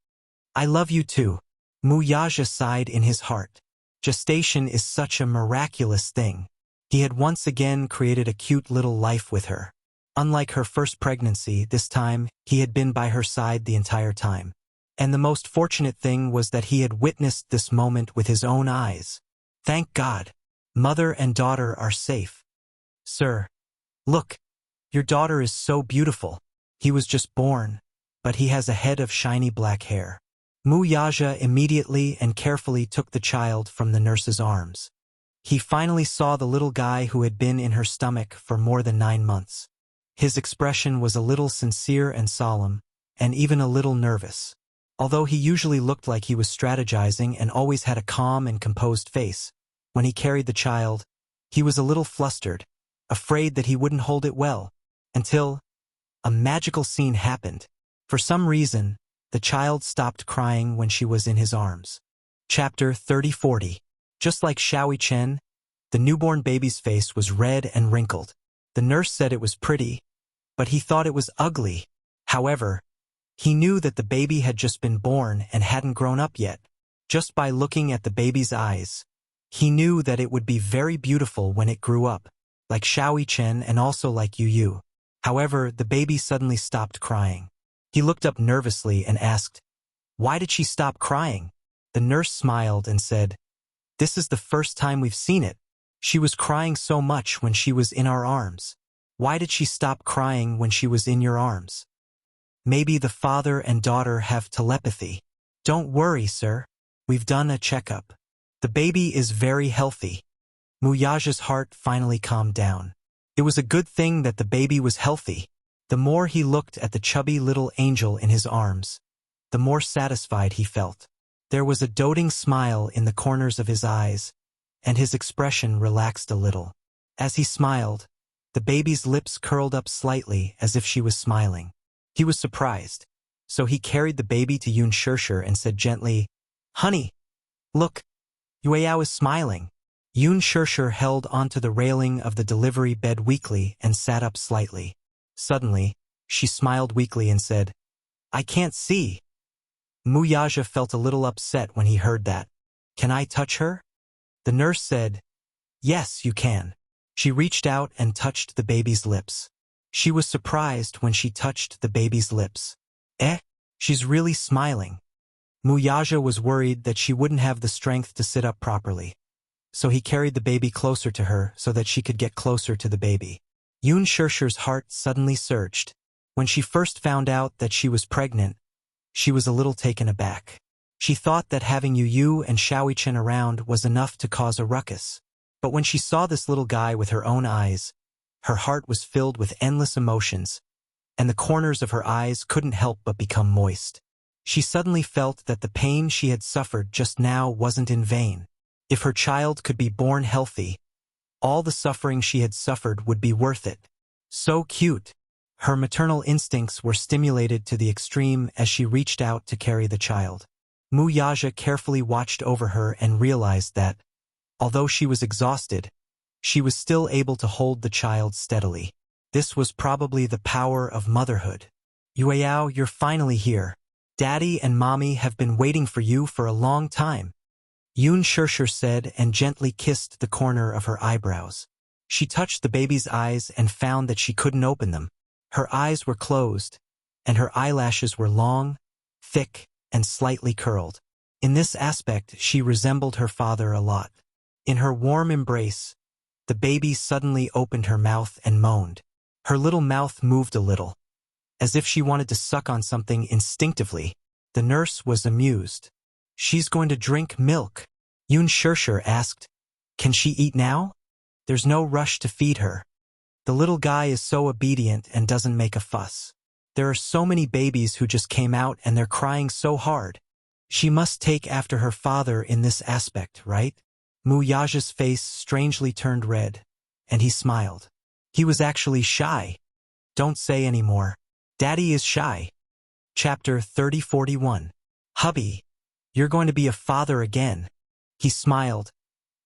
I love you too. Mu Yaja sighed in his heart. Gestation is such a miraculous thing. He had once again created a cute little life with her. Unlike her first pregnancy, this time, he had been by her side the entire time. And the most fortunate thing was that he had witnessed this moment with his own eyes. Thank God. Mother and daughter are safe. Sir, look, your daughter is so beautiful. He was just born, but he has a head of shiny black hair. Mu Yaja immediately and carefully took the child from the nurse's arms. He finally saw the little guy who had been in her stomach for more than 9 months. His expression was a little sincere and solemn, and even a little nervous. Although he usually looked like he was strategizing and always had a calm and composed face, when he carried the child, he was a little flustered, afraid that he wouldn't hold it well, until a magical scene happened. For some reason, the child stopped crying when she was in his arms. Chapter 30-40. Just like Xiaoi Chen, the newborn baby's face was red and wrinkled. The nurse said it was pretty, but he thought it was ugly. However, he knew that the baby had just been born and hadn't grown up yet. Just by looking at the baby's eyes, he knew that it would be very beautiful when it grew up, like Xiaoi Chen and also like Yu Yu. However, the baby suddenly stopped crying. He looked up nervously and asked, "Why did she stop crying?" The nurse smiled and said, "This is the first time we've seen it. She was crying so much when she was in our arms. Why did she stop crying when she was in your arms? Maybe the father and daughter have telepathy. Don't worry, sir. We've done a checkup. The baby is very healthy." Mu Yaja's heart finally calmed down. It was a good thing that the baby was healthy. The more he looked at the chubby little angel in his arms, the more satisfied he felt. There was a doting smile in the corners of his eyes, and his expression relaxed a little. As he smiled, the baby's lips curled up slightly as if she was smiling. He was surprised, so he carried the baby to Yun Shirshir and said gently, "Honey, look, Yueyao is smiling." Yun Shirshir held onto the railing of the delivery bed weakly and sat up slightly. Suddenly, she smiled weakly and said, "I can't see." Mu Yaja felt a little upset when he heard that. "Can I touch her?" The nurse said, "Yes, you can." She reached out and touched the baby's lips. She was surprised when she touched the baby's lips. She's really smiling. Mu Yaja was worried that she wouldn't have the strength to sit up properly. So he carried the baby closer to her so that she could get closer to the baby. Yun Shirshir's heart suddenly surged. When she first found out that she was pregnant, she was a little taken aback. She thought that having Yu Yu and Xiaoi Chen around was enough to cause a ruckus. But when she saw this little guy with her own eyes, her heart was filled with endless emotions, and the corners of her eyes couldn't help but become moist. She suddenly felt that the pain she had suffered just now wasn't in vain. If her child could be born healthy, all the suffering she had suffered would be worth it. So cute. Her maternal instincts were stimulated to the extreme as she reached out to carry the child. Mu Yaja carefully watched over her and realized that, although she was exhausted, she was still able to hold the child steadily. This was probably the power of motherhood. "Yueyao, you're finally here." Daddy and Mommy have been waiting for you for a long time, Yun Shirshir said and gently kissed the corner of her eyebrows. She touched the baby's eyes and found that she couldn't open them. Her eyes were closed, and her eyelashes were long, thick, and slightly curled. In this aspect, she resembled her father a lot. In her warm embrace, the baby suddenly opened her mouth and moaned. Her little mouth moved a little, as if she wanted to suck on something instinctively. The nurse was amused. She's going to drink milk, Yun Shirshir asked. Can she eat now? There's no rush to feed her. The little guy is so obedient and doesn't make a fuss. There are so many babies who just came out and they're crying so hard. She must take after her father in this aspect, right? Mu Yaja's face strangely turned red, and he smiled. He was actually shy. Don't say any more. Daddy is shy. Chapter 3041. Hubby, you're going to be a father again. He smiled,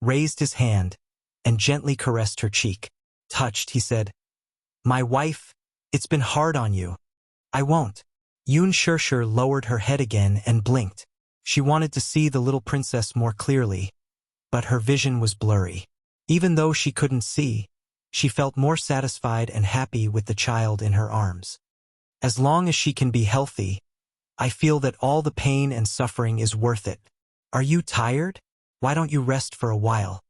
raised his hand, and gently caressed her cheek. Touched, he said, My wife, it's been hard on you. I won't. Yun Shirshir lowered her head again and blinked. She wanted to see the little princess more clearly, but her vision was blurry. Even though she couldn't see, she felt more satisfied and happy with the child in her arms. As long as she can be healthy, I feel that all the pain and suffering is worth it. Are you tired? Why don't you rest for a while?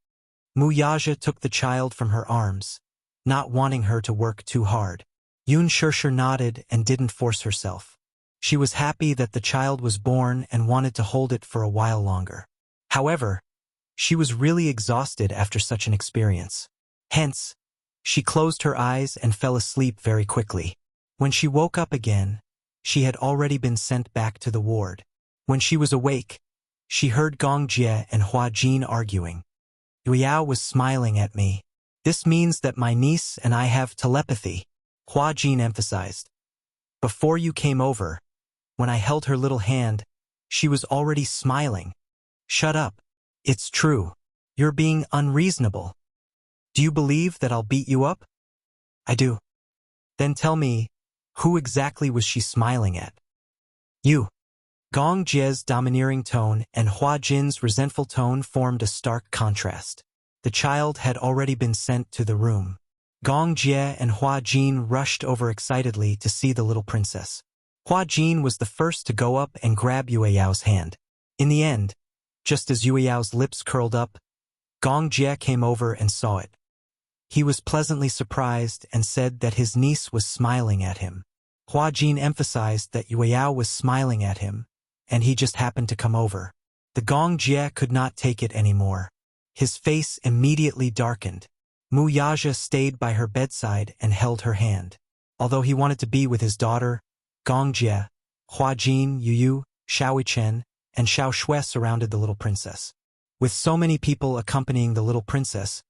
Mu Yaja took the child from her arms, not wanting her to work too hard. Yun Shirshir nodded and didn't force herself. She was happy that the child was born and wanted to hold it for a while longer. However, she was really exhausted after such an experience. Hence, she closed her eyes and fell asleep very quickly. When she woke up again, she had already been sent back to the ward. When she was awake, she heard Gong Jie and Hua Jin arguing. Yao was smiling at me. This means that my niece and I have telepathy, Hua Jin emphasized. Before you came over, when I held her little hand, she was already smiling. Shut up. It's true. You're being unreasonable. Do you believe that I'll beat you up? I do. Then tell me, who exactly was she smiling at? You. Gong Jie's domineering tone and Hua Jin's resentful tone formed a stark contrast. The child had already been sent to the room. Gong Jie and Hua Jin rushed over excitedly to see the little princess. Hua Jin was the first to go up and grab Yueyao's hand. In the end, just as Yueyao's lips curled up, Gong Jie came over and saw it. He was pleasantly surprised and said that his niece was smiling at him. Hua Jin emphasized that Yueyao was smiling at him, and he just happened to come over. The Gong Jie could not take it anymore. His face immediately darkened. Mu Yaja stayed by her bedside and held her hand. Although he wanted to be with his daughter, Gong Jie, Hua Jin, Yu, Xiao Chen, and Xiao Shui surrounded the little princess. With so many people accompanying the little princess,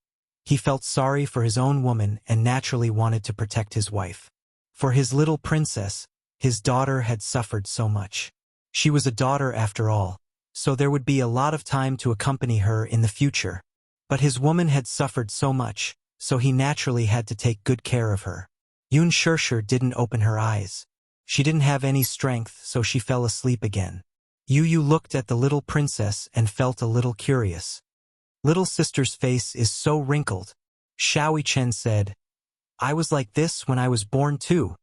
he felt sorry for his own woman and naturally wanted to protect his wife. For his little princess, his daughter had suffered so much. She was a daughter after all, so there would be a lot of time to accompany her in the future. But his woman had suffered so much, so he naturally had to take good care of her. Yun Shirshir didn't open her eyes. She didn't have any strength, so she fell asleep again. Yu looked at the little princess and felt a little curious. Little sister's face is so wrinkled. Xiao Chen said, I was like this when I was born too.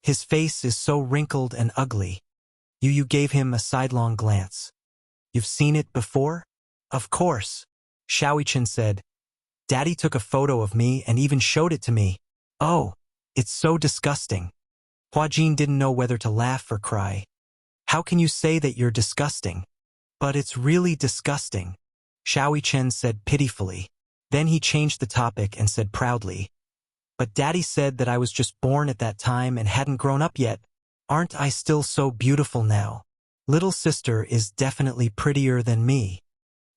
His face is so wrinkled and ugly. Yu gave him a sidelong glance. You've seen it before? Of course. Xiao Chen said, Daddy took a photo of me and even showed it to me. Oh, it's so disgusting. Hua Jin didn't know whether to laugh or cry. How can you say that you're disgusting? But it's really disgusting, Xiao Chen said pitifully. Then he changed the topic and said proudly, But Daddy said that I was just born at that time and hadn't grown up yet. Aren't I still so beautiful now? Little sister is definitely prettier than me.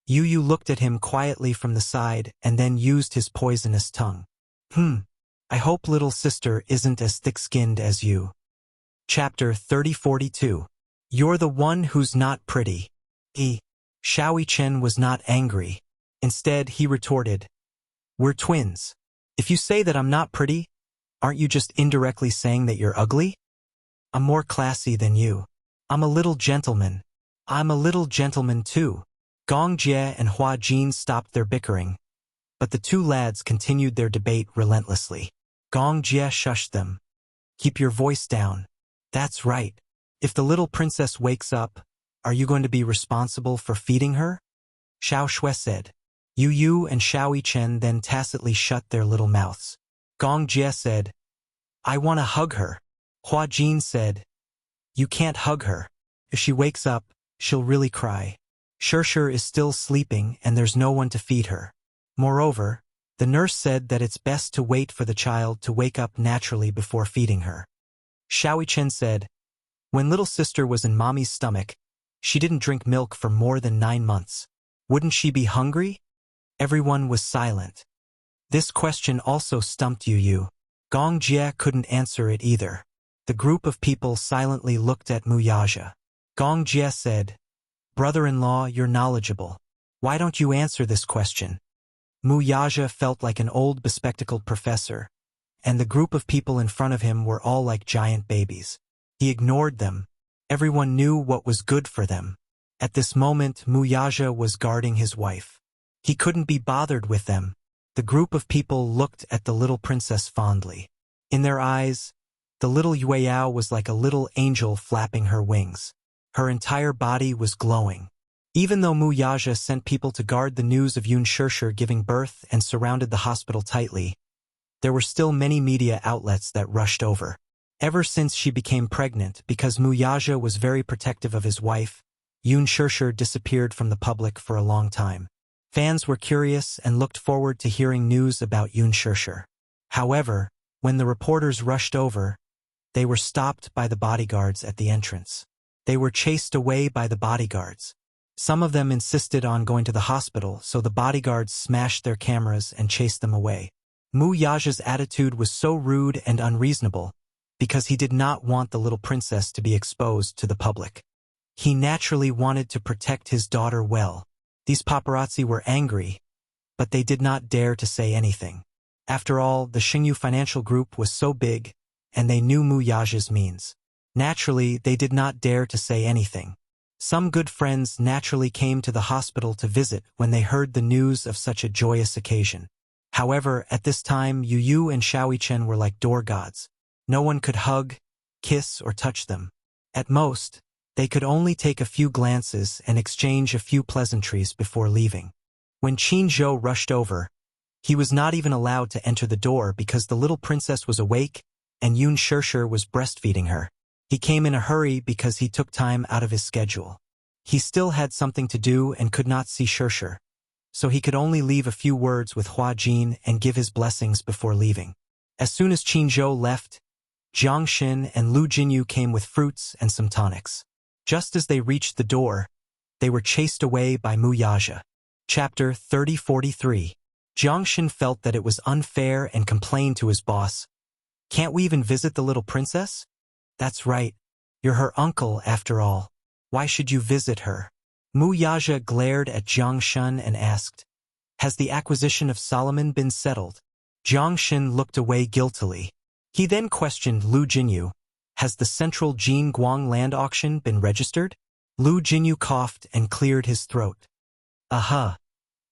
Yu looked at him quietly from the side and then used his poisonous tongue. I hope little sister isn't as thick-skinned as you. Chapter 3042. You're the one who's not pretty. Xiao Chen was not angry. Instead, he retorted, We're twins. If you say that I'm not pretty, aren't you just indirectly saying that you're ugly? I'm more classy than you. I'm a little gentleman. I'm a little gentleman too. Gong Jie and Hua Jin stopped their bickering, but the two lads continued their debate relentlessly. Gong Jie shushed them. Keep your voice down. That's right. If the little princess wakes up, are you going to be responsible for feeding her? Xiao Shui said. Yu Yu and Xiao Yichen then tacitly shut their little mouths. Gong Jie said, I want to hug her. Hua Jin said, you can't hug her. If she wakes up, she'll really cry. Shirshir is still sleeping and there's no one to feed her. Moreover, the nurse said that it's best to wait for the child to wake up naturally before feeding her. Xiao Yichen said, when little sister was in mommy's stomach, she didn't drink milk for more than 9 months. Wouldn't she be hungry? Everyone was silent. This question also stumped Yu Yu. Gong Jie couldn't answer it either. The group of people silently looked at Muyaja. Gong Jie said, brother-in-law, you're knowledgeable. Why don't you answer this question? Muyaja felt like an old bespectacled professor, and the group of people in front of him were all like giant babies. He ignored them. Everyone knew what was good for them. At this moment, Muyaja was guarding his wife. He couldn't be bothered with them. The group of people looked at the little princess fondly. In their eyes, the little Yueyao was like a little angel flapping her wings. Her entire body was glowing. Even though Muyaja sent people to guard the news of Yun Shirshir giving birth and surrounded the hospital tightly, there were still many media outlets that rushed over. Ever since she became pregnant, because Muyaja was very protective of his wife, Yun Shirshir disappeared from the public for a long time. Fans were curious and looked forward to hearing news about Yun Shirshir. However, when the reporters rushed over, they were stopped by the bodyguards at the entrance. They were chased away by the bodyguards. Some of them insisted on going to the hospital, so the bodyguards smashed their cameras and chased them away. Muyaja's attitude was so rude and unreasonable because he did not want the little princess to be exposed to the public. He naturally wanted to protect his daughter well. These paparazzi were angry, but they did not dare to say anything. After all, the Xingyu financial group was so big, and they knew Muyaja's means. Naturally, they did not dare to say anything. Some good friends naturally came to the hospital to visit when they heard the news of such a joyous occasion. However, at this time, Yu Yu and Xiao Yichen were like door gods. No one could hug, kiss, or touch them. At most, they could only take a few glances and exchange a few pleasantries before leaving. When Qin Zhou rushed over, he was not even allowed to enter the door because the little princess was awake and Yun Shirshir was breastfeeding her. He came in a hurry because he took time out of his schedule. He still had something to do and could not see Shirshir, so he could only leave a few words with Hua Jin and give his blessings before leaving. As soon as Qin Zhou left, Jiang Xin and Lu Jinyu came with fruits and some tonics. Just as they reached the door, they were chased away by Muyaja. Chapter 3043. Jiang Xin felt that it was unfair and complained to his boss, "Can't we even visit the little princess?" "That's right. You're her uncle, after all. Why should you visit her?" Muyaja glared at Jiang Xin and asked, "Has the acquisition of Solomon been settled?" Jiang Xin looked away guiltily. He then questioned Lu Jinyu, "Has the Central Jin Guang land auction been registered?" Lu Jinyu coughed and cleared his throat. "Uh-huh.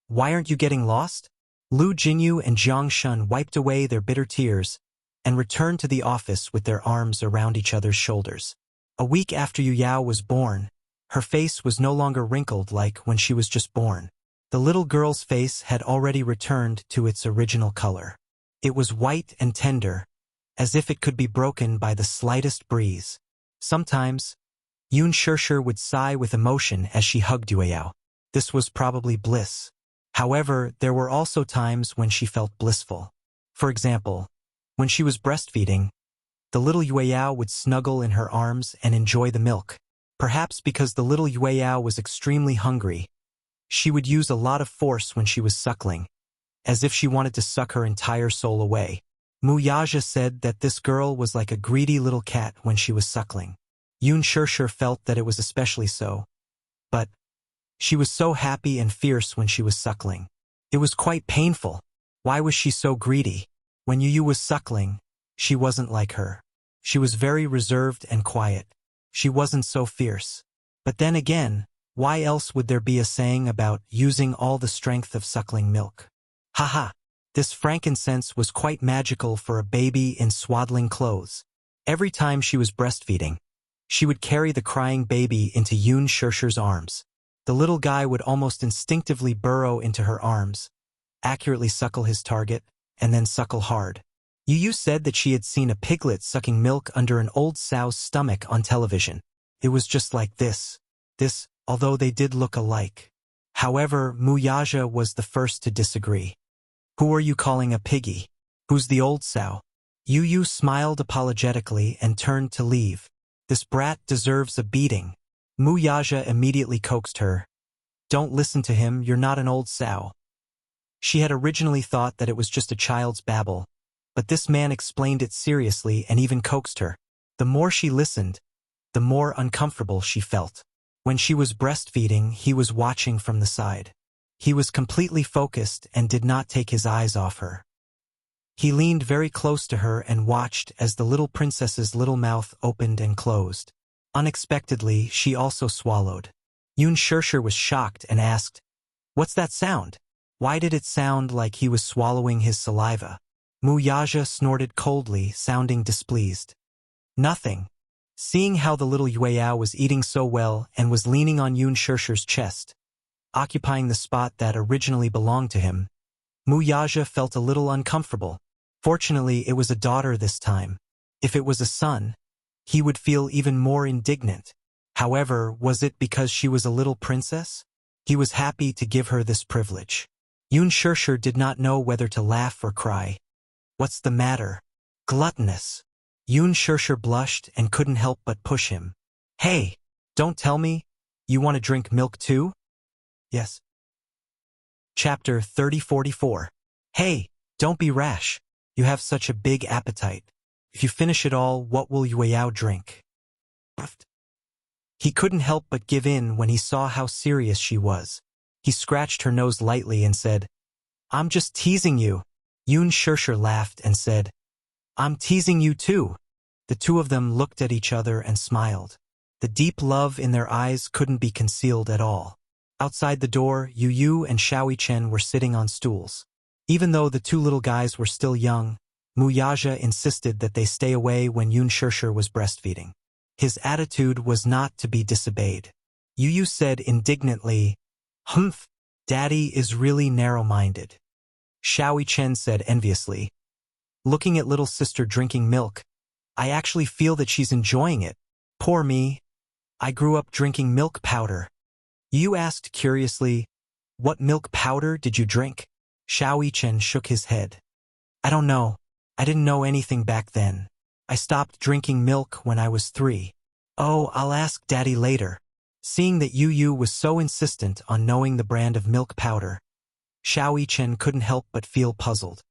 Why aren't you getting lost?" Lu Jinyu and Jiang Xin wiped away their bitter tears and returned to the office with their arms around each other's shoulders. A week after Yu Yao was born, her face was no longer wrinkled like when she was just born. The little girl's face had already returned to its original color. It was white and tender, as if it could be broken by the slightest breeze. Sometimes, Yun Shirshir would sigh with emotion as she hugged Yu Yao. This was probably bliss. However, there were also times when she felt blissful. For example, when she was breastfeeding, the little Yu Yao would snuggle in her arms and enjoy the milk. Perhaps because the little Yu Yao was extremely hungry, she would use a lot of force when she was suckling, as if she wanted to suck her entire soul away. Muyaja said that this girl was like a greedy little cat when she was suckling. Yun Shirshir felt that it was especially so. But she was so happy and fierce when she was suckling. It was quite painful. Why was she so greedy? When Yu Yu was suckling, she wasn't like her. She was very reserved and quiet. She wasn't so fierce. But then again, why else would there be a saying about using all the strength of suckling milk? Haha. This frankincense was quite magical for a baby in swaddling clothes. Every time she was breastfeeding, she would carry the crying baby into Yoon Shershur's arms. The little guy would almost instinctively burrow into her arms, accurately suckle his target, and then suckle hard. Yu said that she had seen a piglet sucking milk under an old sow's stomach on television. It was just like this, although they did look alike. However, Muyaja was the first to disagree. Who are you calling a piggy? Who's the old sow? Yu smiled apologetically and turned to leave. This brat deserves a beating. Muyaja immediately coaxed her. Don't listen to him, you're not an old sow. She had originally thought that it was just a child's babble, but this man explained it seriously and even coaxed her. The more she listened, the more uncomfortable she felt. When she was breastfeeding, he was watching from the side. He was completely focused and did not take his eyes off her. He leaned very close to her and watched as the little princess's little mouth opened and closed. Unexpectedly, she also swallowed. Yoon Shershur was shocked and asked, "What's that sound?" Why did it sound like he was swallowing his saliva? Muyaja snorted coldly, sounding displeased. Nothing. Seeing how the little Yueyao was eating so well and was leaning on Yoon Shershur's chest, occupying the spot that originally belonged to him, Muyaja felt a little uncomfortable. Fortunately, it was a daughter this time. If it was a son, he would feel even more indignant. However, was it because she was a little princess? He was happy to give her this privilege. Yoon Shershur did not know whether to laugh or cry. What's the matter? Gluttonous. Yoon Shershur blushed and couldn't help but push him. Hey, don't tell me, you want to drink milk too? Yes. Chapter 3044. Hey, don't be rash. You have such a big appetite. If you finish it all, what will Yueyao drink? He couldn't help but give in when he saw how serious she was. He scratched her nose lightly and said, I'm just teasing you. Yoon Shershur laughed and said, I'm teasing you too. The two of them looked at each other and smiled. The deep love in their eyes couldn't be concealed at all. Outside the door, Yu and Xiaoi Chen were sitting on stools. Even though the two little guys were still young, Muyaja insisted that they stay away when Yoon Shershur was breastfeeding. His attitude was not to be disobeyed. Yu said indignantly, Humph, Daddy is really narrow-minded. Xiaoi Chen said enviously, looking at little sister drinking milk, I actually feel that she's enjoying it. Poor me. I grew up drinking milk powder. Yu asked curiously, what milk powder did you drink? Xiaoi Chen shook his head. I don't know. I didn't know anything back then. I stopped drinking milk when I was 3. Oh, I'll ask Daddy later. Seeing that Yu was so insistent on knowing the brand of milk powder, Xiaoi Chen couldn't help but feel puzzled.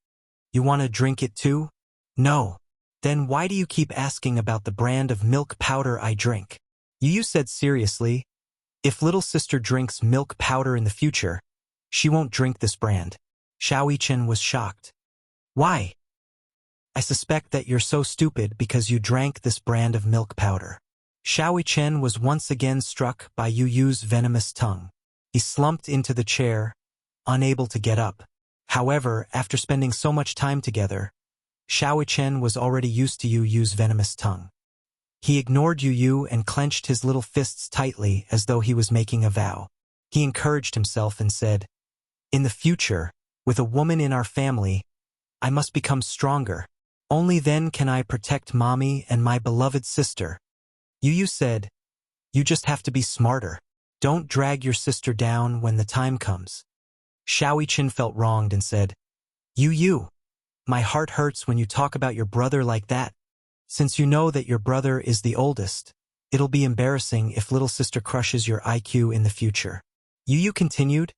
You want to drink it too? No. Then why do you keep asking about the brand of milk powder I drink? Yu said seriously, if little sister drinks milk powder in the future, she won't drink this brand. Xiaoi Chen was shocked. Why? I suspect that you're so stupid because you drank this brand of milk powder. Xiaoi Chen was once again struck by Yu's venomous tongue. He slumped into the chair, unable to get up. However, after spending so much time together, Xiaoi Chen was already used to Yu's venomous tongue. He ignored Yu and clenched his little fists tightly as though he was making a vow. He encouraged himself and said, in the future, with a woman in our family, I must become stronger. Only then can I protect Mommy and my beloved sister. Yu said, you just have to be smarter. Don't drag your sister down when the time comes. Xiaoi Chen felt wronged and said, Yu, my heart hurts when you talk about your brother like that. Since you know that your brother is the oldest, it'll be embarrassing if little sister crushes your IQ in the future. Yu continued,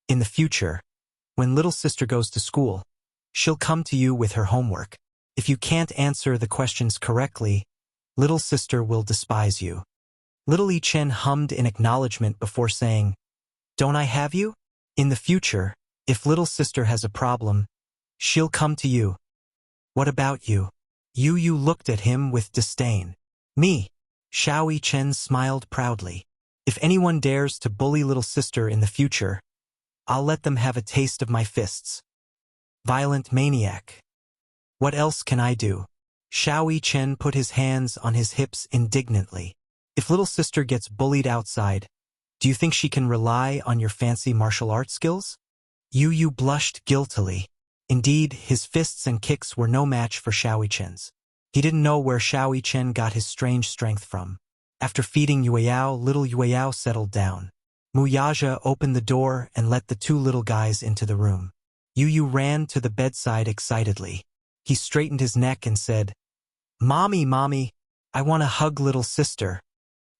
in the future, when little sister goes to school, she'll come to you with her homework. If you can't answer the questions correctly, little sister will despise you. Little Yi Chen hummed in acknowledgement before saying, don't I have you? In the future, if little sister has a problem, she'll come to you. What about you? Yu looked at him with disdain. Me? Xiao Chen smiled proudly. If anyone dares to bully little sister in the future, I'll let them have a taste of my fists. Violent maniac. What else can I do? Xiao Chen put his hands on his hips indignantly. If little sister gets bullied outside, do you think she can rely on your fancy martial arts skills? Yu blushed guiltily. Indeed, his fists and kicks were no match for Xiao Chen's. He didn't know where Xiao Chen got his strange strength from. After feeding Yueyao, little Yueyao settled down. Wuxia opened the door and let the two little guys into the room. Yu ran to the bedside excitedly. He straightened his neck and said, "Mommy, mommy, I want to hug little sister."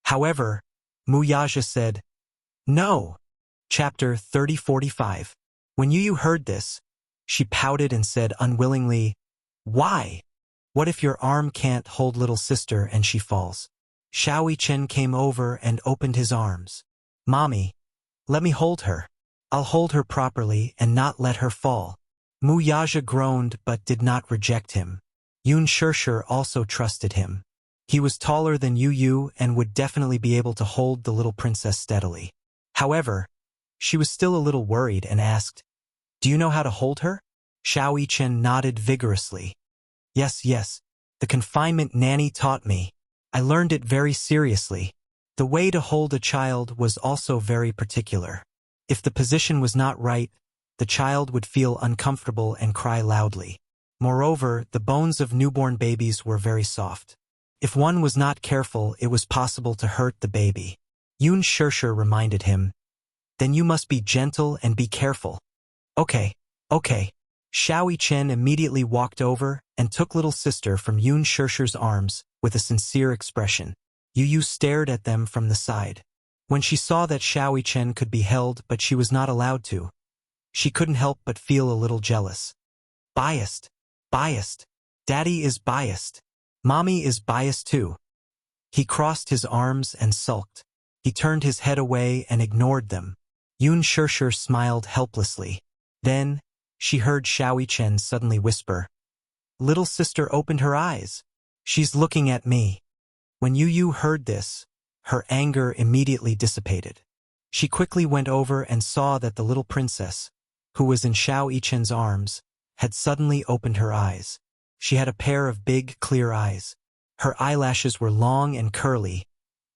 However, Wuxia said, "No." Chapter 30:45. When Yu heard this, she pouted and said unwillingly, "Why? What if your arm can't hold little sister and she falls?" Xiao Chen came over and opened his arms. "Mommy, let me hold her. I'll hold her properly and not let her fall." Wuxia groaned but did not reject him. Yun Shishir also trusted him. He was taller than Yu and would definitely be able to hold the little princess steadily. However, she was still a little worried and asked, "Do you know how to hold her?" Xiao Chen nodded vigorously. Yes, the confinement nanny taught me. I learned it very seriously. The way to hold a child was also very particular. If the position was not right, the child would feel uncomfortable and cry loudly. Moreover, the bones of newborn babies were very soft. If one was not careful, it was possible to hurt the baby. Yun Shishir reminded him, "Then you must be gentle and be careful." Okay. Xiao Chen immediately walked over and took little sister from Yun Shishir's arms with a sincere expression. Yu stared at them from the side. When she saw that Xiao Chen could be held but she was not allowed to, she couldn't help but feel a little jealous. Biased. Daddy is biased. Mommy is biased too. He crossed his arms and sulked. He turned his head away and ignored them. Yun Shishir smiled helplessly. Then, she heard Xiao Chen suddenly whisper, "Little sister opened her eyes. She's looking at me." When Yu heard this, her anger immediately dissipated. She quickly went over and saw that the little princess, who was in Xiao Chen's arms, had suddenly opened her eyes. She had a pair of big, clear eyes. Her eyelashes were long and curly,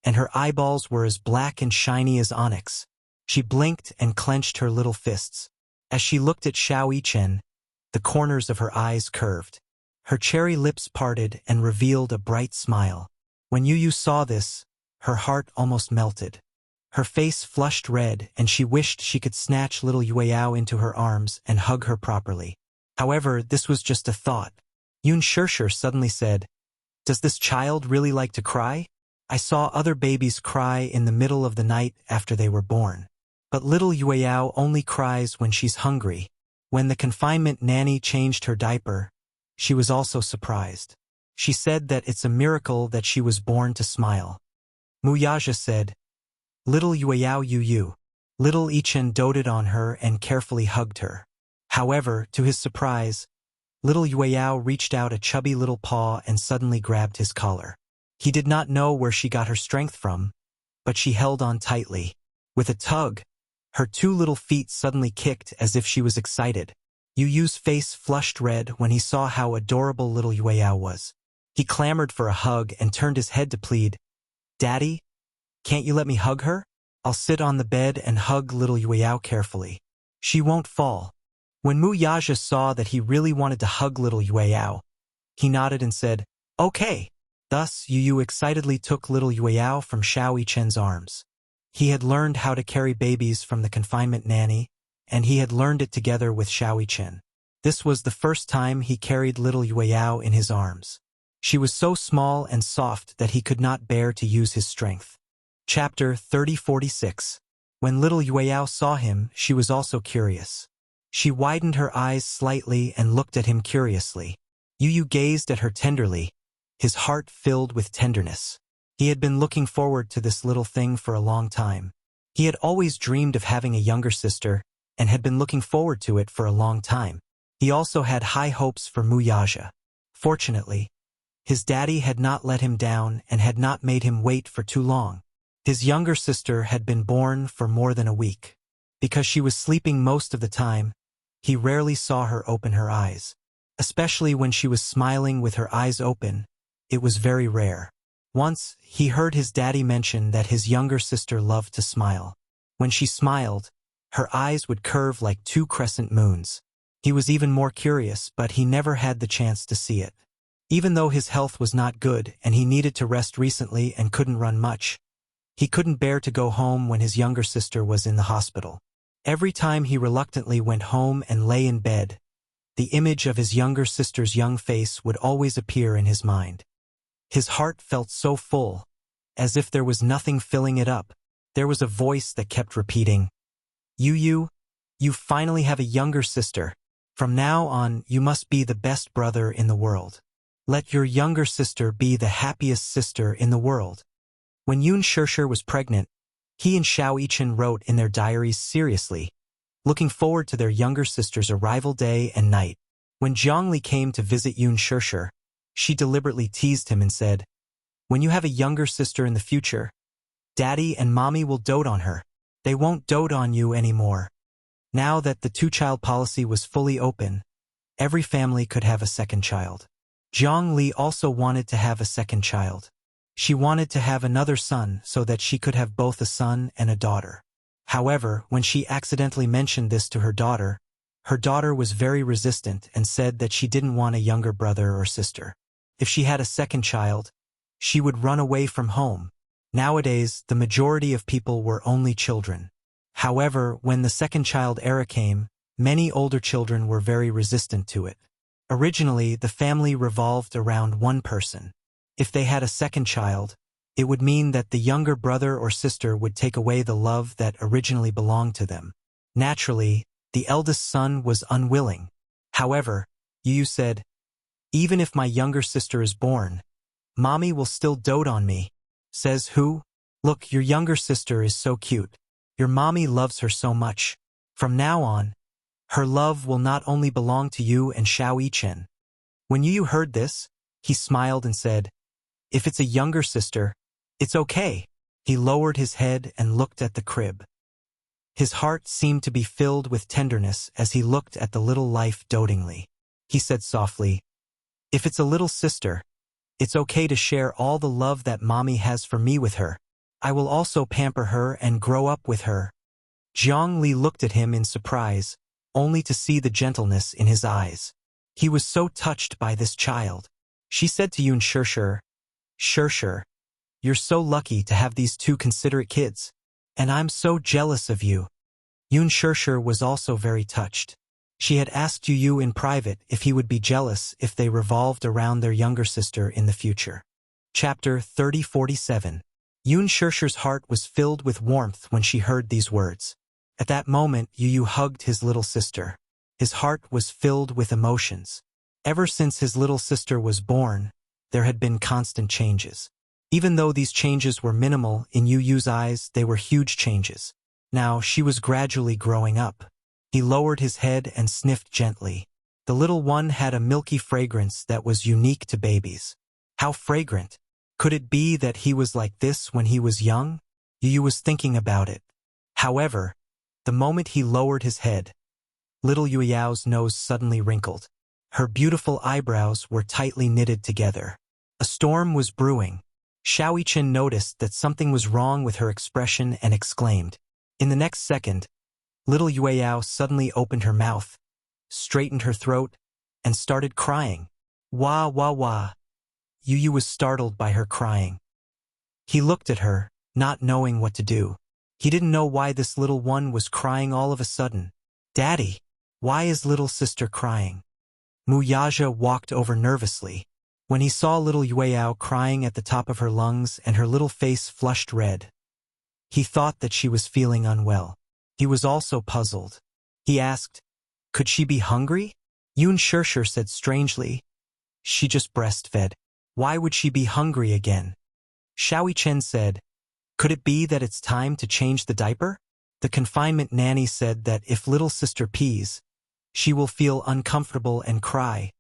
and her eyeballs were as black and shiny as onyx. She blinked and clenched her little fists. As she looked at Xiao Chen, the corners of her eyes curved. Her cherry lips parted and revealed a bright smile. When Yu saw this, her heart almost melted. Her face flushed red and she wished she could snatch little Yueyao into her arms and hug her properly. However, this was just a thought. Yun Shishir suddenly said, "Does this child really like to cry? I saw other babies cry in the middle of the night after they were born. But little Yueyao only cries when she's hungry." When the confinement nanny changed her diaper, she was also surprised. She said that it's a miracle that she was born to smile. Wuxia said, "Little Yueyao Yu." Little Chen doted on her and carefully hugged her. However, to his surprise, little Yueyao reached out a chubby little paw and suddenly grabbed his collar. He did not know where she got her strength from, but she held on tightly. With a tug, her two little feet suddenly kicked as if she was excited. Yu's face flushed red when he saw how adorable little Yueyao was. He clamored for a hug and turned his head to plead, "Daddy, can't you let me hug her? I'll sit on the bed and hug little Yueyao carefully. She won't fall." When Wuxia saw that he really wanted to hug little Yueyao, he nodded and said, "Okay." Thus, Yu excitedly took little Yueyao from Xiao Chen's arms. He had learned how to carry babies from the confinement nanny, and he had learned it together with Xiao Chen. This was the first time he carried little Yueyao in his arms. She was so small and soft that he could not bear to use his strength. Chapter 30:46. When little Yueyao saw him, she was also curious. She widened her eyes slightly and looked at him curiously. Yu gazed at her tenderly, his heart filled with tenderness. He had been looking forward to this little thing for a long time. He had always dreamed of having a younger sister and had been looking forward to it for a long time. He also had high hopes for Wuxia. Fortunately, His daddy had not let him down and had not made him wait for too long. His younger sister had been born for more than a week. Because she was sleeping most of the time, he rarely saw her open her eyes. Especially when she was smiling with her eyes open, it was very rare. Once, he heard his daddy mention that his younger sister loved to smile. When she smiled, her eyes would curve like two crescent moons. He was even more curious, but he never had the chance to see it. Even though his health was not good and he needed to rest recently and couldn't run much, he couldn't bear to go home when his younger sister was in the hospital. Every time he reluctantly went home and lay in bed, the image of his younger sister's young face would always appear in his mind. His heart felt so full, as if there was nothing filling it up. There was a voice that kept repeating, You finally have a younger sister. From now on, you must be the best brother in the world. Let your younger sister be the happiest sister in the world. When Yun Shishir was pregnant, he and Xiao Yichen wrote in their diaries seriously, looking forward to their younger sister's arrival day and night. When Zhongli came to visit Yun Shishir, she deliberately teased him and said, When you have a younger sister in the future, Daddy and Mommy will dote on her. They won't dote on you anymore. Now that the two-child policy was fully open, every family could have a second child. Zhongli also wanted to have a second child. She wanted to have another son so that she could have both a son and a daughter. However, when she accidentally mentioned this to her daughter was very resistant and said that she didn't want a younger brother or sister. If she had a second child, she would run away from home. Nowadays, the majority of people were only children. However, when the second child era came, many older children were very resistant to it. Originally, the family revolved around one person. If they had a second child, it would mean that the younger brother or sister would take away the love that originally belonged to them. Naturally, the eldest son was unwilling. However, Yu said, Even if my younger sister is born, Mommy will still dote on me. Says who? Look, your younger sister is so cute. Your mommy loves her so much. From now on, her love will not only belong to you and Xiao Yichen. When Yu heard this, he smiled and said, If it's a younger sister, it's okay. He lowered his head and looked at the crib. His heart seemed to be filled with tenderness as he looked at the little life dotingly. He said softly, If it's a little sister, it's okay to share all the love that Mommy has for me with her. I will also pamper her and grow up with her. Zhongli looked at him in surprise, only to see the gentleness in his eyes. He was so touched by this child. She said to Yun Shishir, Shishir, you're so lucky to have these two considerate kids, and I'm so jealous of you. Yun Shishir was also very touched. She had asked Yu in private if he would be jealous if they revolved around their younger sister in the future. Chapter 3047. Yun Shishir's heart was filled with warmth when she heard these words. At that moment, Yu hugged his little sister. His heart was filled with emotions. Ever since his little sister was born, there had been constant changes. Even though these changes were minimal, in Yu's eyes, they were huge changes. Now, she was gradually growing up. He lowered his head and sniffed gently. The little one had a milky fragrance that was unique to babies. How fragrant! Could it be that he was like this when he was young? Yu was thinking about it. However, the moment he lowered his head, little Yuyao's nose suddenly wrinkled. Her beautiful eyebrows were tightly knitted together. A storm was brewing. Xiao Yichen noticed that something was wrong with her expression and exclaimed. In the next second, little Yueyao suddenly opened her mouth, straightened her throat, and started crying. Wah, wah, wah. Yu was startled by her crying. He looked at her, not knowing what to do. He didn't know why this little one was crying all of a sudden. Daddy, why is little sister crying? Mu Yaja walked over nervously. When he saw little Yueyao crying at the top of her lungs and her little face flushed red, he thought that she was feeling unwell. He was also puzzled. He asked, Could she be hungry? Yun Shishir said strangely, She just breastfed. Why would she be hungry again? Xiao Yichen said, Could it be that it's time to change the diaper? The confinement nanny said that if little sister pees, she will feel uncomfortable and cry.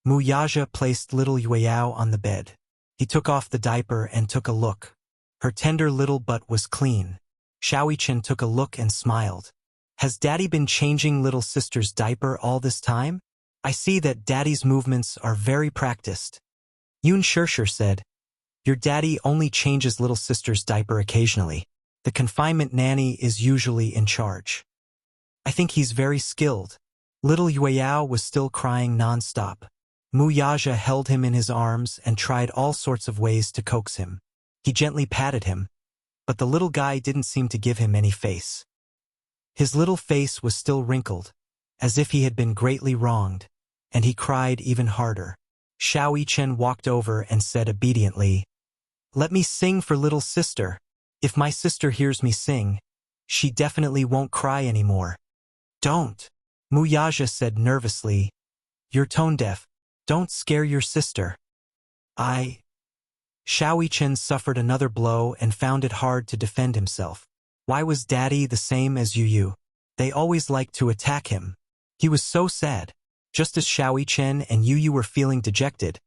Mu Yaja placed little Yueyao on the bed. He took off the diaper and took a look. Her tender little butt was clean. Xiaoyichen took a look and smiled. Has Daddy been changing little sister's diaper all this time? I see that Daddy's movements are very practiced. Yun Shirshir said, Your daddy only changes little sister's diaper occasionally. The confinement nanny is usually in charge. I think he's very skilled. Little Yueyao was still crying non-stop. Mu Yaja held him in his arms and tried all sorts of ways to coax him. He gently patted him, but the little guy didn't seem to give him any face. His little face was still wrinkled, as if he had been greatly wronged, and he cried even harder. Xiaoyichen walked over and said obediently, Let me sing for little sister. If my sister hears me sing, she definitely won't cry anymore. Don't, Mu Yaja said nervously. You're tone-deaf. Don't scare your sister. Xiaoyichen suffered another blow and found it hard to defend himself. Why was Daddy the same as Yu? They always liked to attack him. He was so sad. Just as Xiaoyichen and Yu were feeling dejected,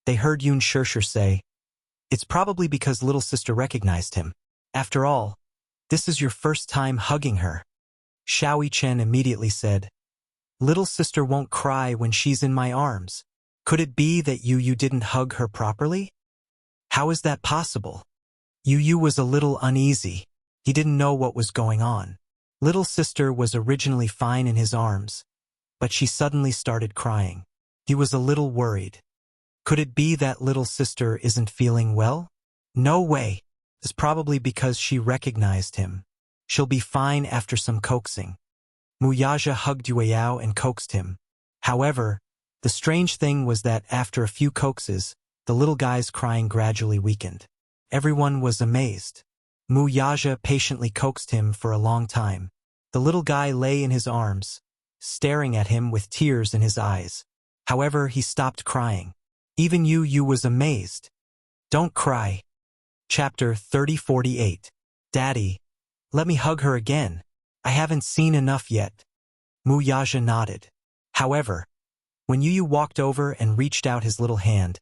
they heard Yun Shirshir say, It's probably because little sister recognized him. After all, this is your first time hugging her. Xiaoyichen immediately said, Little sister won't cry when she's in my arms. Could it be that Yu didn't hug her properly? How is that possible? Yu was a little uneasy. He didn't know what was going on. Little sister was originally fine in his arms, but she suddenly started crying. He was a little worried. Could it be that little sister isn't feeling well? No way. It's probably because she recognized him. She'll be fine after some coaxing. Mu Yaja hugged Yueyao and coaxed him. However, the strange thing was that after a few coaxes, the little guy's crying gradually weakened. Everyone was amazed. Mu Yaja patiently coaxed him for a long time. The little guy lay in his arms, staring at him with tears in his eyes. However, he stopped crying. Even Yu was amazed. Don't cry. Chapter 3048. Daddy, let me hug her again. I haven't seen enough yet. Mu Yaja nodded. However, when Yu walked over and reached out his little hand,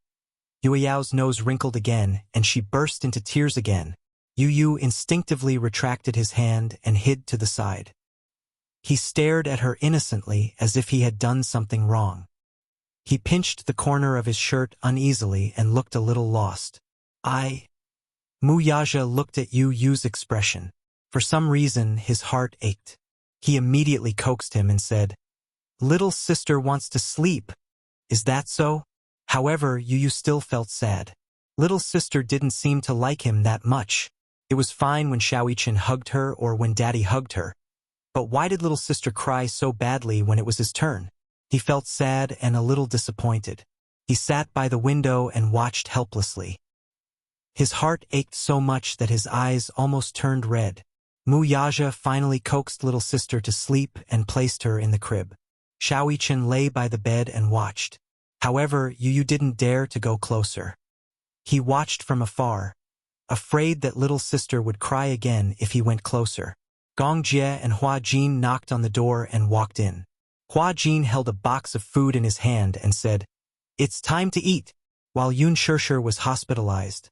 Yueyao's nose wrinkled again and she burst into tears again. Yu instinctively retracted his hand and hid to the side. He stared at her innocently as if he had done something wrong. He pinched the corner of his shirt uneasily and looked a little lost. Mu Yaja looked at Yu's expression. For some reason, his heart ached. He immediately coaxed him and said, Little sister wants to sleep. Is that so? However, Yu still felt sad. Little sister didn't seem to like him that much. It was fine when Xiaoyichen hugged her or when Daddy hugged her. But why did little sister cry so badly when it was his turn? He felt sad and a little disappointed. He sat by the window and watched helplessly. His heart ached so much that his eyes almost turned red. Mu Yaja finally coaxed little sister to sleep and placed her in the crib. Xiaoyichen lay by the bed and watched. However, Yu didn't dare to go closer. He watched from afar, afraid that little sister would cry again if he went closer. Gong Jie and Hua Jin knocked on the door and walked in. Hua Jin held a box of food in his hand and said, It's time to eat. While Yun Shirshir was hospitalized,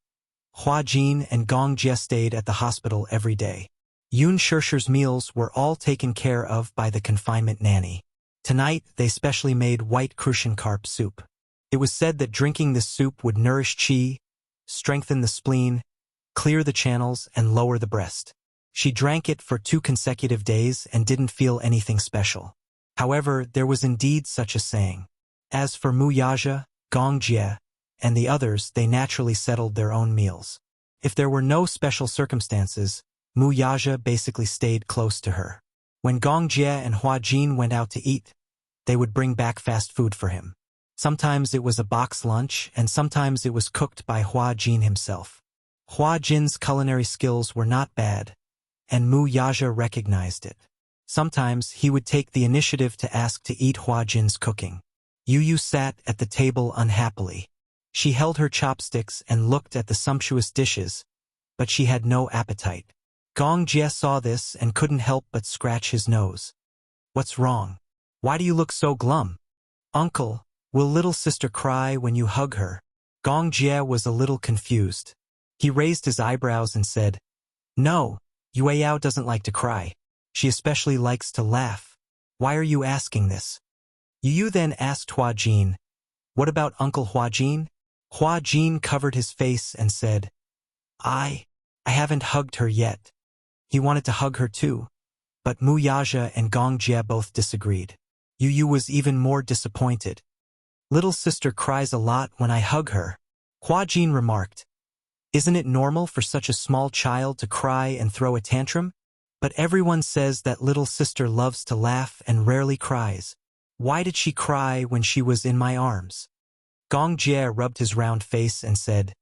Hua Jin and Gong Jie stayed at the hospital every day. Yun Shirshir's meals were all taken care of by the confinement nanny. Tonight, they specially made white crucian carp soup. It was said that drinking this soup would nourish qi, strengthen the spleen, clear the channels, and lower the breast. She drank it for 2 consecutive days and didn't feel anything special. However, there was indeed such a saying. As for Mu Yaja, Gong Jie, and the others, they naturally settled their own meals. If there were no special circumstances, Mu Yaja basically stayed close to her. When Gong Jie and Hua Jin went out to eat, they would bring back fast food for him. Sometimes it was a box lunch, and sometimes it was cooked by Hua Jin himself. Hua Jin's culinary skills were not bad, and Mu Yaja recognized it. Sometimes he would take the initiative to ask to eat Hua Jin's cooking. Yu sat at the table unhappily. She held her chopsticks and looked at the sumptuous dishes, but she had no appetite. Gong Jie saw this and couldn't help but scratch his nose. What's wrong? Why do you look so glum? Uncle, Will little sister cry when you hug her? Gong Jie was a little confused. He raised his eyebrows and said, No, Yueyao doesn't like to cry. She especially likes to laugh. Why are you asking this? Yu then asked Hua Jin, What about Uncle Hua Jin? Hua Jin covered his face and said, I haven't hugged her yet. He wanted to hug her too, but Mu Yaja and Gong Jie both disagreed. Yu was even more disappointed. Little sister cries a lot when I hug her. Hua Jin remarked, Isn't it normal for such a small child to cry and throw a tantrum? But everyone says that little sister loves to laugh and rarely cries. Why did she cry when she was in my arms? Gong Jie rubbed his round face and said,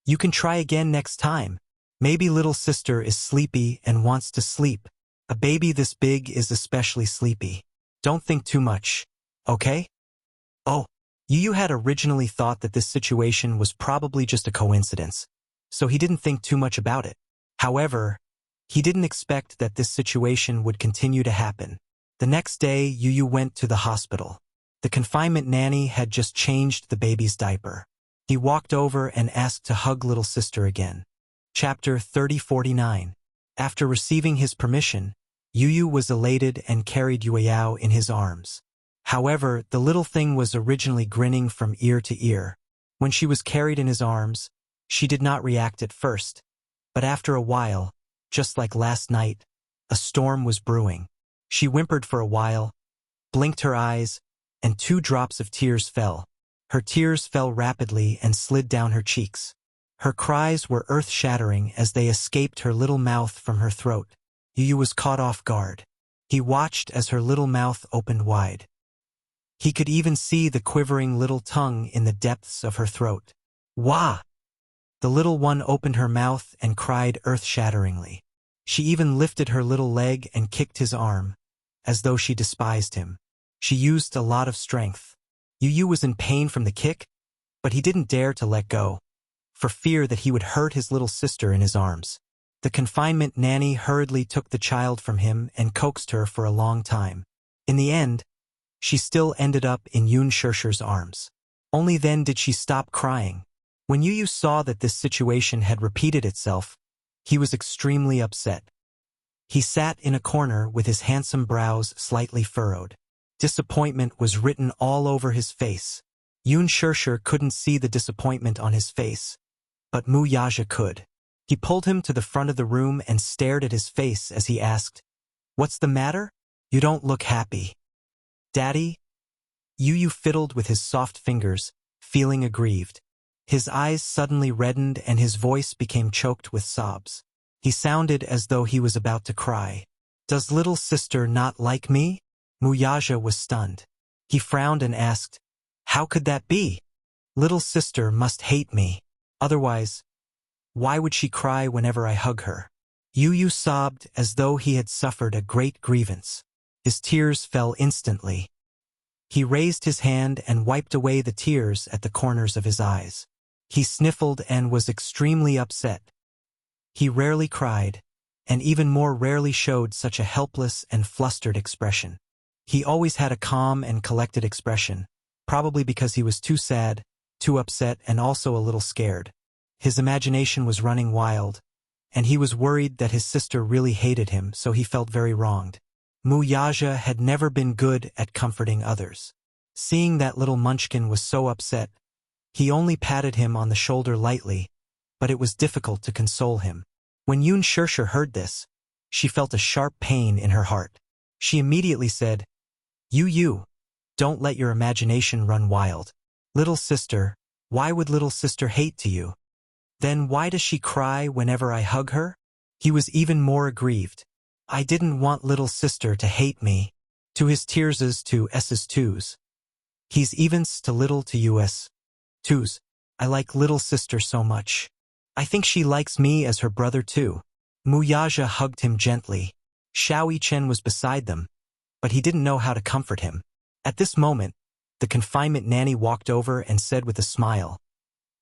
You can try again next time. Maybe little sister is sleepy and wants to sleep. A baby this big is especially sleepy. Don't think too much, okay? Oh, Yu had originally thought that this situation was probably just a coincidence, so he didn't think too much about it. However, he didn't expect that this situation would continue to happen. The next day, Yu went to the hospital. The confinement nanny had just changed the baby's diaper. He walked over and asked to hug little sister again. Chapter 3049. After receiving his permission, Yu was elated and carried Yueyao in his arms. However, the little thing was originally grinning from ear to ear. When she was carried in his arms, she did not react at first. But after a while, just like last night, a storm was brewing. She whimpered for a while, blinked her eyes, and 2 drops of tears fell. Her tears fell rapidly and slid down her cheeks. Her cries were earth-shattering as they escaped her little mouth from her throat. Yu was caught off guard. He watched as her little mouth opened wide. He could even see the quivering little tongue in the depths of her throat. Wah! The little one opened her mouth and cried earth-shatteringly. She even lifted her little leg and kicked his arm, as though she despised him. She used a lot of strength. Yu was in pain from the kick, but he didn't dare to let go, for fear that he would hurt his little sister in his arms. The confinement nanny hurriedly took the child from him and coaxed her for a long time. In the end, she still ended up in Yun Shirshir's arms. Only then did she stop crying. When Yu saw that this situation had repeated itself, he was extremely upset. He sat in a corner with his handsome brows slightly furrowed. Disappointment was written all over his face. Yun Shirshir couldn't see the disappointment on his face, but Mu Yaja could. He pulled him to the front of the room and stared at his face as he asked, What's the matter? You don't look happy. Daddy? Yu fiddled with his soft fingers, feeling aggrieved. His eyes suddenly reddened and his voice became choked with sobs. He sounded as though he was about to cry. Does little sister not like me? Mu Yaja was stunned. He frowned and asked, How could that be? Little sister must hate me. Otherwise, why would she cry whenever I hug her? Yu sobbed as though he had suffered a great grievance. His tears fell instantly. He raised his hand and wiped away the tears at the corners of his eyes. He sniffled and was extremely upset. He rarely cried, and even more rarely showed such a helpless and flustered expression. He always had a calm and collected expression, probably because he was too sad, too upset, and also a little scared. His imagination was running wild, and he was worried that his sister really hated him, so he felt very wronged. Mu Yaja had never been good at comforting others. Seeing that little munchkin was so upset, he only patted him on the shoulder lightly, but it was difficult to console him. When Yun Shirshir heard this, she felt a sharp pain in her heart. She immediately said, Yu, don't let your imagination run wild. Little sister, why would little sister hate to you? Then why does she cry whenever I hug her? He was even more aggrieved. I didn't want little sister to hate me. To his tearses to s's twos. He's evens to little to us. Twos. I like little sister so much. I think she likes me as her brother too. Mu Yaja hugged him gently. Xiao Yichen was beside them, but he didn't know how to comfort him. At this moment, the confinement nanny walked over and said with a smile,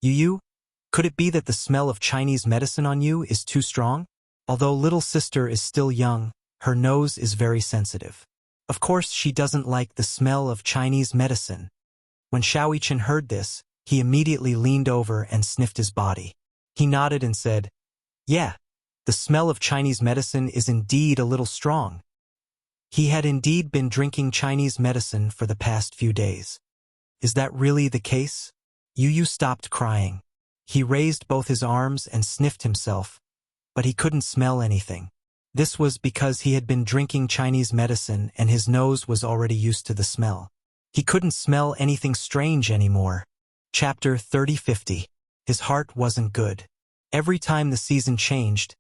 Yu, could it be that the smell of Chinese medicine on you is too strong? Although little sister is still young, her nose is very sensitive. Of course she doesn't like the smell of Chinese medicine. When Xiaoqian heard this, he immediately leaned over and sniffed his body. He nodded and said, "Yeah, the smell of Chinese medicine is indeed a little strong." He had indeed been drinking Chinese medicine for the past few days. "Is that really the case?" Yu stopped crying. He raised both his arms and sniffed himself, but he couldn't smell anything. This was because he had been drinking Chinese medicine and his nose was already used to the smell. He couldn't smell anything strange anymore. Chapter 30-50. His heart wasn't good. Every time the season changed,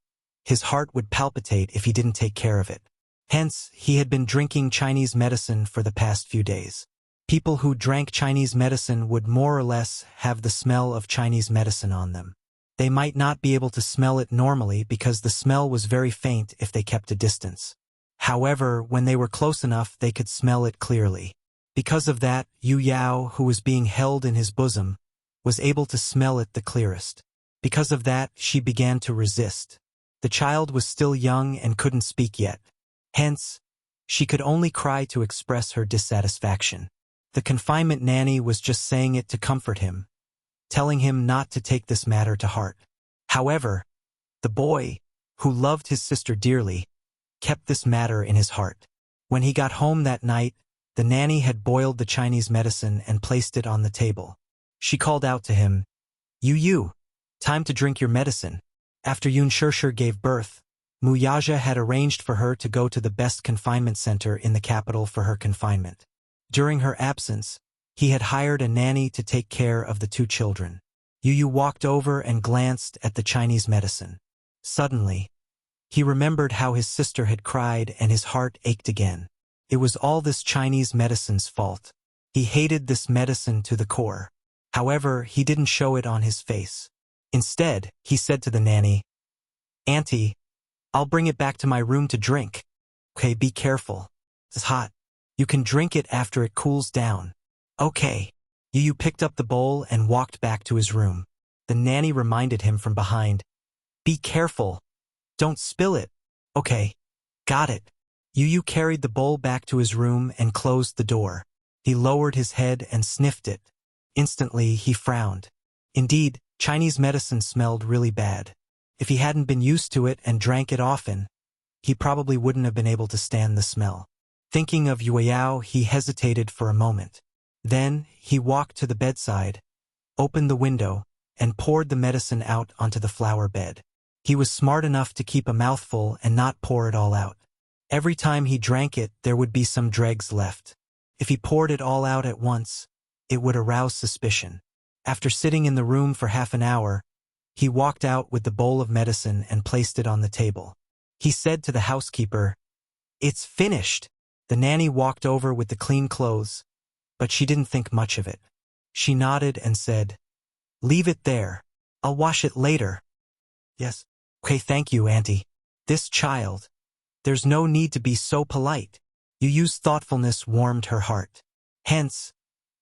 his heart would palpitate if he didn't take care of it. Hence, he had been drinking Chinese medicine for the past few days. People who drank Chinese medicine would more or less have the smell of Chinese medicine on them. They might not be able to smell it normally because the smell was very faint if they kept a distance. However, when they were close enough, they could smell it clearly. Because of that, Yu Yao, who was being held in his bosom, was able to smell it the clearest. Because of that, she began to resist. The child was still young and couldn't speak yet. Hence, she could only cry to express her dissatisfaction. The confinement nanny was just saying it to comfort him, telling him not to take this matter to heart. However, the boy, who loved his sister dearly, kept this matter in his heart. When he got home that night, the nanny had boiled the Chinese medicine and placed it on the table. She called out to him, Yu, time to drink your medicine." After Yun Shirshir gave birth, Muyaja had arranged for her to go to the best confinement center in the capital for her confinement. During her absence, he had hired a nanny to take care of the two children. Yu walked over and glanced at the Chinese medicine. Suddenly, he remembered how his sister had cried and his heart ached again. It was all this Chinese medicine's fault. He hated this medicine to the core. However, he didn't show it on his face. Instead, he said to the nanny, "Auntie, I'll bring it back to my room to drink. Okay, be careful. It's hot. You can drink it after it cools down." "Okay." Yu picked up the bowl and walked back to his room. The nanny reminded him from behind, "Be careful. Don't spill it." "Okay. Got it." Yu carried the bowl back to his room and closed the door. He lowered his head and sniffed it. Instantly, he frowned. Indeed, Chinese medicine smelled really bad. If he hadn't been used to it and drank it often, he probably wouldn't have been able to stand the smell. Thinking of Yu Yao, he hesitated for a moment. Then, he walked to the bedside, opened the window, and poured the medicine out onto the flower bed. He was smart enough to keep a mouthful and not pour it all out. Every time he drank it, there would be some dregs left. If he poured it all out at once, it would arouse suspicion. After sitting in the room for half an hour, he walked out with the bowl of medicine and placed it on the table. He said to the housekeeper, "It's finished." The nanny walked over with the clean clothes, but she didn't think much of it. She nodded and said, "Leave it there. I'll wash it later." "Yes. Okay, thank you, Auntie." This child. There's no need to be so polite. Yu's thoughtfulness warmed her heart. Hence,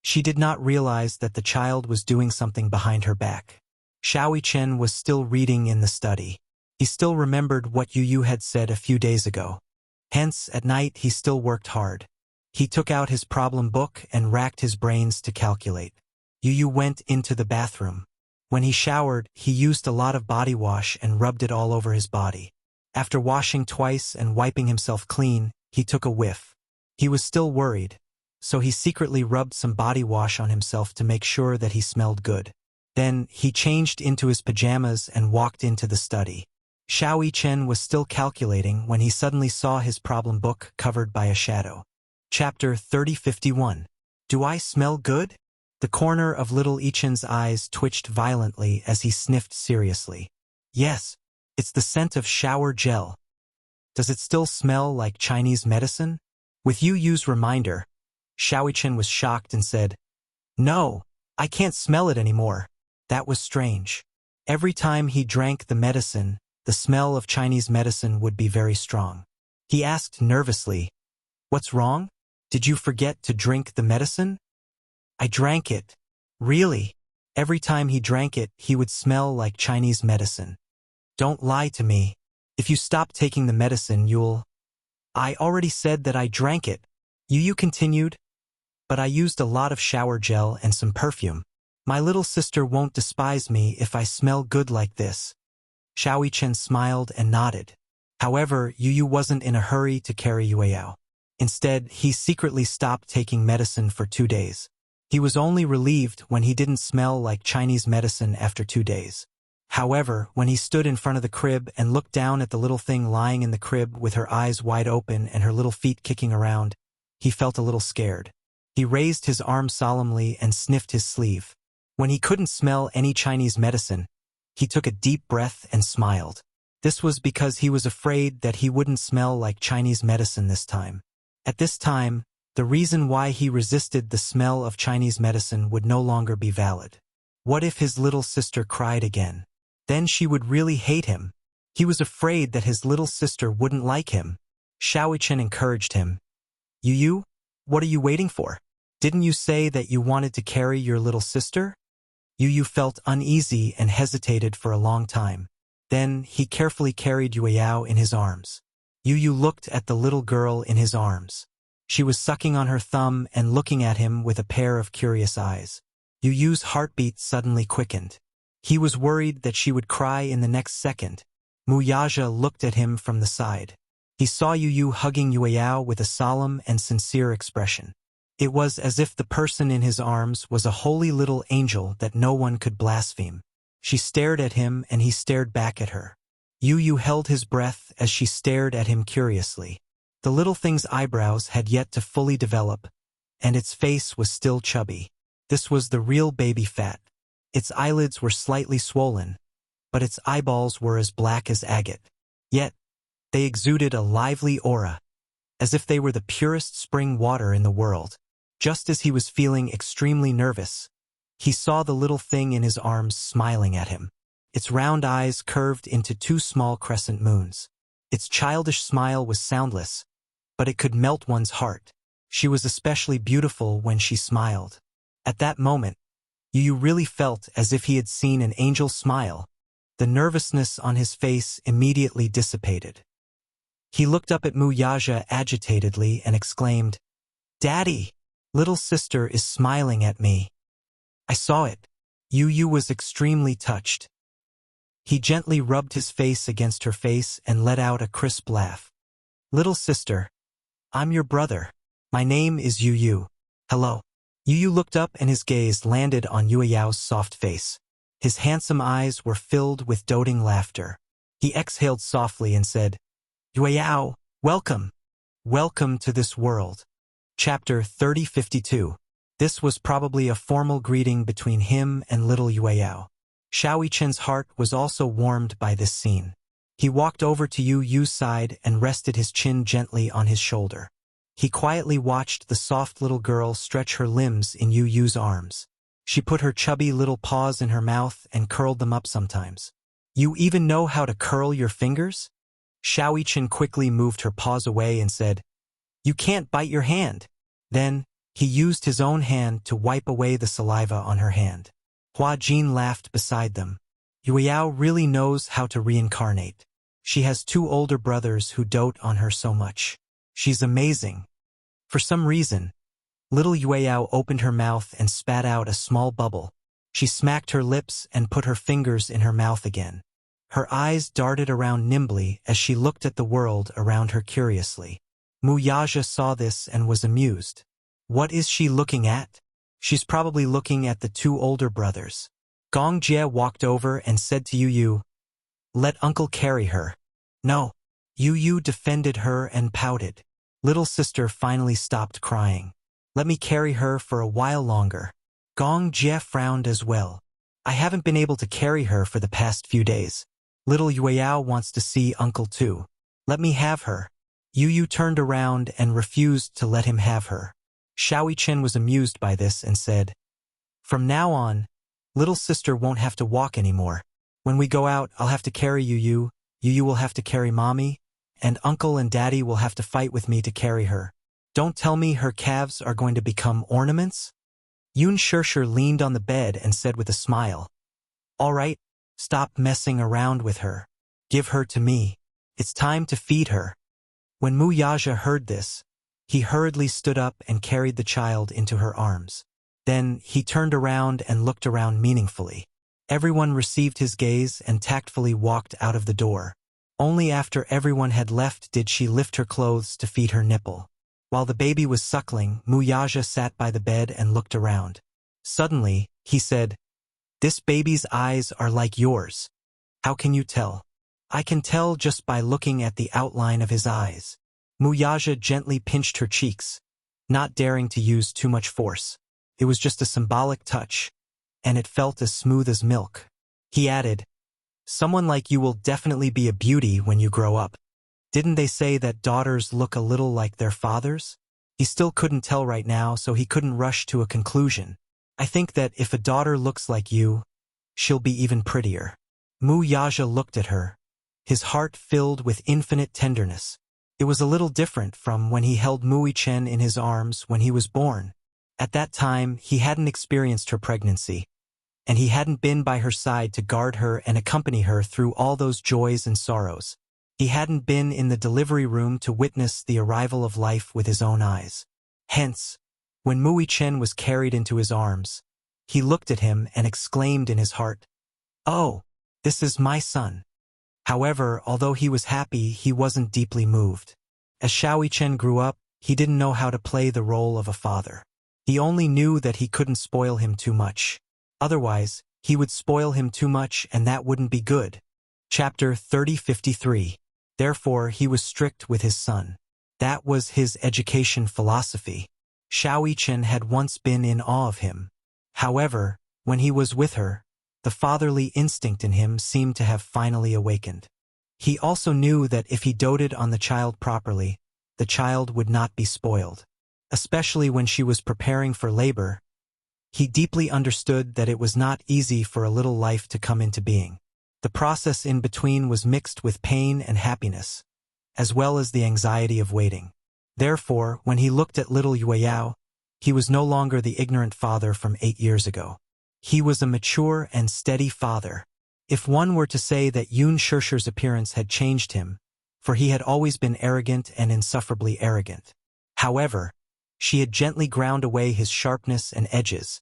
she did not realize that the child was doing something behind her back. Xiaoqian was still reading in the study. He still remembered what Yu had said a few days ago. Hence, at night he still worked hard. He took out his problem book and racked his brains to calculate. Yu went into the bathroom. When he showered, he used a lot of body wash and rubbed it all over his body. After washing twice and wiping himself clean, he took a whiff. He was still worried, so he secretly rubbed some body wash on himself to make sure that he smelled good. Then, he changed into his pajamas and walked into the study. Xiaoqian was still calculating when he suddenly saw his problem book covered by a shadow. Chapter 30-51. Do I smell good? The corner of little Ichen's eyes twitched violently as he sniffed seriously. Yes, it's the scent of shower gel. Does it still smell like Chinese medicine? With Yu's reminder, Xiaoqian was shocked and said, "No, I can't smell it anymore." That was strange. Every time he drank the medicine, the smell of Chinese medicine would be very strong. He asked nervously, "What's wrong? Did you forget to drink the medicine?" "I drank it." "Really?" Every time he drank it, he would smell like Chinese medicine. "Don't lie to me. If you stop taking the medicine, you'll—" "I already said that I drank it." Yu continued, but I used a lot of shower gel and some perfume. My little sister won't despise me if I smell good like this. Xiao Chen smiled and nodded. However, Yu wasn't in a hurry to carry Yueyao. Instead, he secretly stopped taking medicine for 2 days. He was only relieved when he didn't smell like Chinese medicine after 2 days. However, when he stood in front of the crib and looked down at the little thing lying in the crib with her eyes wide open and her little feet kicking around, he felt a little scared. He raised his arm solemnly and sniffed his sleeve. When he couldn't smell any Chinese medicine, he took a deep breath and smiled. This was because he was afraid that he wouldn't smell like Chinese medicine this time. At this time, the reason why he resisted the smell of Chinese medicine would no longer be valid. What if his little sister cried again? Then she would really hate him. He was afraid that his little sister wouldn't like him. Xiao Chen encouraged him. Yu, what are you waiting for? Didn't you say that you wanted to carry your little sister? Yu felt uneasy and hesitated for a long time. Then he carefully carried Yueyao in his arms. Yu looked at the little girl in his arms. She was sucking on her thumb and looking at him with a pair of curious eyes. Yu's heartbeat suddenly quickened. He was worried that she would cry in the next second. Wuxia looked at him from the side. He saw Yu hugging Yueyao with a solemn and sincere expression. It was as if the person in his arms was a holy little angel that no one could blaspheme. She stared at him and he stared back at her. Yu held his breath as she stared at him curiously. The little thing's eyebrows had yet to fully develop, and its face was still chubby. This was the real baby fat. Its eyelids were slightly swollen, but its eyeballs were as black as agate. Yet, they exuded a lively aura, as if they were the purest spring water in the world. Just as he was feeling extremely nervous, he saw the little thing in his arms smiling at him. Its round eyes curved into 2 small crescent moons. Its childish smile was soundless, but it could melt one's heart. She was especially beautiful when she smiled. At that moment, Yu really felt as if he had seen an angel smile. The nervousness on his face immediately dissipated. He looked up at Wuxia agitatedly and exclaimed, "Daddy, little sister is smiling at me." I saw it. Yu was extremely touched. He gently rubbed his face against her face and let out a crisp laugh. "Little sister, I'm your brother. My name is Yu. Hello." Yu looked up and his gaze landed on Yueyao's soft face. His handsome eyes were filled with doting laughter. He exhaled softly and said, "Yueyao, welcome. Welcome to this world." Chapter 3052. This was probably a formal greeting between him and little Yueyao. Xiao Chen's heart was also warmed by this scene. He walked over to Yu's side and rested his chin gently on his shoulder. He quietly watched the soft little girl stretch her limbs in Yu's arms. She put her chubby little paws in her mouth and curled them up sometimes. "You even know how to curl your fingers?" Xiao Chen quickly moved her paws away and said, "You can't bite your hand." Then, he used his own hand to wipe away the saliva on her hand. Hua Jin laughed beside them. Yueyao really knows how to reincarnate. She has 2 older brothers who dote on her so much. She's amazing. For some reason, little Yueyao opened her mouth and spat out a small bubble. She smacked her lips and put her fingers in her mouth again. Her eyes darted around nimbly as she looked at the world around her curiously. Wuxia saw this and was amused. What is she looking at? She's probably looking at the 2 older brothers. Gong Jie walked over and said to Yu, "Let uncle carry her." "No." Yu defended her and pouted. Little sister finally stopped crying. "Let me carry her for a while longer." Gong Jie frowned as well. "I haven't been able to carry her for the past few days. Little Yueyao wants to see uncle too. Let me have her." Yu turned around and refused to let him have her. Xiao Chen was amused by this and said, "From now on, little sister won't have to walk anymore. When we go out, I'll have to carry Yu. Yu will have to carry mommy, and uncle and daddy will have to fight with me to carry her. Don't tell me her calves are going to become ornaments?" Yun Shirsher leaned on the bed and said with a smile, "All right, stop messing around with her. Give her to me. It's time to feed her." When Wuxia heard this, He hurriedly stood up and carried the child into her arms. Then, he turned around and looked around meaningfully. Everyone received his gaze and tactfully walked out of the door. Only after everyone had left did she lift her clothes to feed her nipple. While the baby was suckling, Wuxia sat by the bed and looked around. Suddenly, he said, "This baby's eyes are like yours. How can you tell?" "I can tell just by looking at the outline of his eyes." Wuxia gently pinched her cheeks, not daring to use too much force. It was just a symbolic touch, and it felt as smooth as milk. He added, "Someone like you will definitely be a beauty when you grow up. Didn't they say that daughters look a little like their fathers?" He still couldn't tell right now, so he couldn't rush to a conclusion. "I think that if a daughter looks like you, she'll be even prettier." Wuxia looked at her, his heart filled with infinite tenderness. It was a little different from when he held Mui Chen in his arms when he was born. At that time, he hadn't experienced her pregnancy, and he hadn't been by her side to guard her and accompany her through all those joys and sorrows. He hadn't been in the delivery room to witness the arrival of life with his own eyes. Hence, when Mui Chen was carried into his arms, he looked at him and exclaimed in his heart, "Oh, this is my son." However, although he was happy, he wasn't deeply moved. As Xiao Chen grew up, he didn't know how to play the role of a father. He only knew that he couldn't spoil him too much. Otherwise, he would spoil him too much and that wouldn't be good. Chapter 3053. Therefore, he was strict with his son. That was his education philosophy. Xiao Chen had once been in awe of him. However, when he was with her, the fatherly instinct in him seemed to have finally awakened. He also knew that if he doted on the child properly, the child would not be spoiled. Especially when she was preparing for labor, he deeply understood that it was not easy for a little life to come into being. The process in between was mixed with pain and happiness, as well as the anxiety of waiting. Therefore, when he looked at little Yueyao, he was no longer the ignorant father from 8 years ago. He was a mature and steady father. If one were to say that Yun Shishir's appearance had changed him, for he had always been arrogant and insufferably arrogant. However, she had gently ground away his sharpness and edges,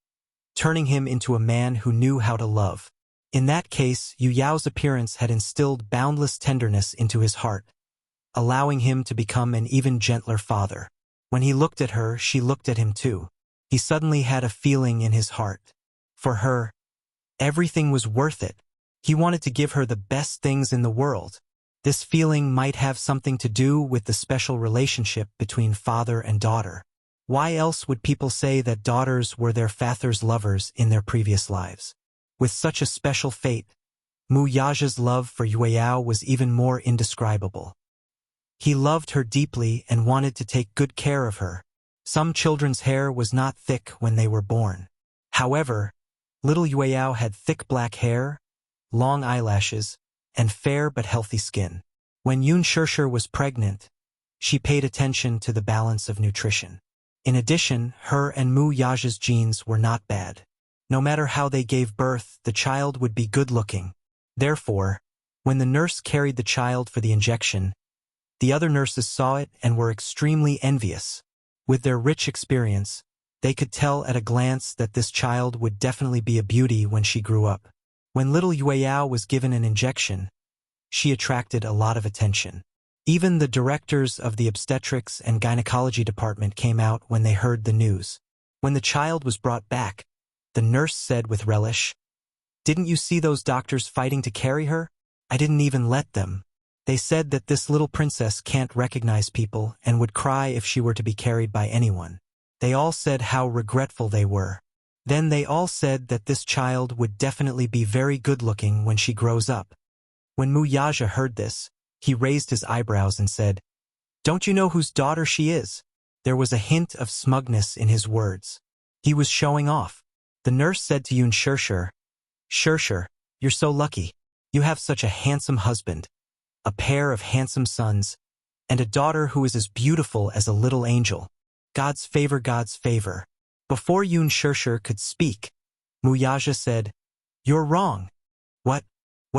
turning him into a man who knew how to love. In that case, Yu Yao's appearance had instilled boundless tenderness into his heart, allowing him to become an even gentler father. When he looked at her, she looked at him too. He suddenly had a feeling in his heart. For her, everything was worth it. He wanted to give her the best things in the world. This feeling might have something to do with the special relationship between father and daughter. Why else would people say that daughters were their father's lovers in their previous lives? With such a special fate, Wuxia's love for Yueyao was even more indescribable. He loved her deeply and wanted to take good care of her. Some children's hair was not thick when they were born. However, little Yueyao had thick black hair, long eyelashes, and fair but healthy skin. When Yun Shishir was pregnant, she paid attention to the balance of nutrition. In addition, her and Wuxia's genes were not bad. No matter how they gave birth, the child would be good-looking. Therefore, when the nurse carried the child for the injection, the other nurses saw it and were extremely envious. With their rich experience, they could tell at a glance that this child would definitely be a beauty when she grew up. When little Yueyao was given an injection, she attracted a lot of attention. Even the directors of the obstetrics and gynecology department came out when they heard the news. When the child was brought back, the nurse said with relish, "Didn't you see those doctors fighting to carry her? I didn't even let them. They said that this little princess can't recognize people and would cry if she were to be carried by anyone. They all said how regretful they were. Then they all said that this child would definitely be very good-looking when she grows up." When Wuxia heard this, he raised his eyebrows and said, "Don't you know whose daughter she is?" There was a hint of smugness in his words. He was showing off. The nurse said to Yun Shishir, "Shishir, you're so lucky. You have such a handsome husband, a pair of handsome sons, and a daughter who is as beautiful as a little angel. God's favor, God's favor." Before Yun Shishir could speak, Wuxia said, "You're wrong." What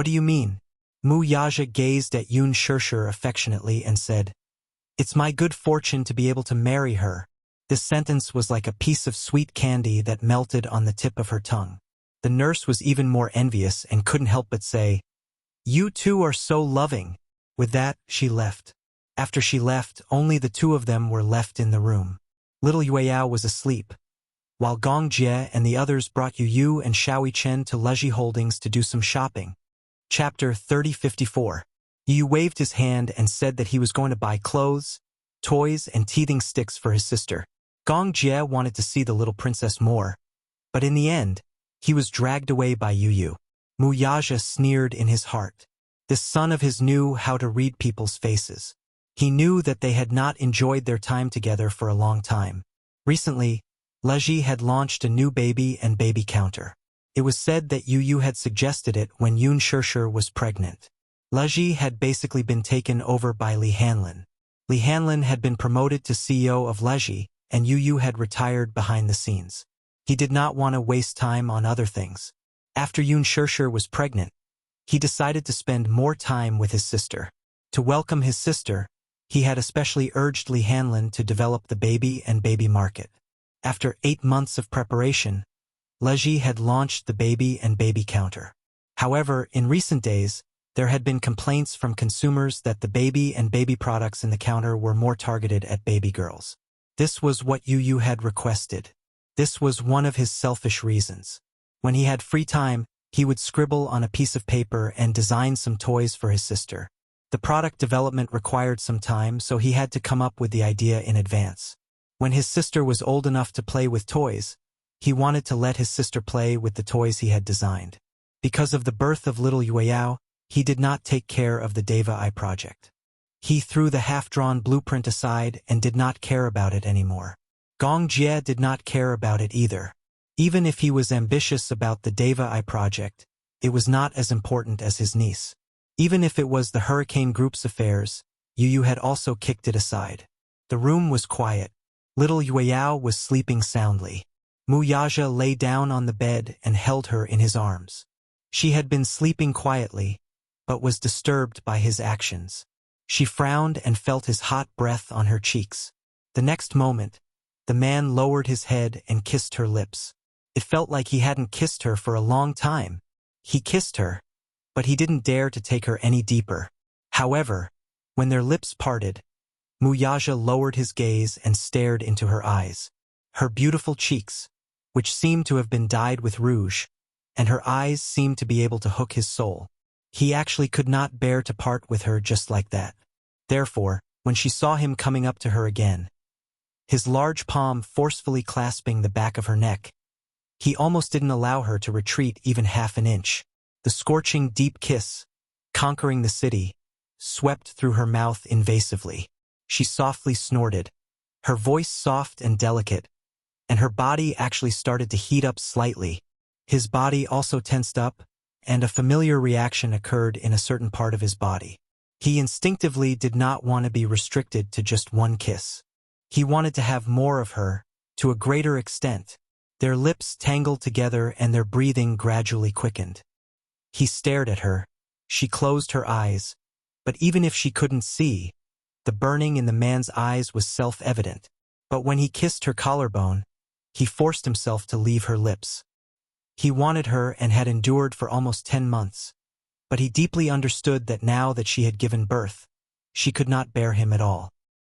do you mean?" Wuxia gazed at Yun Shishir affectionately and said, It's my good fortune to be able to marry her. This sentence was like a piece of sweet candy that melted on the tip of her tongue. The nurse was even more envious and couldn't help but say, "You two are so loving." With that, she left. After she left, only the two of them were left in the room. Little Yueyao was asleep, while Gong Jie and the others brought Yu and Xiaoi Chen to Leji Holdings to do some shopping. Chapter 3054. Yu waved his hand and said that he was going to buy clothes, toys, and teething sticks for his sister. Gong Jie wanted to see the little princess more, but in the end, he was dragged away by Yu. Muyaja sneered in his heart. This son of his knew how to read people's faces. He knew that they had not enjoyed their time together for a long time. Recently, Leji had launched a new baby and baby counter. It was said that Yu had suggested it when Yun Shishir was pregnant. Leji had basically been taken over by Li Hanlin. Li Hanlin had been promoted to CEO of Leji, and Yu had retired behind the scenes. He did not want to waste time on other things. After Yun Shishir was pregnant, he decided to spend more time with his sister. To welcome his sister, he had especially urged Li Hanlin to develop the baby and baby market. After 8 months of preparation, Leji had launched the baby and baby counter. However, in recent days, there had been complaints from consumers that the baby and baby products in the counter were more targeted at baby girls. This was what Yu had requested. This was one of his selfish reasons. When he had free time, he would scribble on a piece of paper and design some toys for his sister. The product development required some time, so he had to come up with the idea in advance. When his sister was old enough to play with toys, he wanted to let his sister play with the toys he had designed. Because of the birth of little Yueyao, he did not take care of the Deva Eye project. He threw the half-drawn blueprint aside and did not care about it anymore. Gong Jie did not care about it either. Even if he was ambitious about the Deva Eye project, it was not as important as his niece. Even if it was the Hurricane Group's affairs, Yu had also kicked it aside. The room was quiet. Little Yueyao was sleeping soundly. Muyaja lay down on the bed and held her in his arms. She had been sleeping quietly, but was disturbed by his actions. She frowned and felt his hot breath on her cheeks. The next moment, the man lowered his head and kissed her lips. It felt like he hadn't kissed her for a long time. He kissed her, but he didn't dare to take her any deeper. However, when their lips parted, Muyaja lowered his gaze and stared into her eyes. Her beautiful cheeks, which seemed to have been dyed with rouge, and her eyes seemed to be able to hook his soul. He actually could not bear to part with her just like that. Therefore, when she saw him coming up to her again, his large palm forcefully clasping the back of her neck, he almost didn't allow her to retreat even half an inch. The scorching deep kiss, conquering the city, swept through her mouth invasively. She softly snorted, her voice soft and delicate, and her body actually started to heat up slightly. His body also tensed up, and a familiar reaction occurred in a certain part of his body. He instinctively did not want to be restricted to just one kiss. He wanted to have more of her, to a greater extent. Their lips tangled together and their breathing gradually quickened. He stared at her. She closed her eyes, but even if she couldn't see, the burning in the man's eyes was self-evident. But when he kissed her collarbone, he forced himself to leave her lips. He wanted her and had endured for almost 10 months, but he deeply understood that now that she had given birth, she could not bear him at all.